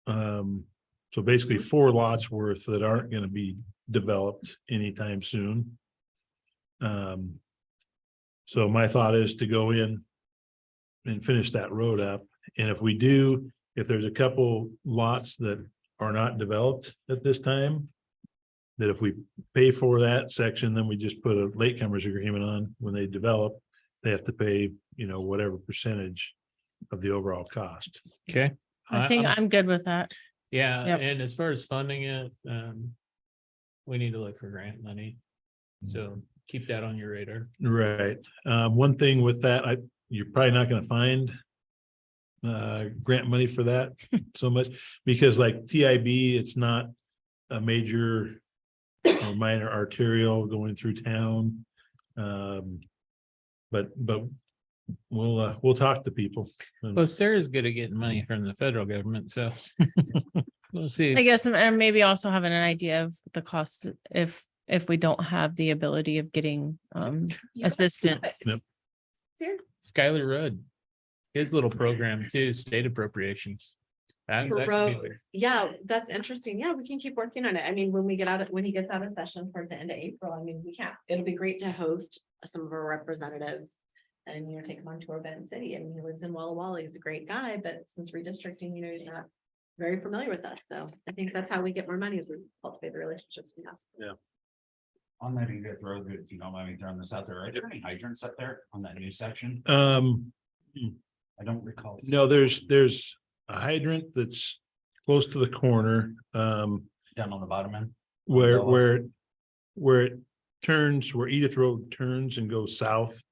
Speaker 7: so basically 4 lots worth that aren't gonna be developed anytime soon. So my thought is to go in and finish that road up. And if we do, if there's a couple lots that are not developed at this time, that if we pay for that section, then we just put a latecomers agreement on when they develop, they have to pay, you know, whatever percentage of the overall cost.
Speaker 12: Okay.
Speaker 3: I think I'm good with that.
Speaker 12: Yeah,
Speaker 3: Yep.
Speaker 12: and as far as funding it, we need to look for grant money. So keep that on your radar.
Speaker 7: Right. One thing with that, you're probably not gonna find grant money for that so much, because like TIB, it's not a major or minor arterial going through town. But we'll talk to people.
Speaker 12: Well, Sarah's good at getting money from the federal government, so we'll see.
Speaker 3: I guess, and maybe also having an idea of the cost if we don't have the ability of getting assistance.
Speaker 7: Yep.
Speaker 12: Skylar Rudd, his little program too, state appropriations. That could be
Speaker 8: Roads.
Speaker 12: big.
Speaker 8: Yeah, that's interesting. Yeah, we can keep working on it. I mean, when we get out of, when he gets out of session towards the end of April, I mean, we can't, it'll be great to host some of our representatives. And, you know, take him on tour of Benton City. I mean, he lives in Walla Walla. He's a great guy, but since redistricting, you know, he's not very familiar with us. So I think that's how we get more money, is we cultivate the relationships we have.
Speaker 4: On that Edith Road, if you don't mind me throwing this out there, are there any hydrants up there on that new section? I don't recall.
Speaker 7: No, there's a hydrant that's close to the corner,
Speaker 4: Down on the bottom end?
Speaker 7: where it turns, where Edith Road turns and goes south.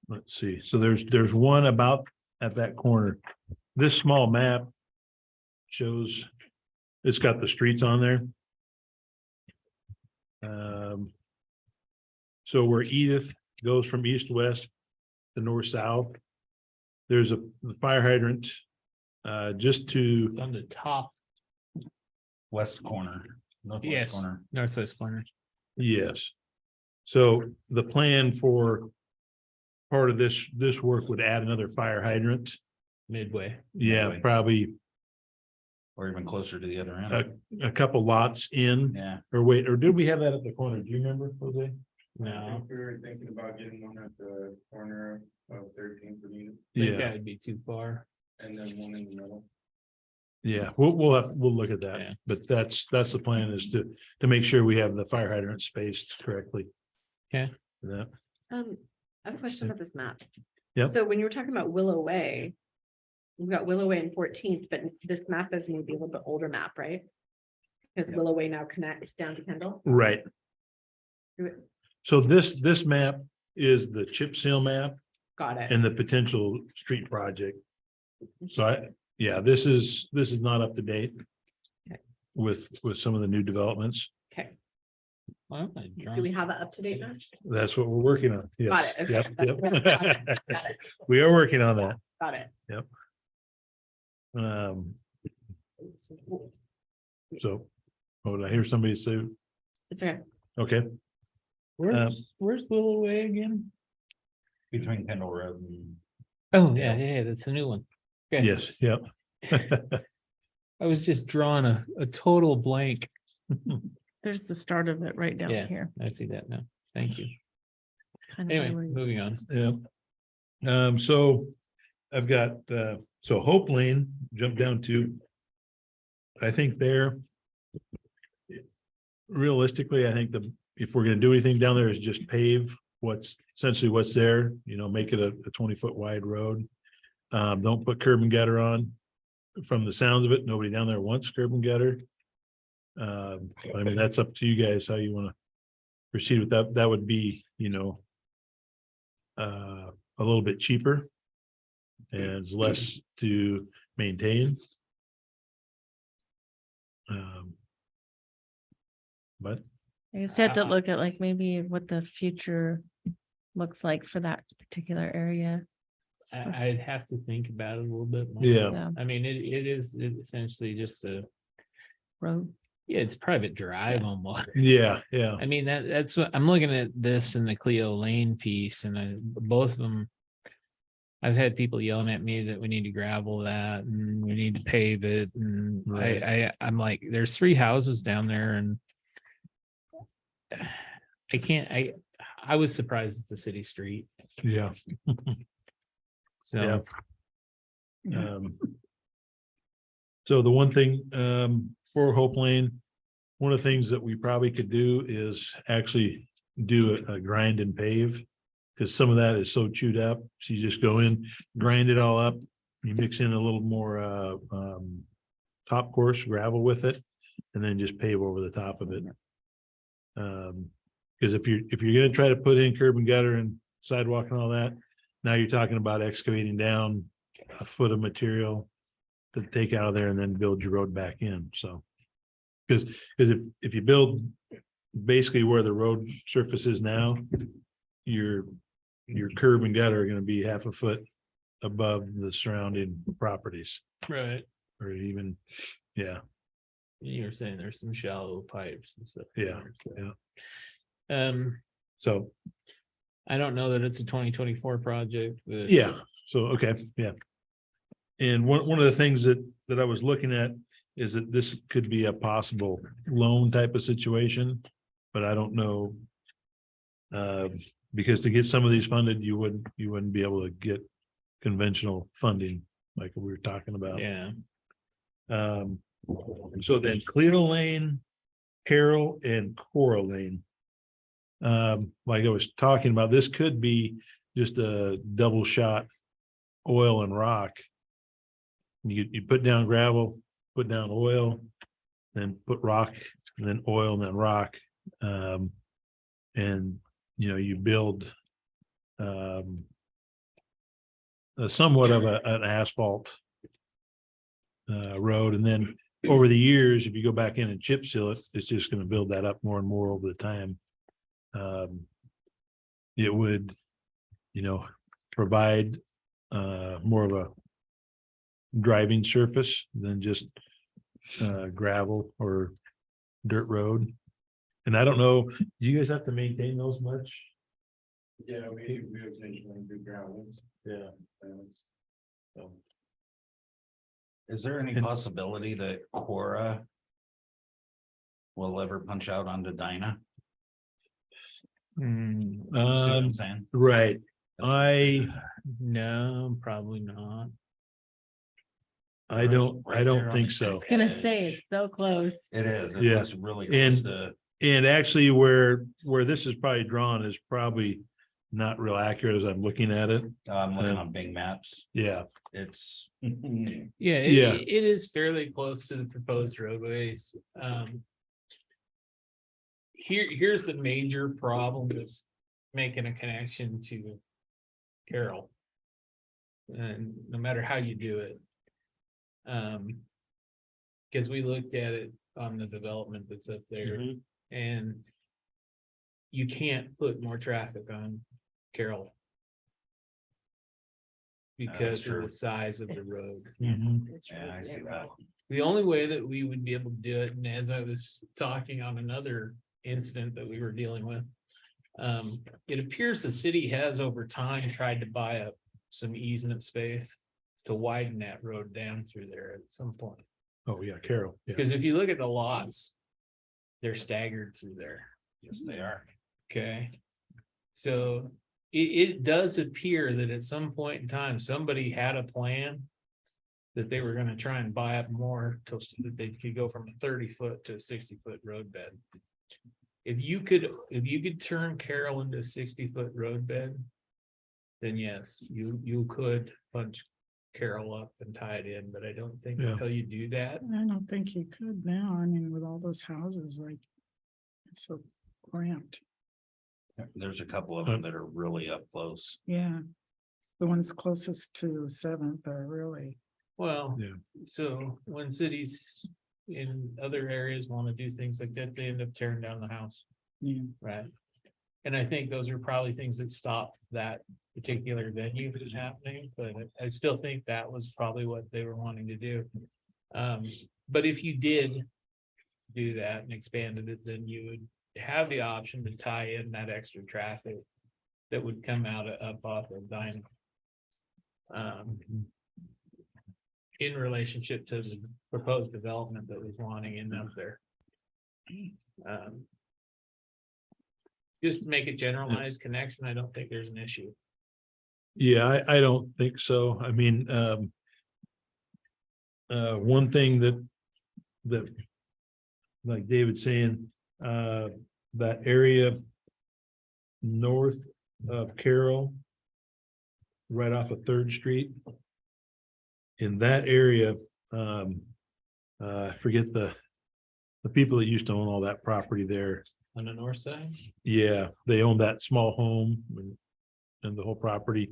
Speaker 7: Let's see, so there's one about at that corner. This small map shows, it's got the streets on there. So where Edith goes from east to west to north south, there's the fire hydrant just to,
Speaker 12: It's on the top
Speaker 4: West corner, northwest
Speaker 12: Yes.
Speaker 4: corner.
Speaker 12: northwest corner.
Speaker 7: yes. So the plan for part of this work would add another fire hydrant.
Speaker 12: Midway.
Speaker 7: Yeah,
Speaker 4: Right.
Speaker 7: probably
Speaker 4: Or even closer to the other end.
Speaker 7: a couple lots in,
Speaker 4: Yeah,
Speaker 7: or wait, or did we have that at the corner? Do you remember, Jose?
Speaker 12: No,
Speaker 9: We were thinking about getting one at the corner of 13th and Unit,
Speaker 12: I think
Speaker 7: Yeah,
Speaker 12: that would be too far.
Speaker 9: and then one in the middle.
Speaker 7: yeah, we'll look at
Speaker 12: Yeah.
Speaker 7: that, but that's the plan, is to make sure we have the fire hydrant spaced correctly.
Speaker 12: Okay.
Speaker 7: Yeah,
Speaker 8: I have a question about this map.
Speaker 7: Yep.
Speaker 8: So when you were talking about Willow Way, we've got Willow Way and 14th, but this map is maybe a little bit older map, right? Because Willow Way now connects down to Kendall.
Speaker 7: right. So this map is the chip seal map
Speaker 8: Got it.
Speaker 7: and the potential street project. So this is not up to date
Speaker 8: Okay.
Speaker 7: with some of the new developments.
Speaker 8: Okay,
Speaker 12: Well, I
Speaker 8: do we have an up-to-date map?
Speaker 7: That's what we're working on. Yes.
Speaker 8: Got it, okay.
Speaker 7: Yep,
Speaker 8: Got
Speaker 7: yep.
Speaker 8: it, got it.
Speaker 7: We are working on that.
Speaker 8: Got it.
Speaker 7: So, did I hear somebody say,
Speaker 8: It's okay.
Speaker 7: okay,
Speaker 12: Where's Willow Way again?
Speaker 4: between Kendall Road and.
Speaker 12: Oh, yeah, that's the new one. Okay.
Speaker 7: yes, yep.
Speaker 12: I was just drawing a total blank.
Speaker 3: There's the start of it right down
Speaker 12: Yeah.
Speaker 3: here.
Speaker 12: I see that now. Thank you.
Speaker 3: kind of
Speaker 12: Anyway,
Speaker 3: where you-
Speaker 12: moving on.
Speaker 7: Yeah. So I've got, so Hope Lane, jump down to. I think there. Realistically, I think if we're gonna do anything down there is just pave what's essentially what's there, make it a 20-foot wide road. Don't put curb and gutter on. From the sounds of it, nobody down there wants curb and gutter. I mean, that's up to you guys how you want to proceed with that. That would be, a little bit cheaper and less to maintain. But
Speaker 3: I guess you have to look at like maybe what the future looks like for that particular area.
Speaker 12: I'd have to think about it a little bit more.
Speaker 7: yeah,
Speaker 3: So,
Speaker 12: I mean, it is essentially just a,
Speaker 3: road.
Speaker 12: yeah, it's private drive almost.
Speaker 7: yeah.
Speaker 12: I mean, that's what I'm looking at this in the Cleo Lane piece and both of them. I've had people yelling at me that we need to gravel that and we need to pave it. And
Speaker 7: Right.
Speaker 12: I'm like, there's 3 houses down there and I was surprised it's a city street.
Speaker 7: Yeah.
Speaker 12: So,
Speaker 7: So the one thing, for Hope Lane, one of the things that we probably could do is actually do a grind and pave. Cause some of that is so chewed up. So you just go in, grind it all up. You mix in a little more, top course gravel with it and then just pave over the top of it. Cause if you're gonna try to put in curb and gutter and sidewalk and all that, now you're talking about excavating down a foot of material to take out of there and then build your road back in, so. Cause if you build basically where the road surface is now, your curb and gutter are gonna be half a foot above the surrounding properties,
Speaker 12: right.
Speaker 7: or even, yeah,
Speaker 12: You were saying there's some shallow pipes and stuff.
Speaker 7: Yeah,
Speaker 12: there, so.
Speaker 7: so,
Speaker 12: I don't know that it's a 2024 project, but.
Speaker 7: yeah, so, okay, yeah. And one of the things that I was looking at is that this could be a possible loan type of situation, but I don't know. Because to get some of these funded, you wouldn't be able to get conventional funding like we were talking about.
Speaker 12: Yeah,
Speaker 7: So then Cleo Lane, Carroll and Cora Lane. Like I was talking about, this could be just a double shot oil and rock. You put down gravel, put down oil, then put rock, and then oil and then rock. And you build somewhat of an asphalt road, and then over the years, if you go back in and chip seal it, it's just going to build that up more and more over the time. It would, provide more of a driving surface than just gravel or dirt road. And I don't know, do you guys have to maintain those much?
Speaker 2: Yeah, we occasionally do gravels.
Speaker 7: Yeah.
Speaker 2: So,
Speaker 4: Is there any possibility that Cora will ever punch out onto Dinah? See what I'm saying?
Speaker 7: Right.
Speaker 12: no, probably not.
Speaker 7: I don't think so.
Speaker 3: I was gonna say, it's so close.
Speaker 4: It is. It
Speaker 7: Yeah.
Speaker 4: looks really close to.
Speaker 7: And actually where this is probably drawn is probably not real accurate as I'm looking at it.
Speaker 4: I'm looking on Bing Maps.
Speaker 7: Yeah,
Speaker 4: It's.
Speaker 12: Yeah,
Speaker 7: Yeah.
Speaker 12: it is fairly close to the proposed roadways. Here's the major problem is making a connection to Carroll. And no matter how you do it. Because we looked at it on the development that's up there and you can't put more traffic on Carroll. Because of
Speaker 4: true.
Speaker 12: the size of the road.
Speaker 4: Yeah, I see that.
Speaker 12: The only way that we would be able to do it, and as I was talking on another incident that we were dealing with. It appears the city has over time tried to buy up some easement space to widen that road down through there at some point.
Speaker 7: oh, yeah, Carol, yeah,
Speaker 12: Because if you look at the lots, they're staggered through there.
Speaker 4: Yes, they are.
Speaker 12: Okay. So it does appear that at some point in time, somebody had a plan that they were gonna try and buy up more so that they could go from a 30-foot to a 60-foot road bed. If you could turn Carroll into a 60-foot road bed, then yes, you could punch Carroll up and tie it in, but I don't think
Speaker 6: Yeah.
Speaker 12: until you do that.
Speaker 1: I don't think you could now. I mean, with all those houses, right? So cramped.
Speaker 4: There's a couple of them that are really up close.
Speaker 1: Yeah. The ones closest to Seventh are really,
Speaker 12: Well,
Speaker 6: Yeah.
Speaker 12: so when cities in other areas want to do things like that, they end up tearing down the house,
Speaker 1: yeah.
Speaker 12: right? And I think those are probably things that stop that particular venue from happening, but I still think that was probably what they were wanting to do. But if you did do that and expanded it, then you would have the option to tie in that extra traffic that would come up off of Dinah. In relationship to the proposed development that was wanting in up there. Just to make a generalized connection, I don't think there's an issue.
Speaker 6: Yeah, I don't think so. I mean, one thing that like David's saying, that area north of Carroll, right off of Third Street. In that area, I forget the people that used to own all that property there.
Speaker 12: On the north side?
Speaker 6: Yeah, they owned that small home and the whole property.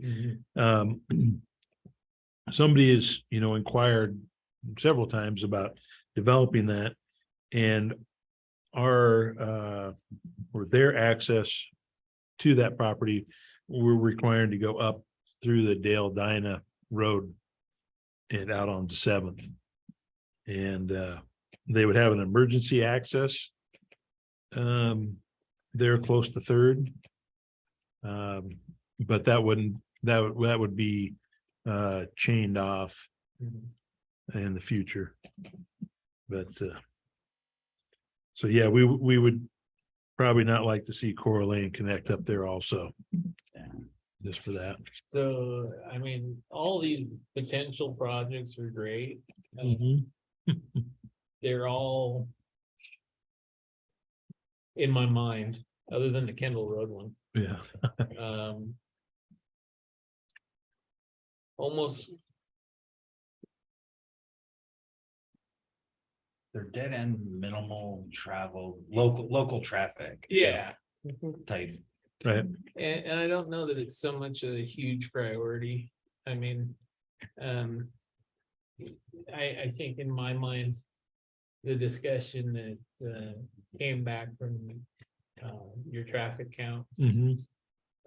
Speaker 6: Somebody has, inquired several times about developing that, and or their access to that property, we're required to go up through the Dale Dinah Road and out on Seventh. And they would have an emergency access. They're close to Third. But that would be chained off in the future. But so yeah, we would probably not like to see Coeur Lane connect up there also. Just for that.
Speaker 12: So, I mean, all these potential projects are great. They're all in my mind, other than the Kendall Road one.
Speaker 6: Yeah.
Speaker 12: Almost,
Speaker 4: They're dead end, minimal travel, local traffic
Speaker 12: yeah.
Speaker 4: type.
Speaker 6: Right.
Speaker 12: And I don't know that it's so much a huge priority. I mean, I think in my mind, the discussion that came back from your traffic count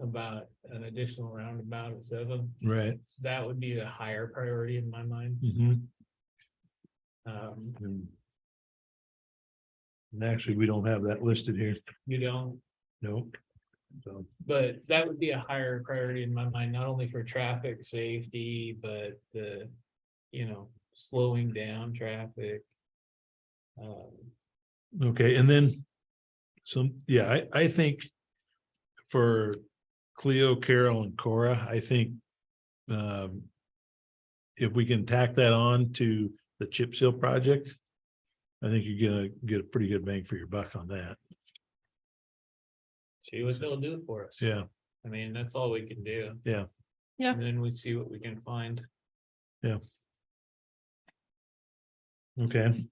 Speaker 12: about an additional roundabout at 7,
Speaker 6: Right.
Speaker 12: that would be a higher priority in my mind.
Speaker 6: And actually, we don't have that listed here.
Speaker 12: You don't,
Speaker 6: Nope. So,
Speaker 12: but that would be a higher priority in my mind, not only for traffic safety, but the, slowing down traffic.
Speaker 6: okay, and then I think for Cleo, Carol, and Cora, I think if we can tack that on to the chip seal project, I think you're gonna get a pretty good bang for your buck on that.
Speaker 12: See what they'll do for us.
Speaker 6: Yeah,
Speaker 12: I mean, that's all we can do.
Speaker 6: Yeah.
Speaker 3: Yeah.
Speaker 12: And then we see what we can find.
Speaker 6: okay.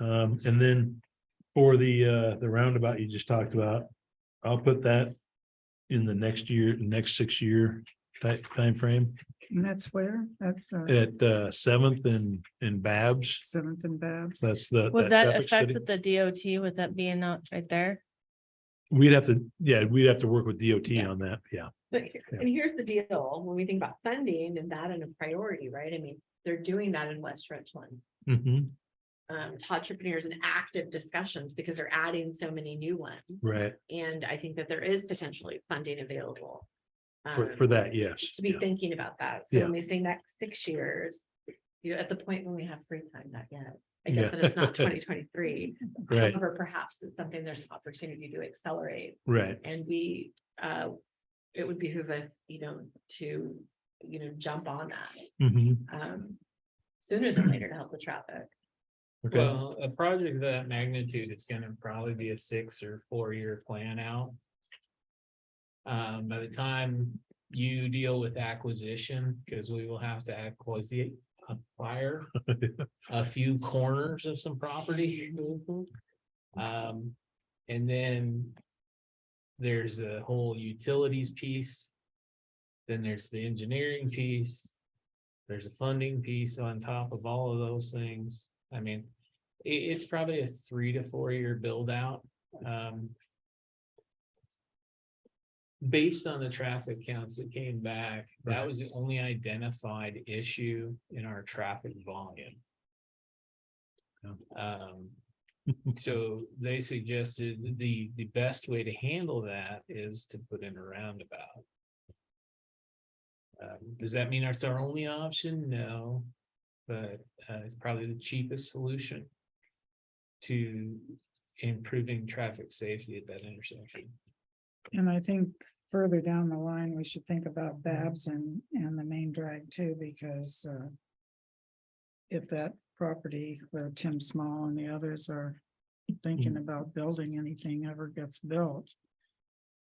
Speaker 6: And then for the roundabout you just talked about, I'll put that in the next 6-year time frame
Speaker 1: And that's where, at
Speaker 6: at Seventh and Babs.
Speaker 1: Seventh and Babs.
Speaker 6: That's
Speaker 3: Would that
Speaker 6: traffic
Speaker 3: affect
Speaker 6: study.
Speaker 3: with the DOT, with that being not right there?
Speaker 6: We'd have to work with DOT
Speaker 8: Yeah.
Speaker 6: on that. Yeah.
Speaker 8: But, and here's the deal, when we think about funding and that and a priority, right? I mean, they're doing that in West Richland.
Speaker 6: Mhm.
Speaker 8: To entrepreneurs and active discussions because they're adding so many new ones.
Speaker 6: Right.
Speaker 8: And I think that there is potentially funding available.
Speaker 6: For that, yes.
Speaker 8: To be
Speaker 6: Yeah.
Speaker 8: thinking about that. So
Speaker 6: Yeah.
Speaker 8: when we say next 6 years, at the point when we have free time, not yet. I
Speaker 6: Yeah.
Speaker 8: get that it's not 2023.
Speaker 6: Right.
Speaker 8: However, perhaps it's something there's an opportunity to accelerate.
Speaker 6: Right.
Speaker 8: And we, it would behoove us, to, jump on that,
Speaker 6: Mhm.
Speaker 8: sooner than later to help the traffic.
Speaker 6: Okay.
Speaker 12: Well, a project of that magnitude is gonna probably be a 6 or 4-year plan out. By the time you deal with acquisition, because we will have to acquire a few corners of some property. And then there's a whole utilities piece. Then there's the engineering piece. There's a funding piece on top of all of those things. I mean, it's probably a 3 to 4 year build out. Based on the traffic counts that came back, that was the only identified issue in our traffic volume. So they suggested the best way to handle that is to put in a roundabout. Does that mean that's our only option? No, but it's probably the cheapest solution to improving traffic safety at that intersection.
Speaker 1: And I think further down the line, we should think about Babs and the main drag too, because if that property where Tim Small and the others are thinking about building anything ever gets built,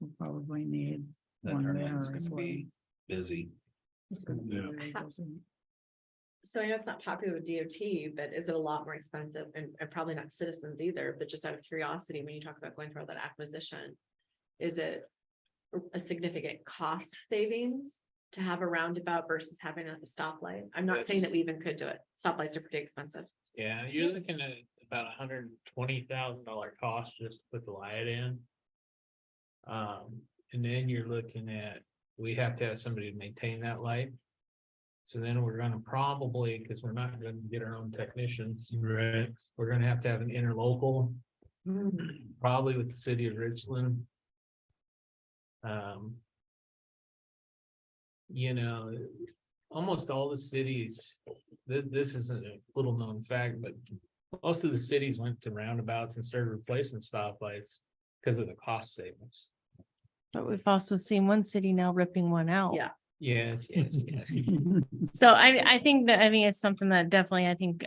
Speaker 1: we'll probably need
Speaker 4: That
Speaker 1: one
Speaker 4: turn
Speaker 1: there
Speaker 4: lane's
Speaker 1: as
Speaker 4: gonna
Speaker 1: well.
Speaker 4: be busy.
Speaker 1: It's gonna be
Speaker 6: Yeah.
Speaker 1: really busy.
Speaker 8: So I know it's not popular with DOT, but is it a lot more expensive and probably not citizens either, but just out of curiosity, when you talk about going through all that acquisition, is it a significant cost savings to have a roundabout versus having a stoplight? I'm not saying that we even could do it. Stoplights are pretty expensive.
Speaker 12: Yeah, you're looking at about $120,000 cost just to put the light in. And then you're looking at, we have to have somebody to maintain that light. So then we're gonna probably, because we're not gonna get our own technicians,
Speaker 6: Right.
Speaker 12: we're gonna have to have an interlocal, probably with the city of Richland. You know, almost all the cities, this isn't a little known fact, but most of the cities went to roundabouts and started replacing stoplights because of the cost savings.
Speaker 3: But we've also seen one city now ripping one out.
Speaker 8: Yeah.
Speaker 12: Yes, yes, yes.
Speaker 3: So I think that, I mean, it's something that definitely, I think,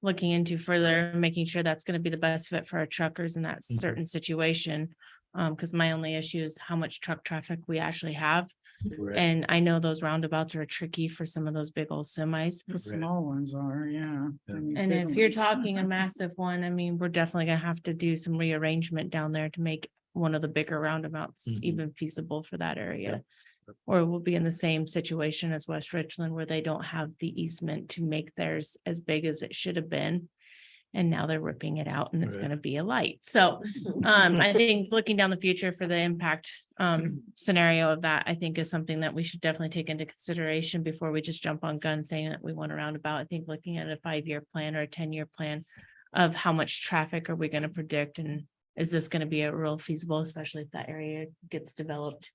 Speaker 3: looking into further, making sure that's gonna be the best fit for our truckers in that certain situation. Because my only issue is how much truck traffic we actually have.
Speaker 6: Right.
Speaker 3: And I know those roundabouts are tricky for some of those big old semis.
Speaker 1: The small ones are, yeah.
Speaker 6: Yeah.
Speaker 1: And
Speaker 3: And
Speaker 1: big
Speaker 3: if you're
Speaker 1: ones.
Speaker 3: talking a massive one, I mean, we're definitely gonna have to do some rearrangement down there to make one of the bigger roundabouts
Speaker 6: Mhm.
Speaker 3: even feasible for that area. Or we'll be in the same situation as West Richland where they don't have the easement to make theirs as big as it should have been. And now they're ripping it out and it's
Speaker 6: Right.
Speaker 3: gonna be a light. So I think looking down the future for the impact scenario of that, I think is something that we should definitely take into consideration before we just jump on gun saying that we want a roundabout. I think looking at a 5-year plan or a 10-year plan of how much traffic are we gonna predict and is this gonna be a real feasible, especially if that area gets developed?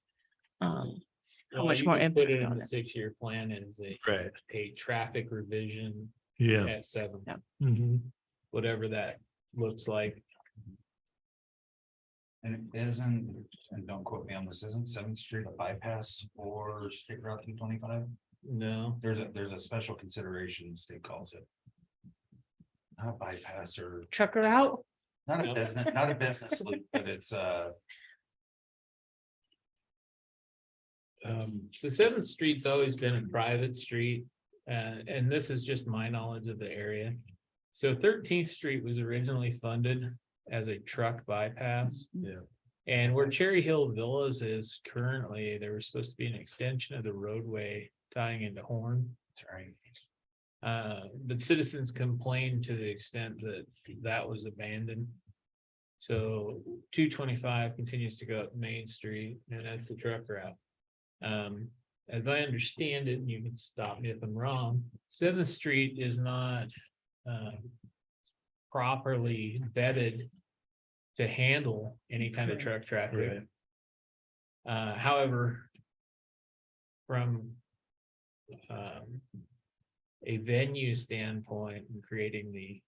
Speaker 3: How much
Speaker 12: You
Speaker 3: more
Speaker 12: could put it
Speaker 3: impact
Speaker 12: in
Speaker 3: on
Speaker 12: the
Speaker 3: it?
Speaker 12: 6-year plan as
Speaker 6: Right.
Speaker 12: a traffic revision
Speaker 6: Yeah.
Speaker 12: at 7,
Speaker 3: Yeah.
Speaker 6: Mhm.
Speaker 12: whatever that looks like.
Speaker 4: And it isn't, and don't quote me on this, isn't 7th Street a bypass or State Route 225?
Speaker 12: No,
Speaker 4: There's a special consideration, the state calls it. Not a bypass or,
Speaker 3: Trucker out?
Speaker 4: not
Speaker 12: No.
Speaker 4: not a business loop, but it's
Speaker 12: so 7th Street's always been a private street, and this is just my knowledge of the area. So 13th Street was originally funded as a truck bypass.
Speaker 6: Yeah.
Speaker 12: And where Cherry Hill Villas is currently, there was supposed to be an extension of the roadway tying into Horn.
Speaker 4: sorry.
Speaker 12: But citizens complained to the extent that that was abandoned. So 225 continues to go up Main Street, and that's the truck route. As I understand it, and you can stop me if I'm wrong, 7th Street is not properly vetted to handle any
Speaker 1: That's
Speaker 12: kind of
Speaker 1: correct.
Speaker 12: truck traffic.
Speaker 6: Right.
Speaker 12: However, from a venue standpoint and creating the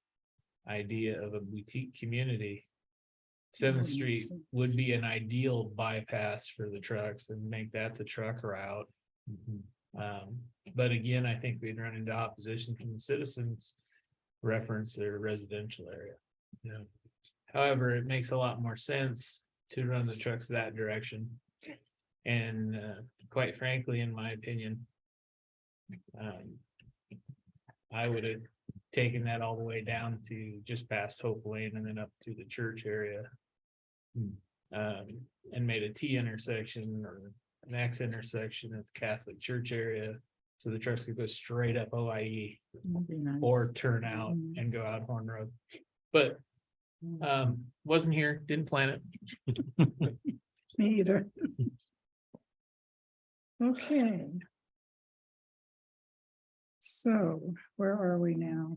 Speaker 12: idea of a boutique community, 7th
Speaker 1: Makes
Speaker 12: Street
Speaker 1: sense.
Speaker 12: would be an ideal bypass for the trucks and make that the truck route. But again, I think we'd run into opposition from the citizens reference their residential area.
Speaker 6: Yeah.
Speaker 12: However, it makes a lot more sense to run the trucks that direction And quite frankly, in my opinion, I would have taken that all the way down to just past Hope Lane and then up to the church area. And made a T intersection or an X intersection at the Catholic church area. So the trucks could go straight up OIE
Speaker 1: That'd be nice.
Speaker 12: or turn out and go out Horn Road. But wasn't here, didn't plan it.
Speaker 1: Me either. Okay. So where are we now?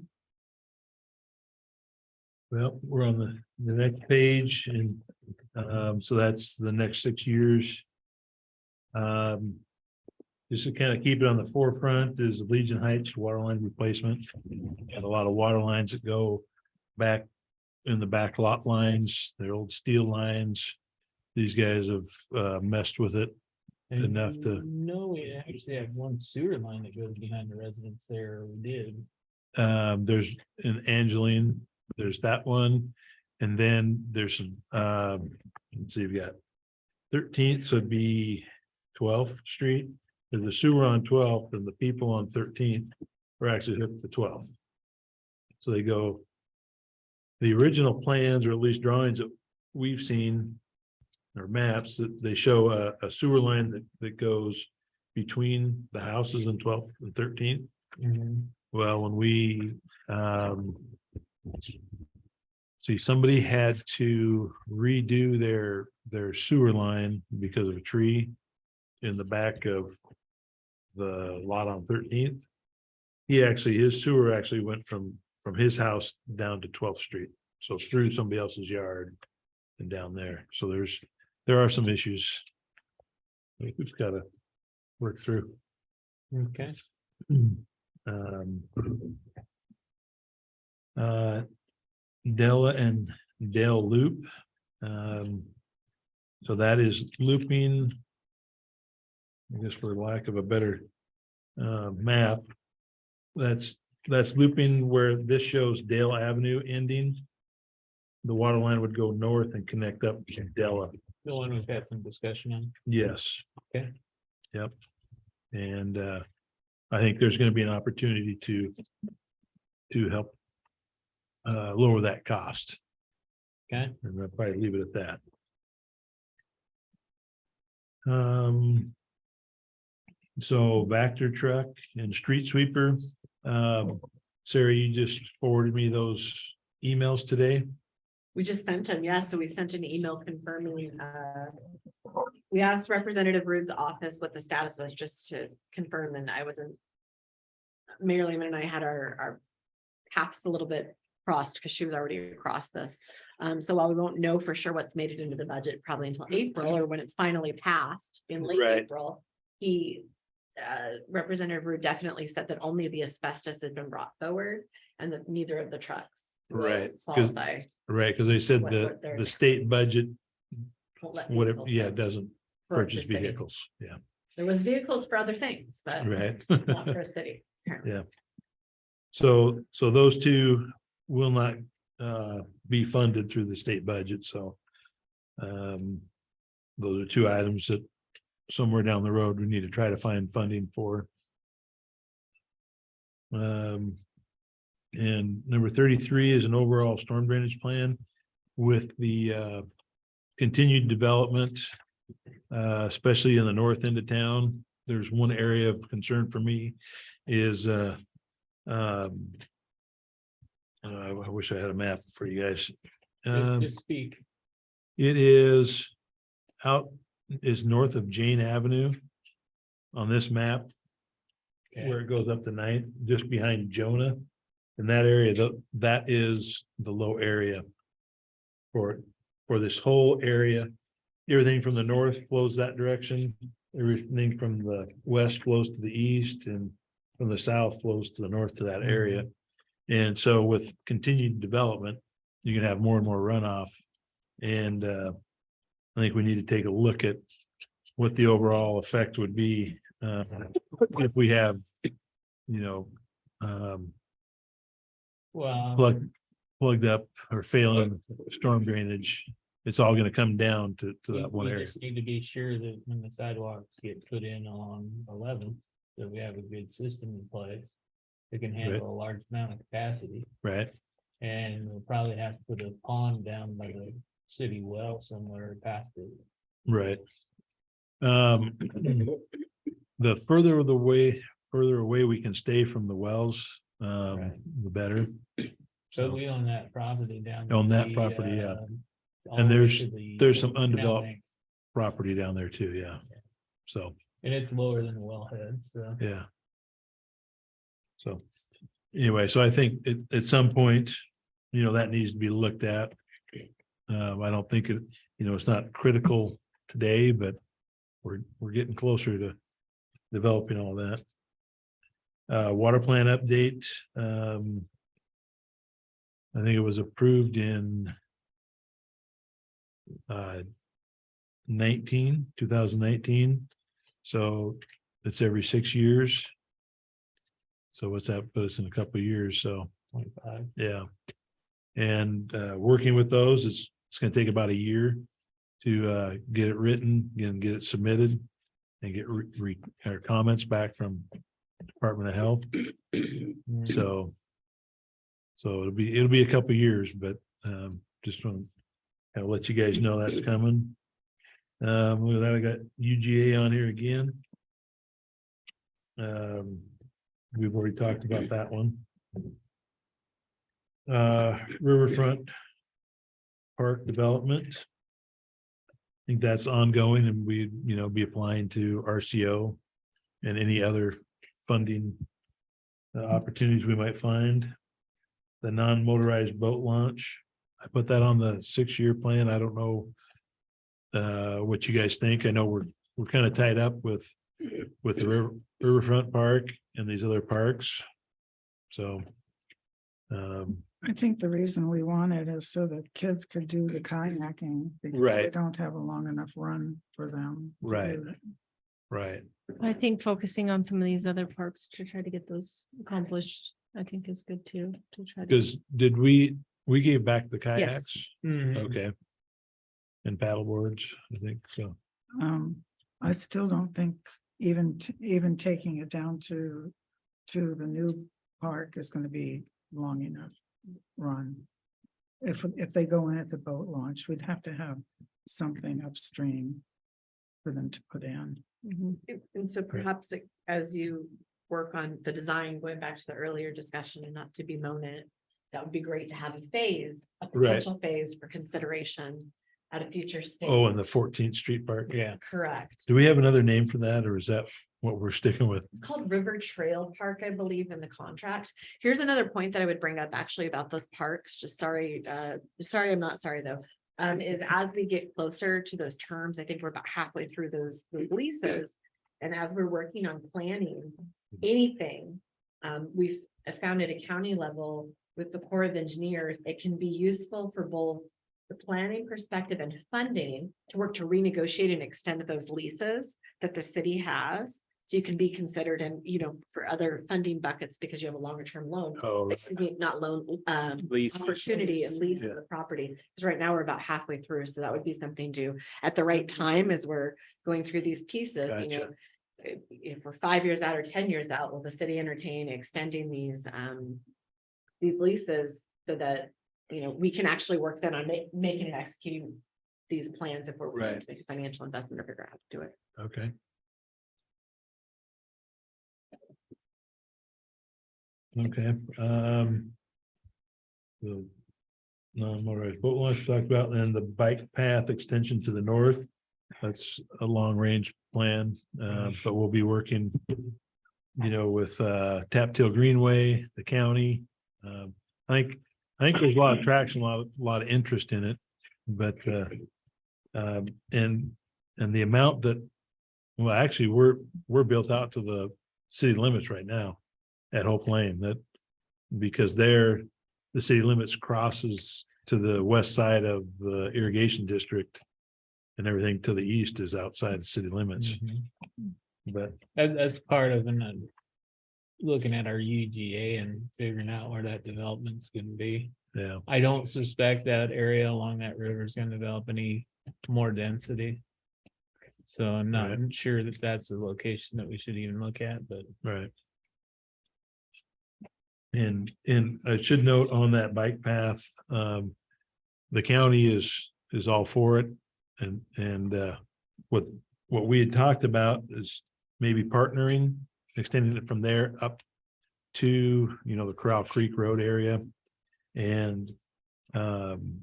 Speaker 6: Well, we're on the next page and so that's the next 6 years. Just to kind of keep it on the forefront is Legion Heights water line replacement. Got a lot of water lines that go back in the back lot lines, they're old steel lines. These guys have messed with it enough to.
Speaker 12: No, we actually have one sewer line that goes behind the residence there. We did.
Speaker 6: There's an Angeline, there's that one. And then there's let's see, you've got 13th, so it'd be 12th Street. There's a sewer on 12th and the people on 13th are actually hooked to 12th. So they go. The original plans, or at least drawings that we've seen, or maps, that they show a sewer line that goes between the houses in 12th and 13th. Well, when we see, somebody had to redo their sewer line because of a tree in the back of the lot on 13th. His sewer actually went from his house down to 12th Street. So through somebody else's yard and down there. So there are some issues we've got to work through.
Speaker 12: Okay.
Speaker 6: Della and Dale Loop. So that is looping, I guess for lack of a better map. That's looping where this shows Dale Avenue ending. The water line would go north and connect up to Della.
Speaker 12: The one we've had some discussion on.
Speaker 6: Yes.
Speaker 12: Okay.
Speaker 6: Yep. And I think there's going to be an opportunity to help lower that cost.
Speaker 12: Okay.
Speaker 6: And I'll probably leave it at that. So Vector truck and street sweeper. Sarah, you just forwarded me those emails today.
Speaker 8: We just sent him, yeah, so we sent an email confirming, we asked Representative Rude's office what the status was, just to confirm, and I wasn't. Mayor Lehman and I had our paths a little bit crossed, because she was already across this. So while we won't know for sure what's made it into the budget probably until April, or when it's finally passed in late
Speaker 6: Right.
Speaker 8: April, Representative Rude definitely said that only the asbestos had been brought forward, and that neither of the trucks will
Speaker 6: Right, 'cause-
Speaker 8: qualify.
Speaker 6: Right, because they said
Speaker 8: What they're-
Speaker 6: the state budget,
Speaker 8: Won't let
Speaker 6: whatever,
Speaker 8: vehicles
Speaker 6: yeah,
Speaker 8: in
Speaker 6: doesn't
Speaker 8: for the
Speaker 6: purchase
Speaker 8: city.
Speaker 6: vehicles. Yeah,
Speaker 8: There was vehicles for other things, but
Speaker 6: right.
Speaker 8: not for a city. apparently.
Speaker 6: Yeah. So those two will not be funded through the state budget, so. Those are two items that somewhere down the road, we need to try to find funding for. And number 33 is an overall storm drainage plan with the continued development, especially in the north end of town. There's one area of concern for me is I wish I had a map for you guys.
Speaker 12: Just speak.
Speaker 6: It is north of Jane Avenue on this map, where it goes up to 9th, just behind Jonah. In that area, that is the low area for this whole area. Everything from the north flows that direction. Everything from the west flows to the east, and from the south flows to the north to that area. And so with continued development, you can have more and more runoff. And I think we need to take a look at what the overall effect would be if we have,
Speaker 12: Well,
Speaker 6: plugged up or failing storm drainage it's all gonna come down to
Speaker 12: We
Speaker 6: that one
Speaker 12: we
Speaker 6: area.
Speaker 12: just need to be sure that when the sidewalks get put in on 11th, that we have a good system in place. That can handle a large amount of capacity,
Speaker 6: Right,
Speaker 12: and we'll probably have to put a pond down by the city well somewhere past it.
Speaker 6: right. The further away we can stay from the wells,
Speaker 12: Right.
Speaker 6: the better.
Speaker 12: So
Speaker 6: So,
Speaker 12: we own that property down.
Speaker 6: On
Speaker 12: to
Speaker 6: that
Speaker 12: the,
Speaker 6: property, yeah.
Speaker 12: all
Speaker 6: And
Speaker 12: the way
Speaker 6: there's-
Speaker 12: to the
Speaker 6: there's some
Speaker 12: canal
Speaker 6: undeveloped
Speaker 12: bank,
Speaker 6: property down there too, yeah. So,
Speaker 12: and it's lower than the wellhead, so.
Speaker 6: yeah. So, anyway, so I think at some point, that needs to be looked at. I don't think it's not critical today, but we're getting closer to developing all that. Water plant update, I think it was approved in 2019. So it's every 6 years. So what's that put us in a couple of years? So,
Speaker 12: 25.
Speaker 6: yeah. And working with those, it's gonna take about a year to get it written and get it submitted and get our comments back from Department of Health. So it'll be a couple of years, but just want to kind of let you guys know that's coming. With that, I got UGA on here again. We've already talked about that one. Riverfront Park Development. I think that's ongoing, and we'd, be applying to RCO and any other funding opportunities we might find. The non-motorized boat launch, I put that on the 6-year plan. I don't know what you guys think. I know we're kind of tied up with the Riverfront Park and these other parks. So
Speaker 1: I think the reason we want it is so that kids could do the kayaking. Because they
Speaker 6: Right.
Speaker 1: don't have a long enough run for them. to
Speaker 6: Right.
Speaker 1: do it.
Speaker 6: right.
Speaker 3: I think focusing on some of these other parks to try to get those accomplished, I think is good too, to try to.
Speaker 6: Because did we gave back the kayaks?
Speaker 12: Mhm.
Speaker 6: Okay. And paddle boards, I think so.
Speaker 1: I still don't think even taking it down to the new park is gonna be long enough run. If they go in at the boat launch, we'd have to have something upstream for them to put in.
Speaker 3: Mhm.
Speaker 8: And so perhaps as you work on the design, going back to the earlier discussion and not to bemoan it, that would be great to have a
Speaker 6: Right.
Speaker 8: potential phase for consideration at a future stage.
Speaker 6: Oh, and the 14th Street Park.
Speaker 12: Yeah.
Speaker 8: Correct.
Speaker 6: Do we have another name for that, or is that what we're sticking with?
Speaker 8: It's called River Trail Park, I believe, in the contract. Here's another point that I would bring up actually about those parks, just sorry, I'm not sorry though. Is as we get closer to those terms, I think we're about halfway through those leases. And as we're working on planning anything, we've found at a county level with the Corps of Engineers, it can be useful for both the planning perspective and funding to work to renegotiate and extend those leases that the city has. So you can be considered and, for other funding buckets because you have a longer term loan.
Speaker 6: Oh,
Speaker 8: Excuse me, not loan,
Speaker 12: Lease.
Speaker 8: opportunity and lease of the property. Because right now we're about halfway through, so that would be something to, at the right time, as we're going through these pieces,
Speaker 6: Gotcha.
Speaker 8: If we're 5 years out or 10 years out, will the city entertain extending these leases so that, we can actually work then on making and executing these plans if we're willing
Speaker 6: Right.
Speaker 8: to make a financial investment or figure out how to do it.
Speaker 6: Okay. Okay, the non-motorized boat launch talked about, and the bike path extension to the north. That's a long-range plan, but we'll be working, with Tap Tail Greenway, the county. I think there's a lot of traction, a lot of interest in it, but and the amount that, well, actually, we're built out to the city limits right now at Hope Lane, that because the city limits crosses to the west side of the irrigation district, and everything to the east is outside the city limits. But
Speaker 12: As part of looking at our UGA and figuring out where that development's gonna be.
Speaker 6: Yeah,
Speaker 12: I don't suspect that area along that river is gonna develop any more density. So I'm not
Speaker 6: Right.
Speaker 12: sure that that's the location that we should even look at, but
Speaker 6: right. And I should note on that bike path, the county is all for it. And what we had talked about is maybe partnering, extending it from there up to, the Corral Creek Road area. And partnering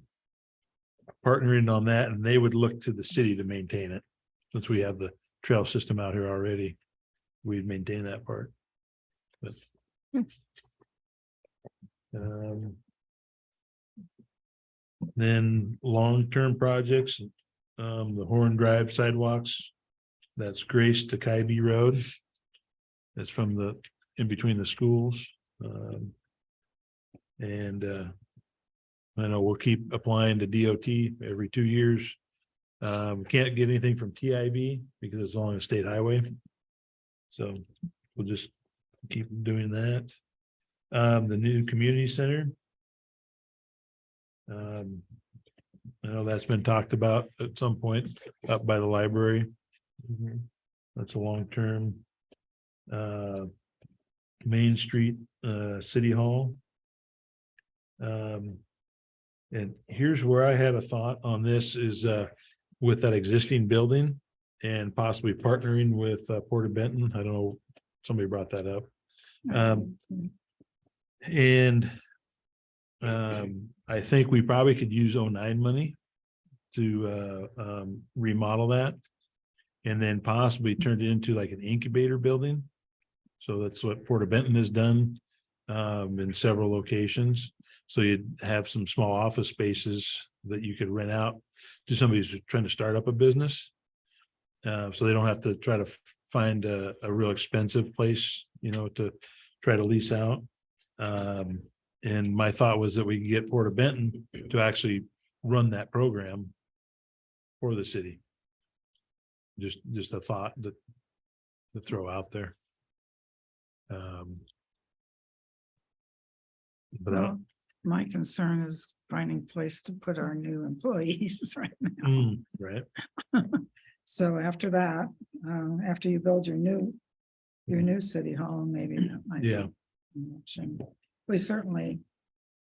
Speaker 6: on that, and they would look to the city to maintain it. Since we have the trail system out here already, we'd maintain that part. But then long-term projects, the Horn Drive sidewalks, that's Grace to Kybee Road. That's from in between the schools. And I know we'll keep applying to DOT every 2 years. We can't get anything from TIB because it's along a state highway. So we'll just keep doing that. The new community center. I know that's been talked about at some point up by the library. That's a long term. Main Street, City Hall. And here's where I had a thought on this is with that existing building and possibly partnering with Port of Benton. I don't know, somebody brought that up. And I think we probably could use 09 money to remodel that. And then possibly turn it into like an incubator building. So that's what Port of Benton has done in several locations. So you'd have some small office spaces that you could rent out to somebody who's trying to start up a business. So they don't have to try to find a real expensive place, to try to lease out. And my thought was that we could get Port of Benton to actually run that program for the city. Just a thought to throw out there. But
Speaker 1: Well, my concern is finding a place to put our new employees right now.
Speaker 6: right.
Speaker 1: So after that, after you build your new city hall, maybe that might be
Speaker 6: Yeah.
Speaker 1: an option. We certainly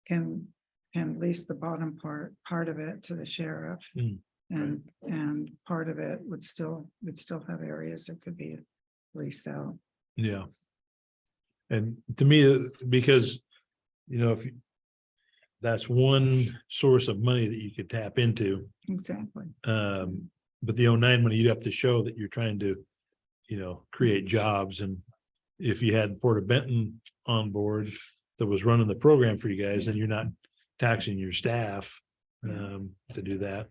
Speaker 1: can lease the bottom part of it to the sheriff. And part of it would still have areas that could be leased out.
Speaker 6: Yeah. And to me, because, if that's one source of money that you could tap into.
Speaker 1: Exactly.
Speaker 6: But the 09 money, you'd have to show that you're trying to, create jobs. And if you had Port of Benton on board that was running the program for you guys, then you're not taxing your staff to do that.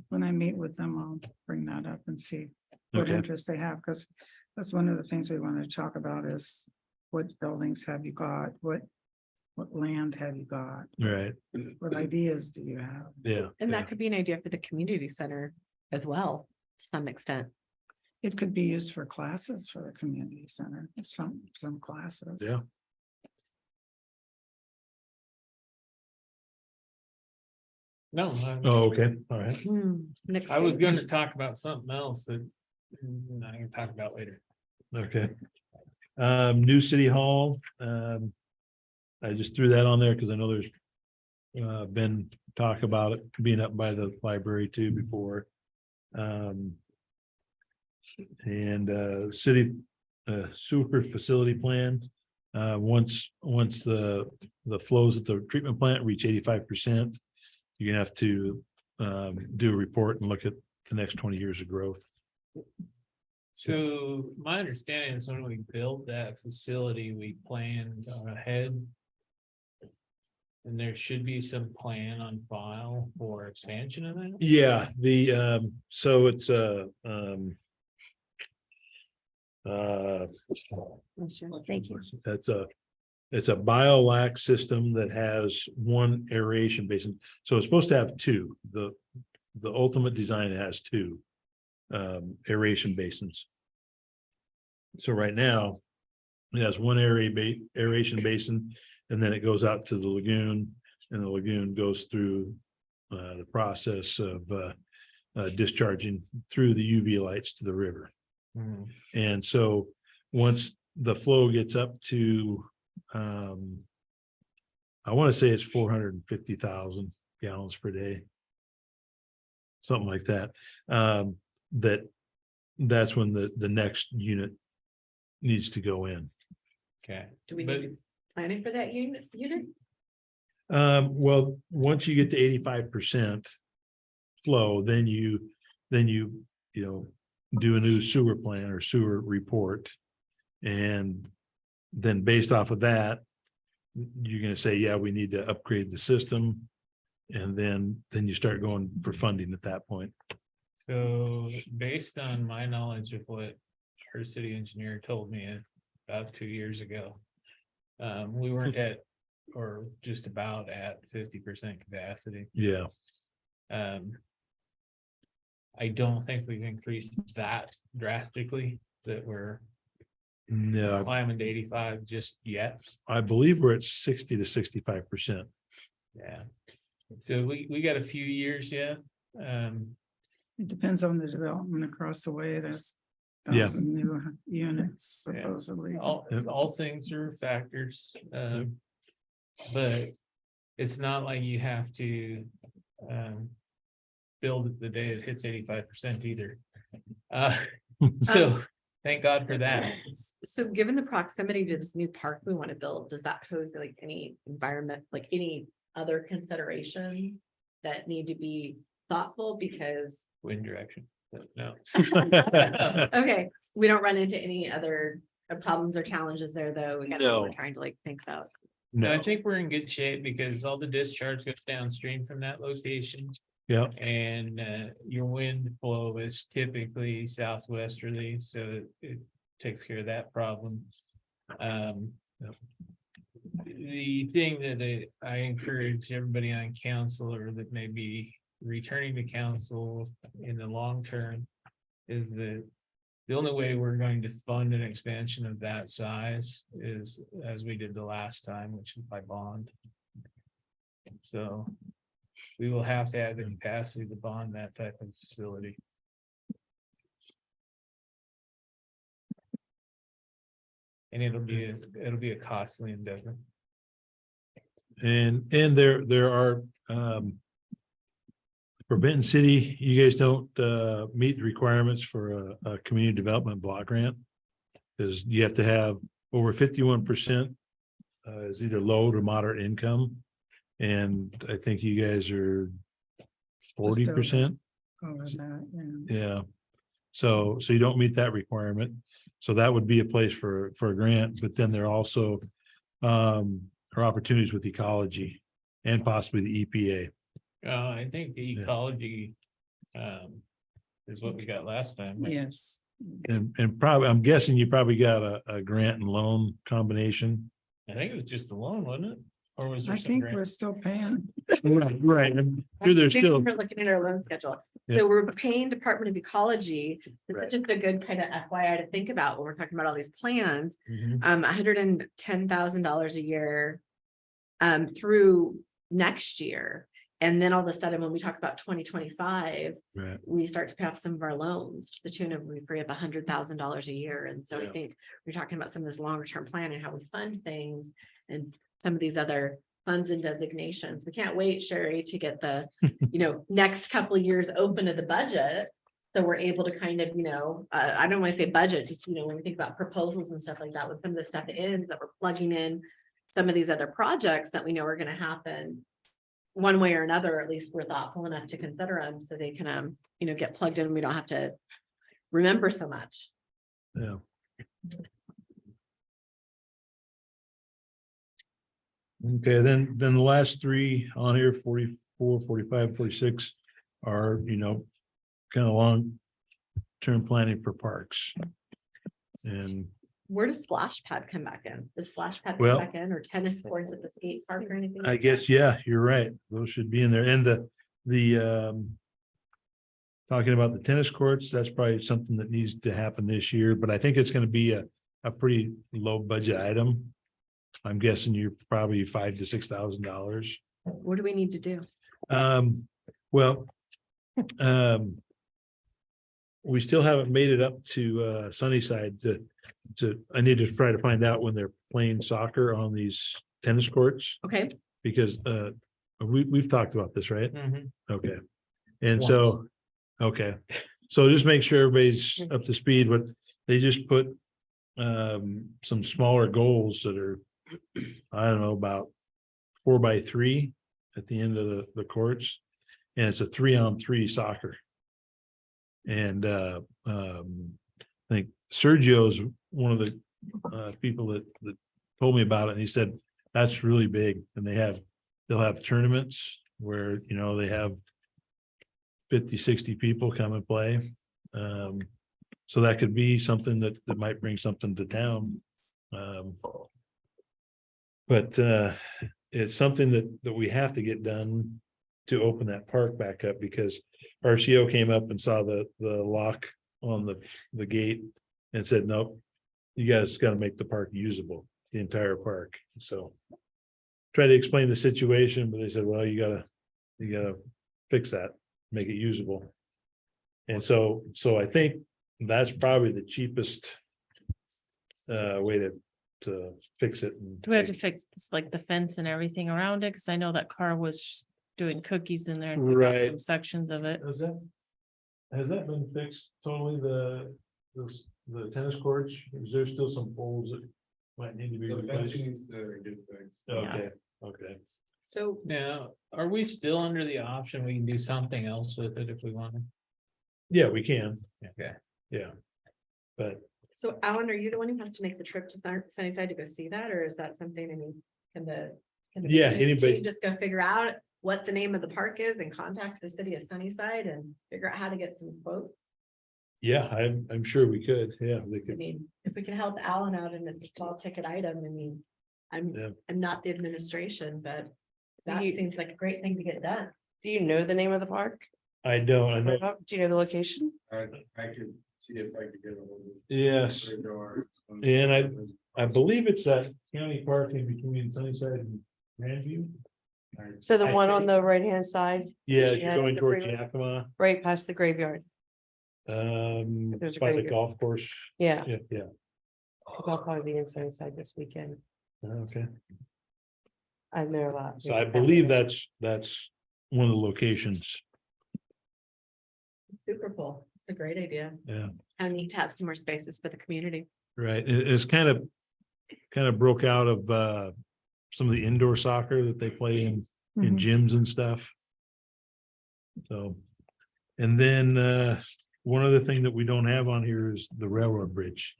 Speaker 1: When I meet with them, I'll bring that up and see what
Speaker 6: Okay.
Speaker 1: interest they have, because that's one of the things we want to talk about is what buildings have you got? What land have you got?
Speaker 6: Right.
Speaker 1: What ideas do you have?
Speaker 6: Yeah.
Speaker 8: And
Speaker 6: yeah.
Speaker 8: that could be an idea for the community center as well, to some extent.
Speaker 1: It could be used for classes for the community center, some classes.
Speaker 6: Yeah.
Speaker 12: no,
Speaker 6: Oh, okay. All right.
Speaker 8: Next
Speaker 12: I was
Speaker 8: week.
Speaker 12: gonna talk about something else that I can talk about later.
Speaker 6: Okay. New City Hall. I just threw that on there because I know there's been talk about it being up by the library too before. And city sewer facility plan. Once the flows at the treatment plant reach 85%, you're gonna have to do a report and look at the next 20 years of growth.
Speaker 12: So my understanding is when we built that facility, we planned ahead. And there should be some plan on file for expansion of that.
Speaker 6: Yeah, so it's
Speaker 3: Thank you.
Speaker 6: it's a biolac system that has one aeration basin. So it's supposed to have two. The ultimate design has two aeration basins. So right now, it has one aeration basin, and then it goes out to the lagoon, and the lagoon goes through the process of discharging through the UV lights to the river. And so once the flow gets up to, I want to say it's 450,000 gallons per day. Something like that. That's when the next unit needs to go in.
Speaker 12: Okay.
Speaker 8: Do we
Speaker 12: But-
Speaker 8: need to be planning for that unit?
Speaker 6: Well, once you get to 85% flow, then you do a new sewer plan or sewer report. And then based off of that, you're gonna say, yeah, we need to upgrade the system. And then you start going for funding at that point.
Speaker 12: So based on my knowledge of what our city engineer told me about 2 years ago. We weren't at, or just about at 50% capacity.
Speaker 6: Yeah,
Speaker 12: I don't think we've increased that drastically, that we're
Speaker 6: no,
Speaker 12: climbing to 85 just yet.
Speaker 6: I believe we're at 60 to 65%.
Speaker 12: Yeah. So we got a few years yet.
Speaker 1: It depends on the development across the way. There's
Speaker 6: Yeah.
Speaker 1: 1,000 new units
Speaker 12: Yeah.
Speaker 1: supposedly.
Speaker 12: All things are factors. But it's not like you have to build it the day it hits 85% either. So thank God for that.
Speaker 8: So given the proximity to this new park we want to build, does that pose like any environment, like any other consideration that need to be thoughtful? Because
Speaker 12: Wind direction, but no.
Speaker 8: okay, we don't run into any other problems or challenges there, though. We got
Speaker 6: No.
Speaker 8: we're trying to like think about.
Speaker 12: No, I
Speaker 6: No,
Speaker 12: think we're in good shape because all the discharge goes downstream from that location.
Speaker 6: yeah,
Speaker 12: And your wind flow is typically southwesterly, so it takes care of that problem. The thing that I encourage everybody on council or that may be returning to council in the long term is that the only way we're going to fund an expansion of that size is as we did the last time, which is by bond. So we will have to have the capacity to bond that type of facility. And it'll be a costly endeavor.
Speaker 6: and there are, for Benton City, you guys don't meet the requirements for a community development block grant. Because you have to have over 51% is either low to moderate income. And I think you guys are 40%.
Speaker 1: Over that, yeah.
Speaker 6: Yeah. So you don't meet that requirement. So that would be a place for a grant, but then there also are opportunities with ecology and possibly the EPA.
Speaker 12: I think the ecology is what we got last time. right?
Speaker 1: Yes.
Speaker 6: And probably, I'm guessing you probably got a grant and loan combination.
Speaker 12: I think it was just the loan, wasn't it? Or was there
Speaker 1: I
Speaker 12: some
Speaker 1: think
Speaker 12: grant?
Speaker 1: we're still paying.
Speaker 6: Right. I'm sure there's still,
Speaker 8: We're looking at our loan schedule.
Speaker 6: Yeah.
Speaker 8: So we're paying Department of Ecology. This
Speaker 6: Right.
Speaker 8: is just a good kind of FYI to think about when we're talking about all these plans.
Speaker 6: Mhm.
Speaker 8: $110,000 a year through next year. And then all of a sudden, when we talk about 2025,
Speaker 6: Right.
Speaker 8: we start to pay off some of our loans to the tune of we free up $100,000 a year. And so
Speaker 6: Yeah.
Speaker 8: I think we're talking about some of this longer term plan and how we fund things and some of these other funds and designations. We can't wait, Sherry, to get the, next couple of years open to the budget. So we're able to kind of, I don't want to say budget, just, when we think about proposals and stuff like that, with some of the stuff in that we're plugging in some of these other projects that we know are going to happen one way or another, or at least we're thoughtful enough to consider them so they can, get plugged in. We don't have to remember so much.
Speaker 6: Yeah. Okay, then the last three on here, 44, 45, 46 are, kind of long-term planning for parks. And
Speaker 8: Where does splash pad come back in? Does splash pad come
Speaker 6: Well-
Speaker 8: back in, or tennis courts at the skate park or anything?
Speaker 6: I
Speaker 8: like
Speaker 6: guess,
Speaker 8: that?
Speaker 6: yeah, you're right. Those should be in there. And talking about the tennis courts, that's probably something that needs to happen this year, but I think it's gonna be a pretty low budget item. I'm guessing you're probably $5,000 to $6,000.
Speaker 8: What do we need to do?
Speaker 7: Well, we still haven't made it up to Sunnyside I need to try to find out when they're playing soccer on these tennis courts,
Speaker 8: Okay,
Speaker 7: because we've talked about this, right?
Speaker 12: Mhm.
Speaker 7: Okay. And so, okay, so just make sure everybody's up to speed with, they just put some smaller goals that are, I don't know, about 4x3 at the end of the courts. And it's a 3-on-3 soccer. And I think Sergio's one of the people that told me about it, and he said that's really big, and they'll have tournaments where, you know, they have 50-60 people come and play. So that could be something that might bring something to town. But it's something that we have to get done to open that park back up, because RCO came up and saw the lock on the gate and said, nope, you guys got to make the park usable, the entire park. So try to explain the situation, but they said, well, you gotta fix that, make it usable. And so I think that's probably the cheapest way to fix it.
Speaker 3: Do we have to fix this, like the fence and everything around it? Cause I know that car was doing cookies in there. And took out
Speaker 7: Right.
Speaker 3: Some sections of it.
Speaker 7: Has that been fixed totally, the tennis courts? Is there still some poles that might need to be replaced? Okay, okay.
Speaker 8: so
Speaker 12: Now, are we still under the option we can do something else with it if we want to?
Speaker 7: Yeah, we can,
Speaker 12: Okay.
Speaker 7: yeah. But
Speaker 8: So Alan, are you the one who has to make the trip to Sunnyside to go see that, or is that something, I mean, can the
Speaker 7: Yeah,
Speaker 8: maintenance
Speaker 7: anybody-
Speaker 8: team just go figure out what the name of the park is and contact the city of Sunnyside and figure out how to get some quotes?
Speaker 7: yeah, I'm sure we could, yeah, they
Speaker 8: I
Speaker 7: could,
Speaker 8: mean, if we can help Alan out and it's a small ticket item, I mean,
Speaker 7: Yeah.
Speaker 8: I'm not the administration, but that
Speaker 5: You-
Speaker 8: seems like a great thing to get done.
Speaker 5: Do you know the name of the park?
Speaker 7: I don't, I know,
Speaker 5: Do you know the location?
Speaker 2: I could see if I could get a hold of.
Speaker 7: yes, And I believe it's that county park in between Sunnyside and Grandview.
Speaker 5: So the
Speaker 7: I
Speaker 5: one on
Speaker 7: think-
Speaker 5: the right-hand side,
Speaker 7: Yeah,
Speaker 5: Yeah,
Speaker 7: you're going
Speaker 5: the
Speaker 7: towards
Speaker 5: freeway.
Speaker 7: Yakima,
Speaker 5: right past the graveyard. There's a
Speaker 7: by the
Speaker 5: graveyard.
Speaker 7: golf course.
Speaker 5: Yeah,
Speaker 7: Yeah,
Speaker 5: I'll probably be in Sunnyside this weekend.
Speaker 7: okay.
Speaker 5: I'm there a lot.
Speaker 7: So I believe that's one of the locations,
Speaker 8: Super cool. It's a great idea.
Speaker 7: yeah,
Speaker 8: How neat to have some more spaces for the community.
Speaker 7: right. It's kind of broke out of some of the indoor soccer that they play in
Speaker 1: Mhm.
Speaker 7: gyms and stuff. So, and then one other thing that we don't have on here is the railroad bridge.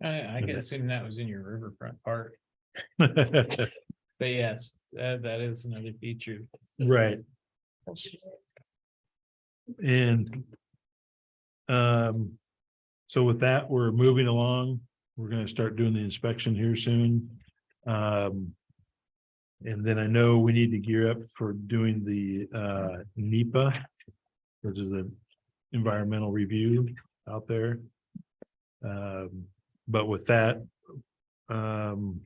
Speaker 12: I
Speaker 7: Okay.
Speaker 12: can assume that was in your riverfront park,
Speaker 7: Right.
Speaker 12: but yes, that is another feature.
Speaker 7: And so with that, we're moving along. We're gonna start doing the inspection here soon. And then I know we need to gear up for doing the NEPA, which is an environmental review out there. But with that, I don't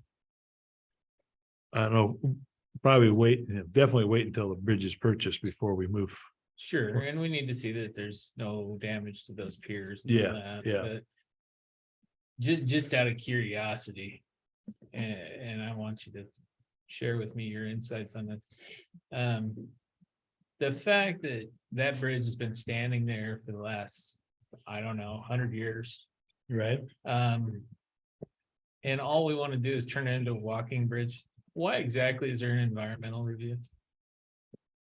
Speaker 7: know, probably definitely wait until the bridge is purchased before we move.
Speaker 12: Sure, and we need to see that there's no damage to those piers. and all
Speaker 7: Yeah,
Speaker 12: that,
Speaker 7: yeah.
Speaker 12: but just out of curiosity, and I want you to share with me your insights on this. The fact that that bridge has been standing there for the last, I don't know, 100 years.
Speaker 7: Right?
Speaker 12: And all we want to do is turn it into a walking bridge. Why exactly is there an environmental review?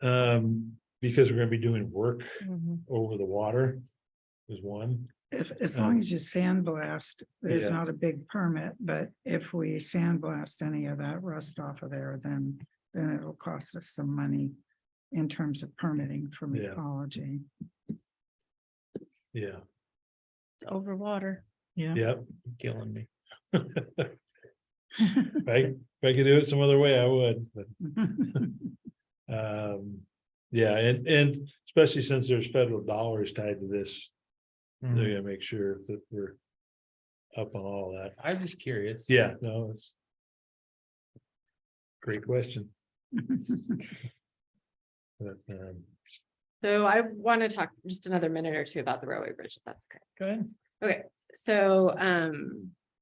Speaker 7: Because we're gonna be doing work
Speaker 3: Mhm.
Speaker 7: over the water is one.
Speaker 1: As long as you sandblast, there's
Speaker 7: Yeah.
Speaker 1: not a big permit, but if we sandblast any of that rust off of there, then it'll cost us some money in terms of permitting from
Speaker 7: Yeah.
Speaker 1: ecology.
Speaker 7: Yeah,
Speaker 3: It's over water.
Speaker 1: Yeah.
Speaker 7: yep.
Speaker 12: Killing me.
Speaker 7: If I could do it some other way, I would, but yeah, and especially since there's federal dollars tied to this, they're gonna make sure that we're up on all that.
Speaker 12: I'm just curious.
Speaker 7: Yeah, no, it's great question.
Speaker 6: But,
Speaker 8: So I want to talk just another minute or two about the railway bridge, if that's okay.
Speaker 12: Go ahead.
Speaker 8: Okay, so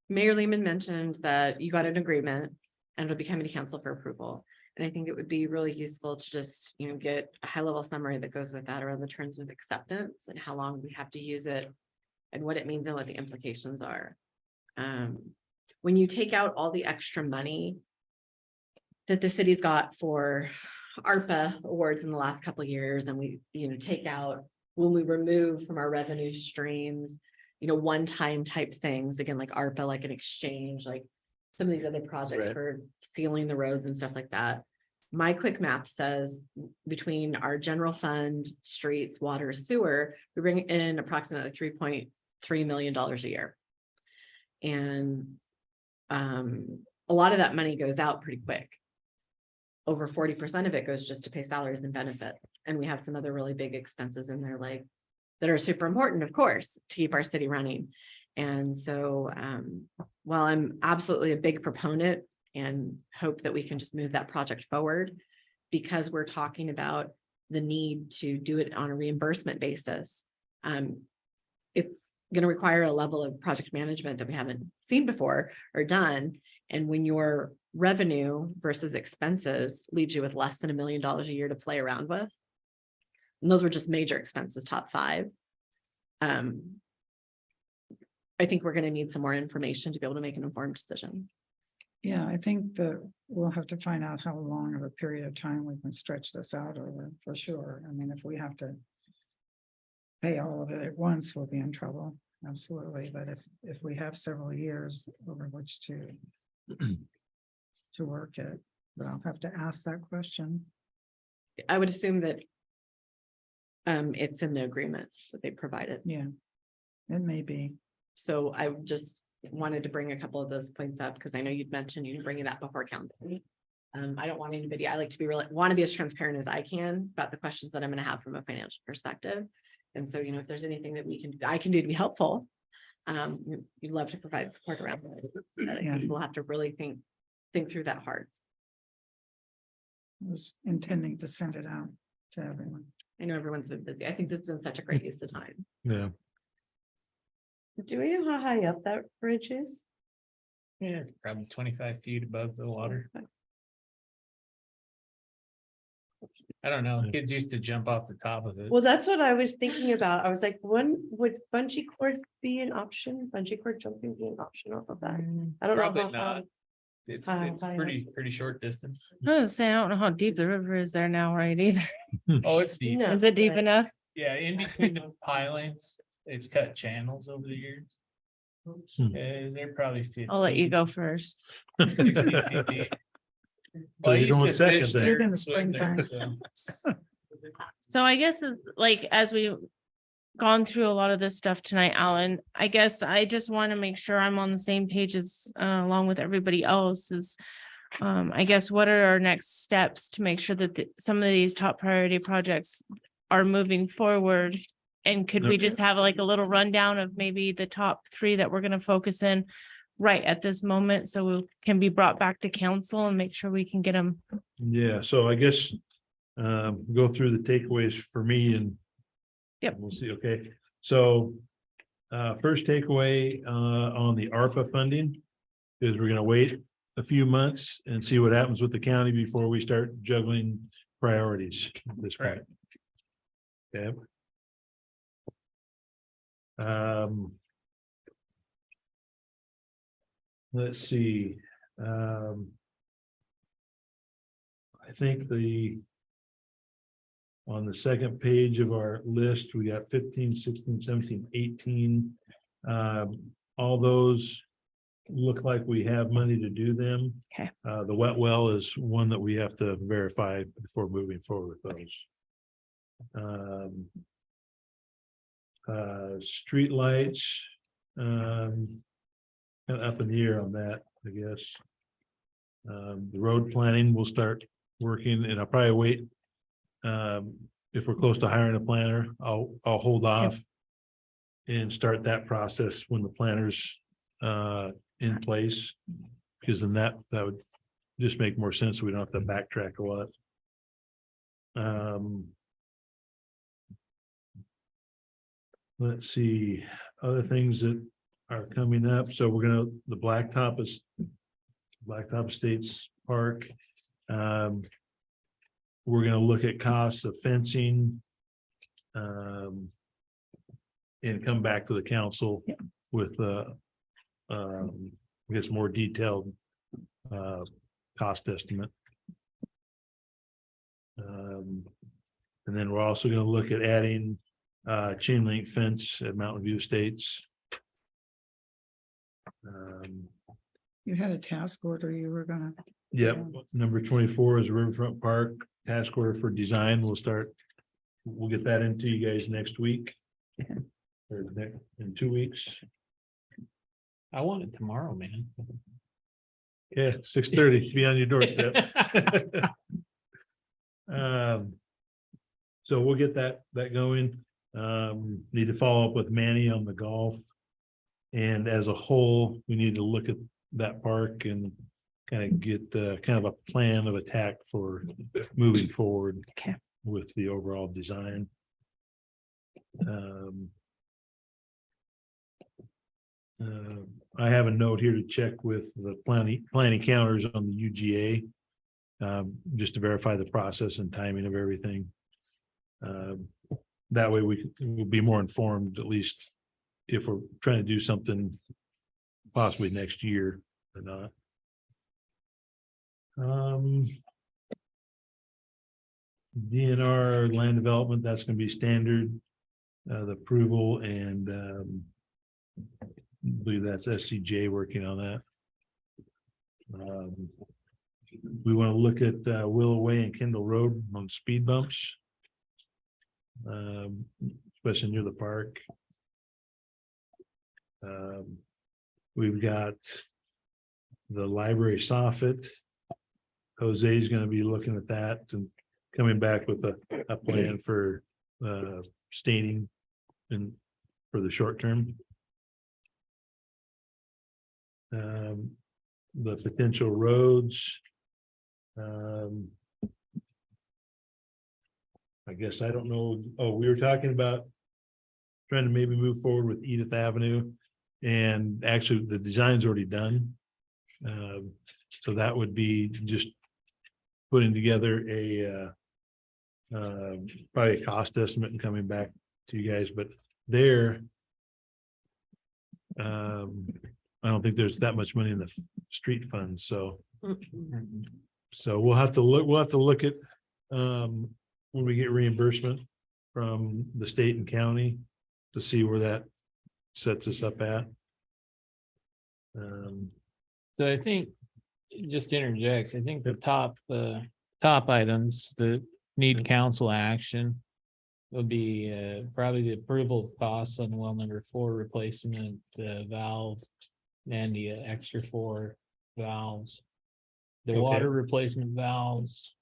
Speaker 8: Mayor Lehman mentioned that you got an agreement and it'll be coming to council for approval. And I think it would be really useful to just, get a high level summary that goes with that around the terms of acceptance and how long we have to use it and what it means and what the implications are. When you take out all the extra money that the city's got for ARPA awards in the last couple of years, and we, take out when we remove from our revenue streams, one-time type things, again, like ARPA, like an exchange, like some of these other projects
Speaker 6: Right.
Speaker 8: for sealing the roads and stuff like that. My quick math says between our general fund, streets, water, sewer, we bring in approximately $3.3 million a year. And a lot of that money goes out pretty quick. Over 40% of it goes just to pay salaries and benefit. And we have some other really big expenses in there, like that are super important, of course, to keep our city running. And so while I'm absolutely a big proponent and hope that we can just move that project forward, because we're talking about the need to do it on a reimbursement basis, it's going to require a level of project management that we haven't seen before or done. And when your revenue versus expenses leaves you with less than $1 million a year to play around with, and those were just major expenses, top 5. I think we're going to need some more information to be able to make an informed decision.
Speaker 1: Yeah, I think that we'll have to find out how long of a period of time we can stretch this out over for sure. I mean, if we have to pay all of it at once, we'll be in trouble. Absolutely. But if we have several years over which to work it, but I'll have to ask that question.
Speaker 8: I would assume that it's in the agreement that they provided.
Speaker 1: Yeah, it may be.
Speaker 8: So I just wanted to bring a couple of those points up because I know you'd mentioned you bringing that before council. I don't want anybody, I like to be want to be as transparent as I can about the questions that I'm going to have from a financial perspective. And so, if there's anything that I can do to be helpful, you'd love to provide support around that. But I think we'll have to really think through that hard.
Speaker 1: I was intending to send it out to everyone.
Speaker 8: I know everyone's been busy. I think this has been such a great use of time.
Speaker 6: yeah.
Speaker 5: Do we know how high up that bridge is?
Speaker 12: Yeah, it's probably 25 feet above the water. I don't know. Kids used to jump off the top of it.
Speaker 5: Well, that's what I was thinking about. I was like, when would bungee cord be an option? Bungee cord jumping be an option off of that? I don't know.
Speaker 12: Probably
Speaker 5: how high.
Speaker 12: not. It's
Speaker 5: high
Speaker 12: pretty short distance.
Speaker 3: I was saying, I don't know how deep the river is there now, right, either.
Speaker 12: Oh, it's deep.
Speaker 5: No,
Speaker 3: Is it deep
Speaker 5: but-
Speaker 3: enough?
Speaker 12: Yeah, in between the pilings, it's cut channels over the years. And they're probably 50.
Speaker 3: I'll let you go first.
Speaker 12: 60 feet deep.
Speaker 6: So
Speaker 12: I
Speaker 6: you're
Speaker 12: used
Speaker 6: going
Speaker 12: to
Speaker 6: second
Speaker 12: fish
Speaker 6: then.
Speaker 12: there,
Speaker 1: You're gonna
Speaker 12: swim there,
Speaker 1: springtime.
Speaker 12: so.
Speaker 3: So I guess like as we've gone through a lot of this stuff tonight, Alan, I guess I just want to make sure I'm on the same page as along with everybody else is I guess what are our next steps to make sure that some of these top priority projects are moving forward? And could we
Speaker 6: Okay.
Speaker 3: just have like a little rundown of maybe the top 3 that we're going to focus in right at this moment so we can be brought back to council and make sure we can get them.
Speaker 6: Yeah, so I guess go through the takeaways for me and
Speaker 3: Yep.
Speaker 6: we'll see, okay? So first takeaway on the ARPA funding is we're gonna wait a few months and see what happens with the county before we start juggling priorities at this point. Okay. Let's see. I think on the second page of our list, we got 15, 16, 17, 18. All those look like we have money to do them.
Speaker 3: Okay.
Speaker 6: The wet well is one that we have to verify before moving forward with those. Street lights, kind of up in the air on that, I guess. The road planning will start working and I'll probably wait. If we're close to hiring a planner, I'll hold off. And start that process when the planner's in place. Because then that would just make more sense. We don't have to backtrack a lot. Let's see, other things that are coming up. So the Blacktop Estates Park. We're gonna look at costs of fencing. And come back to the council with I guess more detailed cost estimate. And then we're also gonna look at adding chain link fence at Mountain View Estates.
Speaker 1: You had a task order you were gonna,
Speaker 6: Yep, number 24 is Riverfront Park task order for design. We'll get that into you guys next week. Or in 2 weeks.
Speaker 12: I want it tomorrow, man.
Speaker 6: Yeah, 6:30, be on your doorstep. So we'll get that going. Need to follow up with Manny on the golf. And as a whole, we need to look at that park and kind of get kind of a plan of attack for moving forward.
Speaker 3: Okay.
Speaker 6: With the overall design. I have a note here to check with the planning counters on the UGA. Just to verify the process and timing of everything. That way we'll be more informed, at least if we're trying to do something possibly next year or not. DNR land development, that's gonna be standard, the approval and I believe that's SCJ working on that. We want to look at Willow Way and Kendall Road on speed bumps. Especially near the park. We've got the library soffit. Jose is going to be looking at that and coming back with a plan for staining and for the short term. The potential roads. I guess I don't know. Oh, we were talking about trying to maybe move forward with Edith Avenue, and actually the design's already done. So that would be just putting together a probably a cost estimate and coming back to you guys, but there I don't think there's that much money in the street funds, so we'll have to look at when we get reimbursement from the state and county to see where that sets us up at.
Speaker 12: So I think, just to interject, I think the top items that need council action will be probably the approval of costs on well number 4 replacement valve and the extra 4 valves. The
Speaker 6: Okay.
Speaker 12: water replacement valves.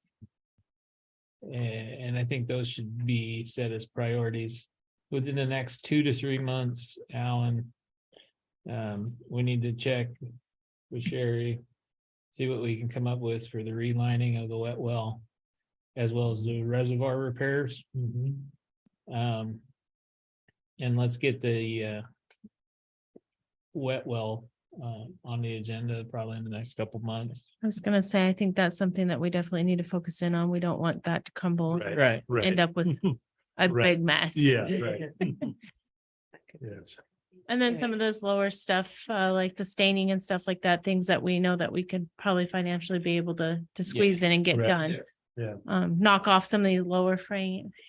Speaker 12: And I think those should be set as priorities within the next 2 to 3 months, Alan. We need to check with Sherry, see what we can come up with for the relining of the wet well, as well as the reservoir repairs. And let's get the wet well on the agenda probably in the next couple months.
Speaker 3: I was gonna say, I think that's something that we definitely need to focus in on. We don't want that to crumble,
Speaker 12: Right.
Speaker 3: end up with a
Speaker 6: Right.
Speaker 3: big mess.
Speaker 6: Yeah, right. Yes.
Speaker 3: And then some of those lower stuff, like the staining and stuff like that, things that we know that we could probably financially be able to squeeze in and get
Speaker 6: Right.
Speaker 3: done.
Speaker 6: Yeah.
Speaker 3: Knock off some of these lower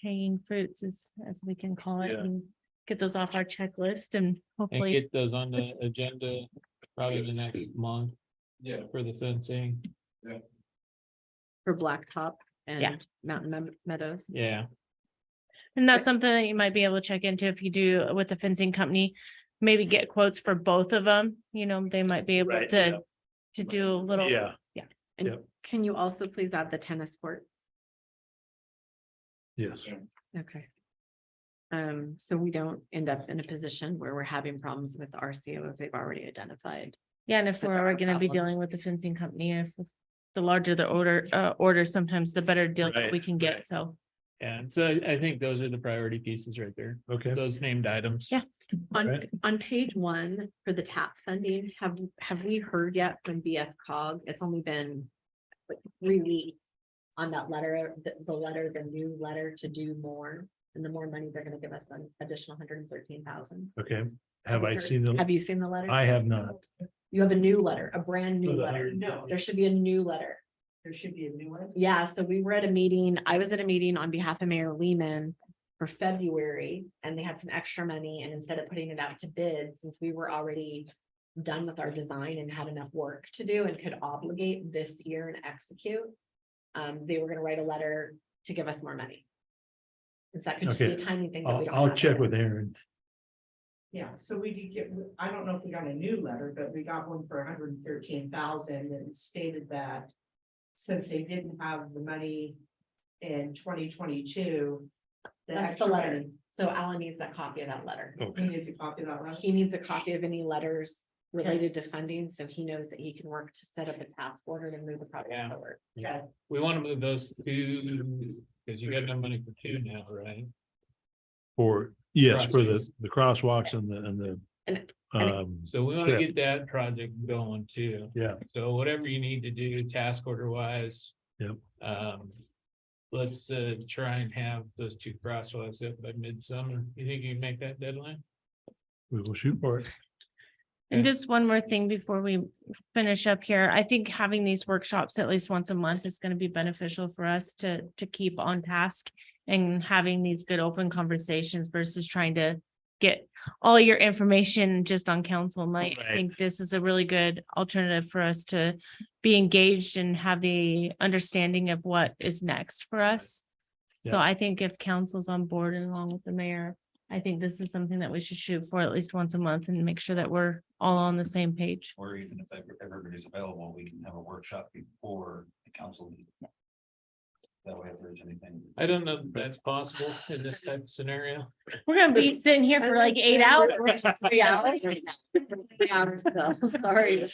Speaker 3: hanging fruits as we can call it,
Speaker 6: Yeah.
Speaker 3: and get those off our checklist and
Speaker 12: And
Speaker 3: hopefully.
Speaker 12: get those on the agenda probably the next month.
Speaker 9: Yeah.
Speaker 12: For the fencing.
Speaker 8: For Blacktop
Speaker 3: Yeah.
Speaker 8: and Mountain Meadows.
Speaker 12: Yeah.
Speaker 3: And that's something that you might be able to check into if you do with the fencing company, maybe get quotes for both of them, they might be able
Speaker 6: Right, yeah.
Speaker 3: to do a little.
Speaker 6: Yeah.
Speaker 8: And
Speaker 6: Yep.
Speaker 8: can you also please add the tennis court?
Speaker 6: Yes.
Speaker 8: Okay. So we don't end up in a position where we're having problems with the RCO if they've already identified.
Speaker 3: Yeah, and if
Speaker 8: But
Speaker 3: we're
Speaker 8: there are
Speaker 3: gonna be dealing
Speaker 8: problems.
Speaker 3: with the fencing company, if the larger the order, sometimes the better deal that we
Speaker 6: Right,
Speaker 3: can get.
Speaker 6: right.
Speaker 3: So
Speaker 12: And so I think those are the priority pieces right there,
Speaker 6: Okay.
Speaker 12: those named items.
Speaker 3: Yeah.
Speaker 8: On page one for the TAP funding, have we heard yet from BF cog? It's only been like 3 weeks on that letter, the new letter to do more. And the more money they're gonna give us, an additional 113,000.
Speaker 6: Okay. Have I seen the?
Speaker 8: Have you seen the letter?
Speaker 6: I have not.
Speaker 8: You have a new letter, a brand new
Speaker 6: For the
Speaker 8: letter.
Speaker 6: 100.
Speaker 8: No, there should be a new letter.
Speaker 5: There should be a new one.
Speaker 8: Yeah, so we were at a meeting, I was at a meeting on behalf of Mayor Lehman for February, and they had some extra money, and instead of putting it out to bid, since we were already done with our design and had enough work to do and could obligate this year and execute, they were gonna write a letter to give us more money. And so that could just be a
Speaker 6: Okay.
Speaker 8: timing thing. that we don't
Speaker 6: I'll
Speaker 8: have
Speaker 6: check
Speaker 8: yet.
Speaker 6: with Aaron.
Speaker 5: Yeah, so we did get, I don't know if we got a new letter, but we got one for 113,000 and stated that. Since they didn't have the money in 2022.
Speaker 8: That's the
Speaker 5: extra
Speaker 8: letter.
Speaker 5: money-
Speaker 8: So Alan needs a copy of that letter.
Speaker 5: He
Speaker 6: Okay.
Speaker 5: needs a copy of that letter.
Speaker 8: He needs a copy of any letters related to funding, so he knows that he can work to set up a task order to move the project
Speaker 12: Yeah.
Speaker 8: forward.
Speaker 5: Okay.
Speaker 12: We want to move those two, because you got no money for two now, right?
Speaker 6: For, yes, for
Speaker 12: Crossings.
Speaker 6: the crosswalks and the.
Speaker 8: And-
Speaker 12: So we want to
Speaker 6: Yeah.
Speaker 12: get that project going too.
Speaker 6: Yeah.
Speaker 12: So whatever you need to do task order wise.
Speaker 6: Yep.
Speaker 12: Let's try and have those two crosswalks up by midsummer. You think you can make that deadline?
Speaker 6: We will shoot for it.
Speaker 3: And just one more thing before we finish up here, I think having these workshops at least once a month is gonna be beneficial for us to keep on task. And having these good open conversations versus trying to get all your information just on council night. I
Speaker 6: Right.
Speaker 3: think this is a really good alternative for us to be engaged and have the understanding of what is next for us. So
Speaker 6: Yeah.
Speaker 3: I think if council's on board and along with the mayor, I think this is something that we should shoot for at least once a month and make sure that we're all on the same page.
Speaker 4: Or even if everybody's available, we can have a workshop before the council meeting. That way, if there's anything.
Speaker 12: I don't know that that's possible in this type of scenario.
Speaker 3: We're gonna be sitting here for like 8 hours.
Speaker 8: 3 hours right now. 3 hours still, sorry.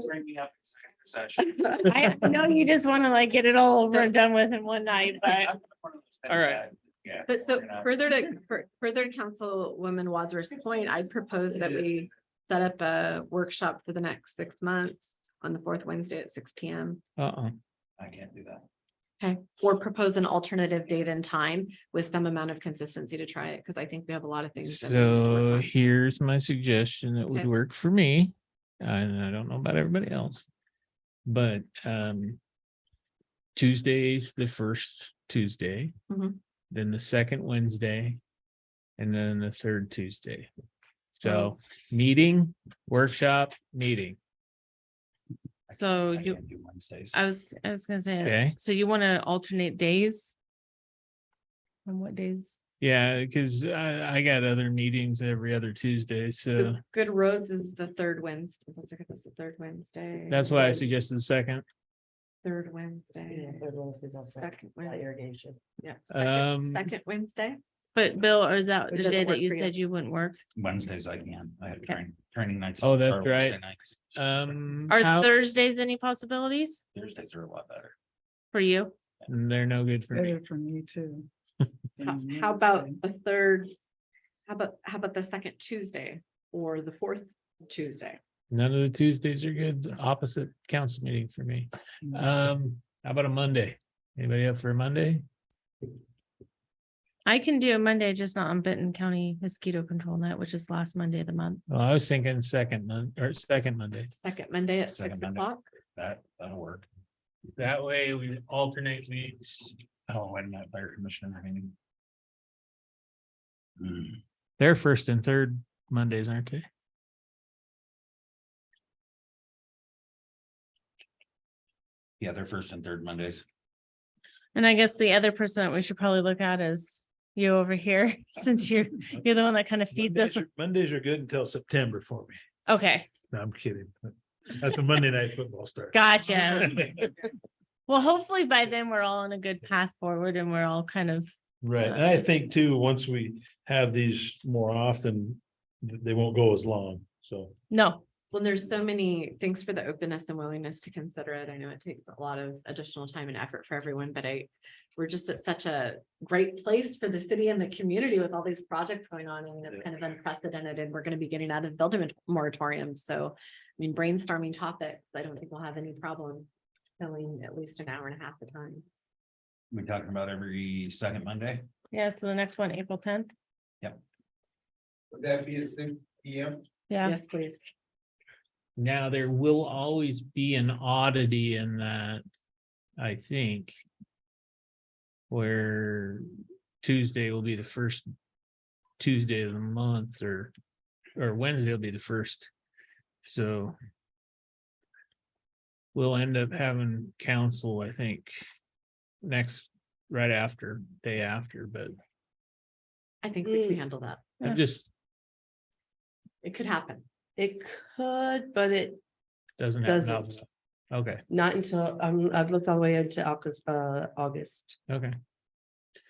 Speaker 4: Bring me up in executive session.
Speaker 3: I know you just wanna like get it all over and done with in one night, but
Speaker 12: All right.
Speaker 4: Yeah.
Speaker 8: But so
Speaker 4: we're gonna-
Speaker 8: further to Councilwoman Wadsworth's point, I'd propose that we set up a workshop for the next 6 months on the 4th Wednesday at 6 PM.
Speaker 4: I can't do that.
Speaker 8: Okay, or propose an alternative date and time with some amount of consistency to try it, because I think we have a lot of things. that we need to work
Speaker 12: So
Speaker 8: on.
Speaker 12: here's my suggestion that would
Speaker 8: Okay.
Speaker 12: work for me. And I don't know about everybody else. But Tuesday's the first Tuesday.
Speaker 8: Mhm.
Speaker 12: Then the second Wednesday. And then the third Tuesday. So meeting, workshop, meeting.
Speaker 3: so
Speaker 4: I
Speaker 3: you,
Speaker 4: can't do Wednesdays.
Speaker 3: I was gonna say,
Speaker 12: Okay.
Speaker 3: so you wanna alternate days? On what days?
Speaker 12: Yeah, because I got other meetings every other Tuesday, so
Speaker 8: The Good Roads is the 3rd Wednesday. Let's look at this, the 3rd Wednesday.
Speaker 12: that's why I suggested the second.
Speaker 8: 3rd Wednesday.
Speaker 5: Yeah, third Wednesday's also
Speaker 8: Second
Speaker 5: got
Speaker 8: Wednesday,
Speaker 5: irrigation.
Speaker 8: yeah,
Speaker 12: Um,
Speaker 8: second Wednesday.
Speaker 3: But Bill, or is that
Speaker 8: It
Speaker 3: the
Speaker 8: doesn't
Speaker 3: day that
Speaker 8: work
Speaker 3: you
Speaker 8: for you.
Speaker 3: said you wouldn't work?
Speaker 4: Wednesdays I can. I have
Speaker 3: Okay.
Speaker 4: training nights.
Speaker 12: Oh, that's
Speaker 4: or Wednesday
Speaker 12: right.
Speaker 4: nights.
Speaker 3: Are
Speaker 12: How-
Speaker 3: Thursdays any possibilities
Speaker 4: Thursdays are a lot better.
Speaker 3: for you?
Speaker 12: They're no good for me.
Speaker 1: Better for me too.
Speaker 8: How about the 3rd? How about the second Tuesday or the 4th Tuesday?
Speaker 12: None of the Tuesdays are good. Opposite council meeting for me. How about a Monday? Anybody up for a Monday?
Speaker 3: I can do a Monday, just not on Benton County Mosquito Control Night, which is last Monday of the month.
Speaker 12: Well, I was thinking second Monday.
Speaker 8: Second Monday at
Speaker 4: Second
Speaker 8: 6
Speaker 4: Monday.
Speaker 8: o'clock?
Speaker 4: That'll work.
Speaker 12: That way we alternate weeks.
Speaker 4: Oh, and that fire commissioner meeting.
Speaker 12: They're first and third Mondays, aren't they?
Speaker 4: Yeah, they're first and third Mondays.
Speaker 3: And I guess the other person that we should probably look at is you over here, since you're the one that kind of feeds us.
Speaker 6: Mondays are good until September for me.
Speaker 3: Okay,
Speaker 6: No, I'm kidding. That's when Monday Night Football starts.
Speaker 3: gotcha. Well, hopefully by then we're all on a good path forward and we're all kind of,
Speaker 6: Right, and I think too, once we have these more often, they won't go as long, so.
Speaker 3: no,
Speaker 8: Well, there's so many, thanks for the openness and willingness to consider it. I know it takes a lot of additional time and effort for everyone, but we're just at such a great place for the city and the community with all these projects going on. And it's kind of unprecedented, and we're going to be getting out of the building moratorium. So, I mean, brainstorming topics, I don't think we'll have any problem filling at least an hour and a half the time.
Speaker 4: We talking about every second Monday?
Speaker 3: Yeah, so the next one, April 10th.
Speaker 9: Would that be at 6 p.m.?
Speaker 3: Yeah.
Speaker 8: Yes, please.
Speaker 12: Now, there will always be an oddity in that, I think. Where Tuesday will be the first Tuesday of the month, or Wednesday will be the first. So we'll end up having council, I think, right after, day after, but
Speaker 8: I think we can handle that.
Speaker 3: Yeah.
Speaker 12: I'm just,
Speaker 8: It could happen.
Speaker 13: It could, but it
Speaker 12: doesn't have.
Speaker 13: Doesn't.
Speaker 12: Okay,
Speaker 13: not until, I've looked all the way into August,
Speaker 12: okay.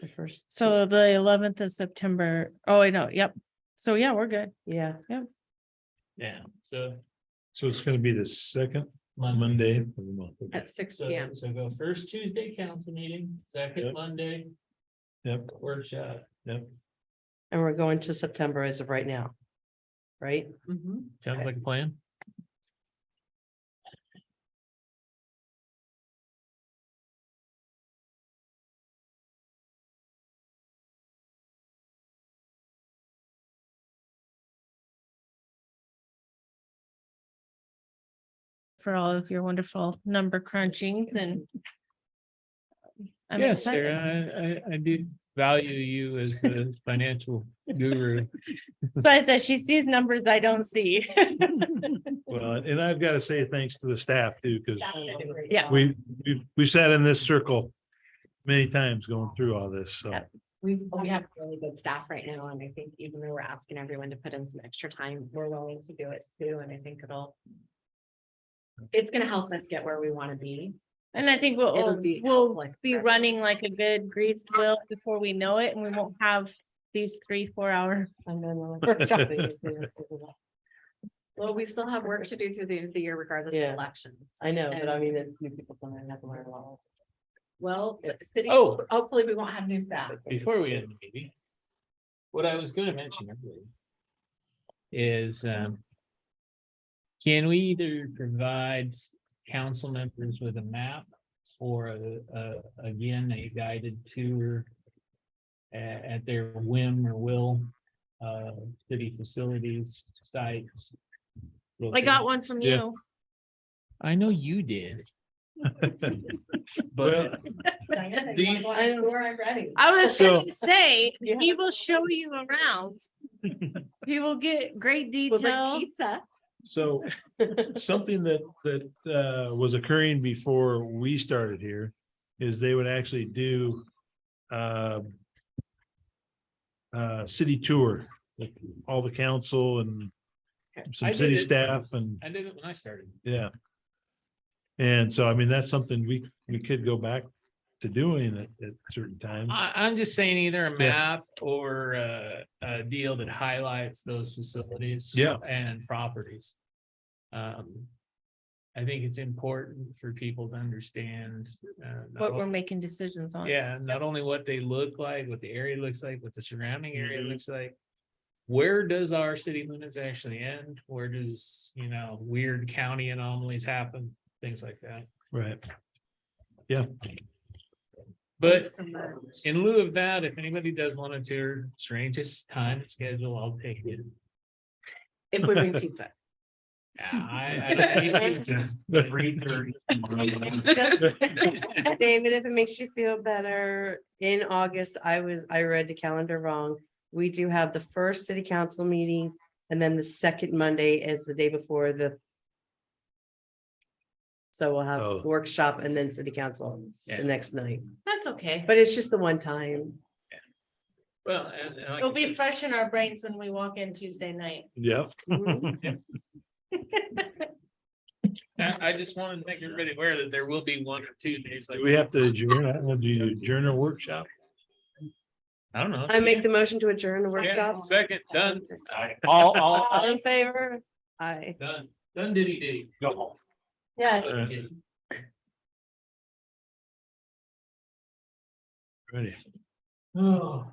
Speaker 13: the first.
Speaker 3: So the 11th of September. Oh, I know. Yep. So yeah, we're good.
Speaker 13: Yeah,
Speaker 12: Yeah, so
Speaker 6: So it's gonna be the second
Speaker 12: Monday.
Speaker 6: Monday of the month. Okay.
Speaker 8: At 6
Speaker 12: So,
Speaker 8: p.m.
Speaker 12: so go first Tuesday council meeting, second
Speaker 6: Yep.
Speaker 12: Monday
Speaker 6: Yep,
Speaker 12: workshop.
Speaker 6: yep.
Speaker 13: and we're going to September as of right now. Right?
Speaker 8: Mhm.
Speaker 12: Sounds like a plan.
Speaker 3: For all of your wonderful number crunchings and. I'm
Speaker 12: Yes,
Speaker 3: excited.
Speaker 12: Sarah, I do value you as a financial guru.
Speaker 3: So I said, she sees numbers I don't see.
Speaker 6: Well, and I've got to say thanks to the staff too, because
Speaker 3: Yeah.
Speaker 6: we sat in this circle many times going through all this, so.
Speaker 3: Yep.
Speaker 8: We have really good staff right now, and I think even though we're asking everyone to put in some extra time, we're willing to do it too, and I think it's gonna help us get where we want to be.
Speaker 3: And I think
Speaker 8: It'll
Speaker 3: we'll
Speaker 8: be
Speaker 3: we'll
Speaker 8: helpful
Speaker 3: be
Speaker 8: for
Speaker 3: running
Speaker 8: everyone.
Speaker 3: like a good greased wheel before we know it, and we won't have these 3-4 hour.
Speaker 13: And then
Speaker 3: Workshops.
Speaker 8: Well, we still have work to do through the end of the year regardless of
Speaker 13: Yeah.
Speaker 8: elections.
Speaker 13: I know, but I
Speaker 8: And-
Speaker 13: mean, it's new people coming in, have to learn a lot.
Speaker 8: Well, the city,
Speaker 12: Oh.
Speaker 8: hopefully we won't have new staff.
Speaker 12: Before we end the meeting. What I was gonna mention earlier is, can we either provide council members with a map or again, a guided tour at their whim or will, city facilities, sites?
Speaker 3: I got one from
Speaker 6: Yeah.
Speaker 3: you.
Speaker 12: I know you did.
Speaker 6: Well,
Speaker 12: But
Speaker 8: I'm ready.
Speaker 3: I was
Speaker 6: So-
Speaker 3: gonna say,
Speaker 13: Yeah.
Speaker 3: he will show you around. He will get great
Speaker 8: We'll bring
Speaker 3: detail.
Speaker 8: pizza.
Speaker 6: So something that was occurring before we started here is they would actually do city tour, with all the council and
Speaker 12: I
Speaker 6: some
Speaker 12: did
Speaker 6: city
Speaker 12: it.
Speaker 6: staff and,
Speaker 12: I did it when I started.
Speaker 6: yeah. And so, I mean, that's something we could go back to doing at certain times.
Speaker 12: I'm just saying either a
Speaker 6: Yeah.
Speaker 12: map or a deal that highlights those facilities.
Speaker 6: Yeah.
Speaker 12: And properties. I think it's important for people to understand. not
Speaker 3: What we're
Speaker 12: on-
Speaker 3: making decisions on.
Speaker 12: Yeah, not only what they look like, what the area looks like, what the surrounding area
Speaker 6: Mhm.
Speaker 12: looks like. Where does our city limits actually end? Where does, weird county anomalies happen? Things like that.
Speaker 6: Right.
Speaker 12: But in lieu of that, if anybody does want to tour, strangest time and schedule, I'll take it.
Speaker 8: If we bring pizza.
Speaker 12: I don't need to. 3:30.
Speaker 13: David, if it makes you feel better, in August, I read the calendar wrong. We do have the first city council meeting, and then the second Monday is the day before the. So we'll have
Speaker 6: Oh.
Speaker 13: workshop and then city council
Speaker 12: Yeah.
Speaker 13: the next night,
Speaker 8: That's okay.
Speaker 13: but it's just the one time.
Speaker 12: Well, and like
Speaker 3: It'll
Speaker 12: I
Speaker 3: be
Speaker 12: said,
Speaker 3: fresh in our brains when we walk in Tuesday night.
Speaker 6: Yep.
Speaker 12: I just wanted to make everybody aware that there will be 1 or 2 days like.
Speaker 6: Do we have to adjourn? I don't know, do you adjourn a workshop?
Speaker 12: I don't know.
Speaker 13: I make the motion to adjourn the
Speaker 12: Yeah,
Speaker 13: workshop.
Speaker 12: second, done.
Speaker 13: All in favor? Aye.
Speaker 12: Done.
Speaker 2: Done diddy diddy. Go home.
Speaker 3: Yeah.
Speaker 6: Ready.
Speaker 2: Oh.